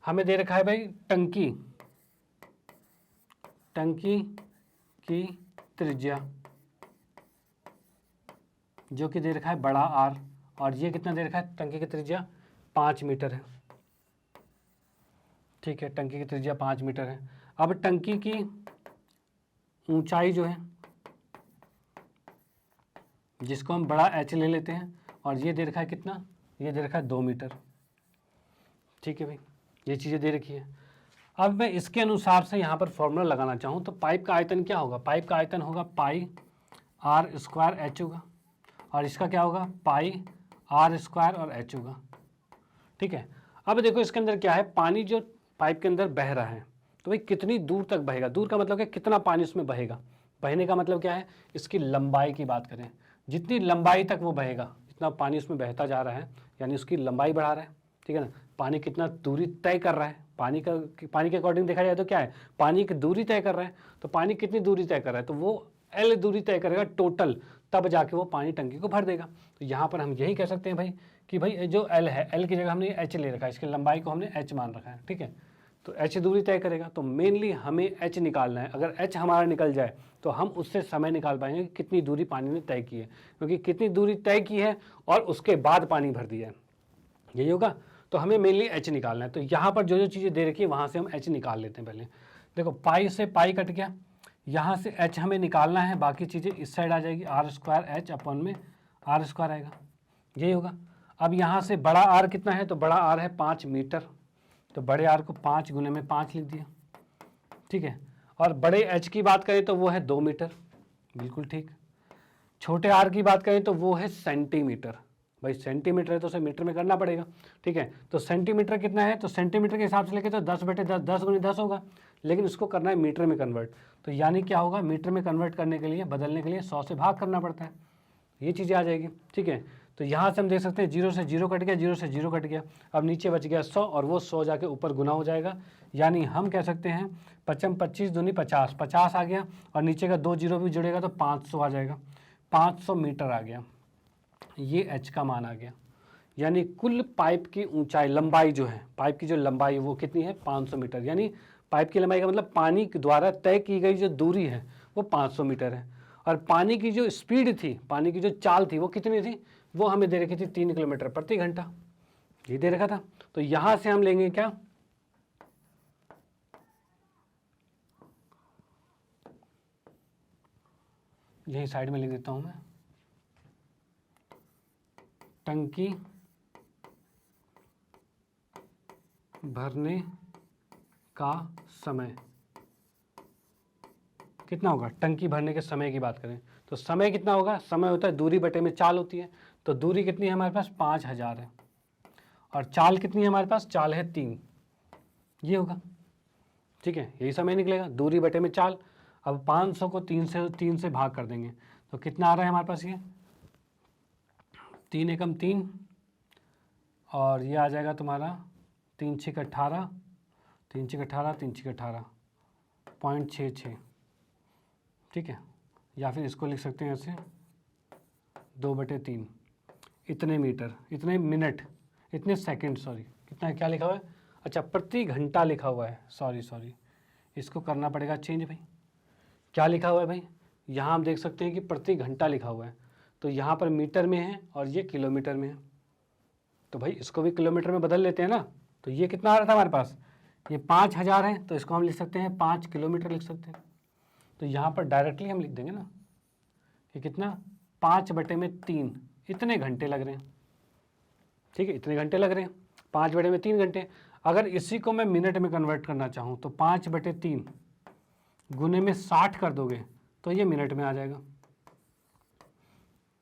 हमें दे रखा है भाई टंकी की त्रिज्या, जो कि दे रखा है बड़ा आर, और ये कितना दे रखा है, टंकी की त्रिज्या 5 मीटर है। ठीक है, टंकी की त्रिज्या 5 मीटर है। अब टंकी की ऊंचाई जो है, जिसको हम बड़ा एच ले लेते हैं, और ये दे रखा है कितना, ये दे रखा है 2 मीटर। ठीक है भाई, ये चीज़ें दे रखी है। अब मैं इसके अनुसार से यहाँ पर फॉर्मूला लगाना चाहूँ तो पाइप का आयतन क्या होगा, पाइप का आयतन होगा पाई आर स्क्वायर एच होगा, और इसका क्या होगा, पाई आर स्क्वायर और एच होगा। ठीक है, अब देखो इसके अंदर क्या है, पानी जो पाइप के अंदर बह रहा है, तो भाई कितनी दूर तक बहेगा, दूर का मतलब क्या, कितना पानी उसमें बहेगा, बहने का मतलब क्या है, इसकी लंबाई की बात करें, जितनी लंबाई तक वो बहेगा, जितना पानी उसमें बहता जा रहा है, यानी उसकी लंबाई बढ़ा रहा है। ठीक है ना, पानी कितना दूरी तय कर रहा है, पानी के अकॉर्डिंग देखा जाए तो क्या है, पानी की दूरी तय कर रहा है, तो पानी कितनी दूरी तय कर रहा है, तो वो एल दूरी तय करेगा टोटल, तब जाके वो पानी टंकी को भर देगा। तो यहाँ पर हम यही कह सकते हैं भाई कि भाई जो एल है, एल की जगह हमने एच ले रखा है, इसकी लंबाई को हमने एच मान रखा है। ठीक है, तो एच दूरी तय करेगा, तो मेनली हमें एच निकालना है। अगर एच हमारा निकल जाए तो हम उससे समय निकाल पाएंगे कि कितनी दूरी पानी ने तय की है, क्योंकि कितनी दूरी तय की है और उसके बाद पानी भर दिया है, यही होगा। तो हमें मेनली एच निकालना है। तो यहाँ पर जो जो चीज़ें दे रखी है वहाँ से हम एच निकाल लेते हैं। पहले देखो पाई से पाई कट गया, यहाँ से एच हमें निकालना है, बाकी चीज़ें इस साइड आ जाएगी, आर स्क्वायर एच अपन में आर स्क्वायर आएगा, यही होगा। अब यहाँ से बड़ा आर कितना है, तो बड़ा आर है 5 मीटर, तो बड़े आर को 5 गुने में 5 लिख दिया। ठीक है, और बड़े एच की बात करें तो वो है 2 मीटर, बिल्कुल ठीक। छोटे आर की बात करें तो वो है सेंटीमीटर, भाई सेंटीमीटर है तो उसे मीटर में करना पड़ेगा। ठीक है, तो सेंटीमीटर कितना है, तो सेंटीमीटर के हिसाब से लेके तो 10/10, 10 गुने 10 होगा, लेकिन उसको करना है मीटर में कन्वर्ट। तो यानी क्या होगा, मीटर में कन्वर्ट करने के लिए, बदलने के लिए 100 से भाग करना पड़ता है, ये चीज़ें आ जाएगी। ठीक है, तो यहाँ से हम देख सकते हैं 0 से 0 कट गया, 0 से 0 कट गया, अब नीचे बच गया 100, और वो 100 जाके ऊपर गुना हो जाएगा। यानी हम कह सकते हैं 25 दूनी 50, 50 आ गया, और नीचे का 2 जीरो भी जुड़ेगा तो 500 आ जाएगा, 500 मीटर आ गया, ये एच का मान आ गया। यानी कुल पाइप की ऊंचाई, लंबाई जो है, पाइप की जो लंबाई वो कितनी है, 500 मीटर। यानी पाइप की लंबाई का मतलब पानी द्वारा तय की गई जो दूरी है वो 500 मीटर है, और पानी की जो स्पीड थी, पानी की जो चाल थी वो कितनी थी, वो हमें दे रखी थी 3 किलोमीटर प्रति घंटा, ये दे रखा था। तो यहां से हम लेंगे क्या, यही साइड में लिख देता हूं मैं, टंकी भरने का समय कितना होगा, टंकी भरने के समय की बात करें तो समय कितना होगा, समय होता है दूरी बटे में चाल होती है। तो दूरी कितनी है हमारे पास, 5000 है, और चाल कितनी है हमारे पास, चाल है 3, ये होगा। ठीक है, यही समय निकलेगा, दूरी बटे में चाल। अब 500 को 3 से भाग कर देंगे तो कितना आ रहा है हमारे पास, ये 3 एकम 3, और ये आ जाएगा तुम्हारा 3 छः 18, 3 छः 18, 3 छः 18, 0.66। ठीक है, या फिर इसको लिख सकते हैं ऐसे 2/3, इतने मीटर, इतने मिनट, इतने सेकंड, सॉरी कितना है, क्या लिखा हुआ है, अच्छा प्रति घंटा लिखा हुआ है, सॉरी इसको करना पड़ेगा चेंज भाई। क्या लिखा हुआ है भाई, यहाँ हम देख सकते हैं कि प्रति घंटा लिखा हुआ है, तो यहाँ पर मीटर में है और ये किलोमीटर में है, तो भाई इसको भी किलोमीटर में बदल लेते हैं ना। तो ये कितना आ रहा था हमारे पास, ये 5000 है, तो इसको हम लिख सकते हैं 5 किलोमीटर लिख सकते हैं। तो यहाँ पर डायरेक्टली हम लिख देंगे ना कि कितना, 5/3, इतने घंटे लग रहे हैं। ठीक है, इतने घंटे लग रहे हैं, 5/3 घंटे। अगर इसी को मैं मिनट में कन्वर्ट करना चाहूँ तो 5/3 गुने में 60 कर दोगे तो ये मिनट में आ जाएगा।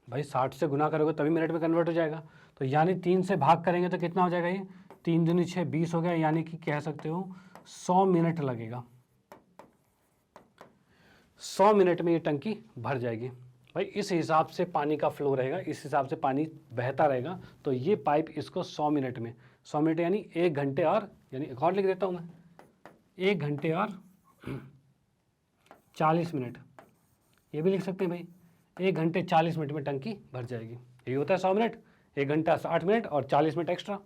भाई 60 से गुना करोगे तभी मिनट में कन्वर्ट हो जाएगा। तो यानी 3 से भाग करेंगे तो कितना हो जाएगा, ये 3 दूनी 6, 20 हो गया, यानी कि कह सकते हो 100 मिनट लगेगा, 100 मिनट में ये टंकी भर जाएगी। भाई इस हिसाब से पानी का फ्लो रहेगा, इस हिसाब से पानी बहता रहेगा। तो ये पाइप इसको 100 मिनट में, 100 मिनट यानी 1 घंटे और, यानी एक और लिख देता हूँ मैं, 1 घंटे और 40 मिनट, ये भी लिख सकते हैं भाई, 1 घंटे 40 मिनट में टंकी भर जाएगी। यही होता है 100 मिनट, 1 घंटा 60 मिनट और 40 मिनट एक्स्ट्रा।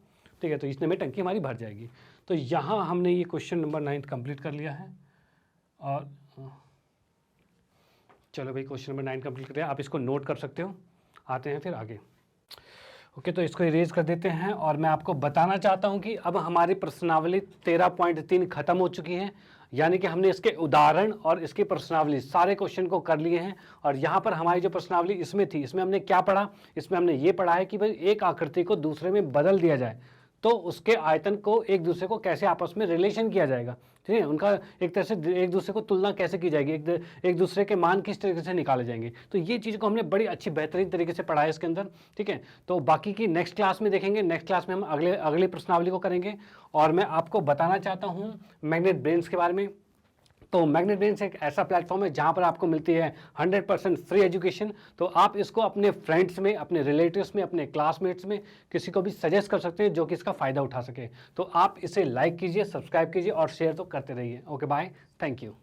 ठीक है, तो इसने में टंकी हमारी भर जाएगी। तो यहाँ हमने ये क्वेश्चन नंबर 9 कंप्लीट कर लिया है। और चलो भाई क्वेश्चन नंबर 9 कंप्लीट कर लिया, आप इसको नोट कर सकते हो, आते हैं फिर आगे। ओके, तो इसको इरेज कर देते हैं और मैं आपको बताना चाहता हूं कि अब हमारी प्रश्नावली 13.3 खत्म हो चुकी है, यानी कि हमने इसके उदाहरण और इसकी प्रश्नावली सारे क्वेश्चन को कर लिए हैं। और यहाँ पर हमारी जो प्रश्नावली इसमें थी, इसमें हमने क्या पढ़ा, इसमें हमने ये पढ़ा है कि भाई एक आकृति को दूसरे में बदल दिया जाए तो उसके आयतन को एक दूसरे को कैसे आपस में रिलेशन किया जाएगा, ठीक है, उनका एक तरह से एक दूसरे को तुलना कैसे की जाएगी, एक दूसरे के मान किस तरीके से निकाले जाएंगे। तो ये चीज़ को हमने बड़ी अच्छी बेहतरीन तरीके से पढ़ा है इसके अंदर, ठीक है। तो बाकी की नेक्स्ट क्लास में देखेंगे, नेक्स्ट क्लास में हम अगली प्रश्नावली को करेंगे। और मैं आपको बताना चाहता हूँ मैग्नेट ब्रेन्स के बारे में। तो मैग्नेट ब्रेन्स एक ऐसा प्लेटफॉर्म है जहां पर आपको मिलती है 100% फ्री एजुकेशन। तो आप इसको अपने फ्रेंड्स में, अपने रिलेटिव्स में, अपने क्लासमेट्स में किसी को भी सजेस्ट कर सकते हैं जो कि इसका फ़ायदा उठा सके। तो आप इसे लाइक कीजिए, सब्सक्राइब कीजिए और शेयर तो करते रहिए। Okay, bye, thank you.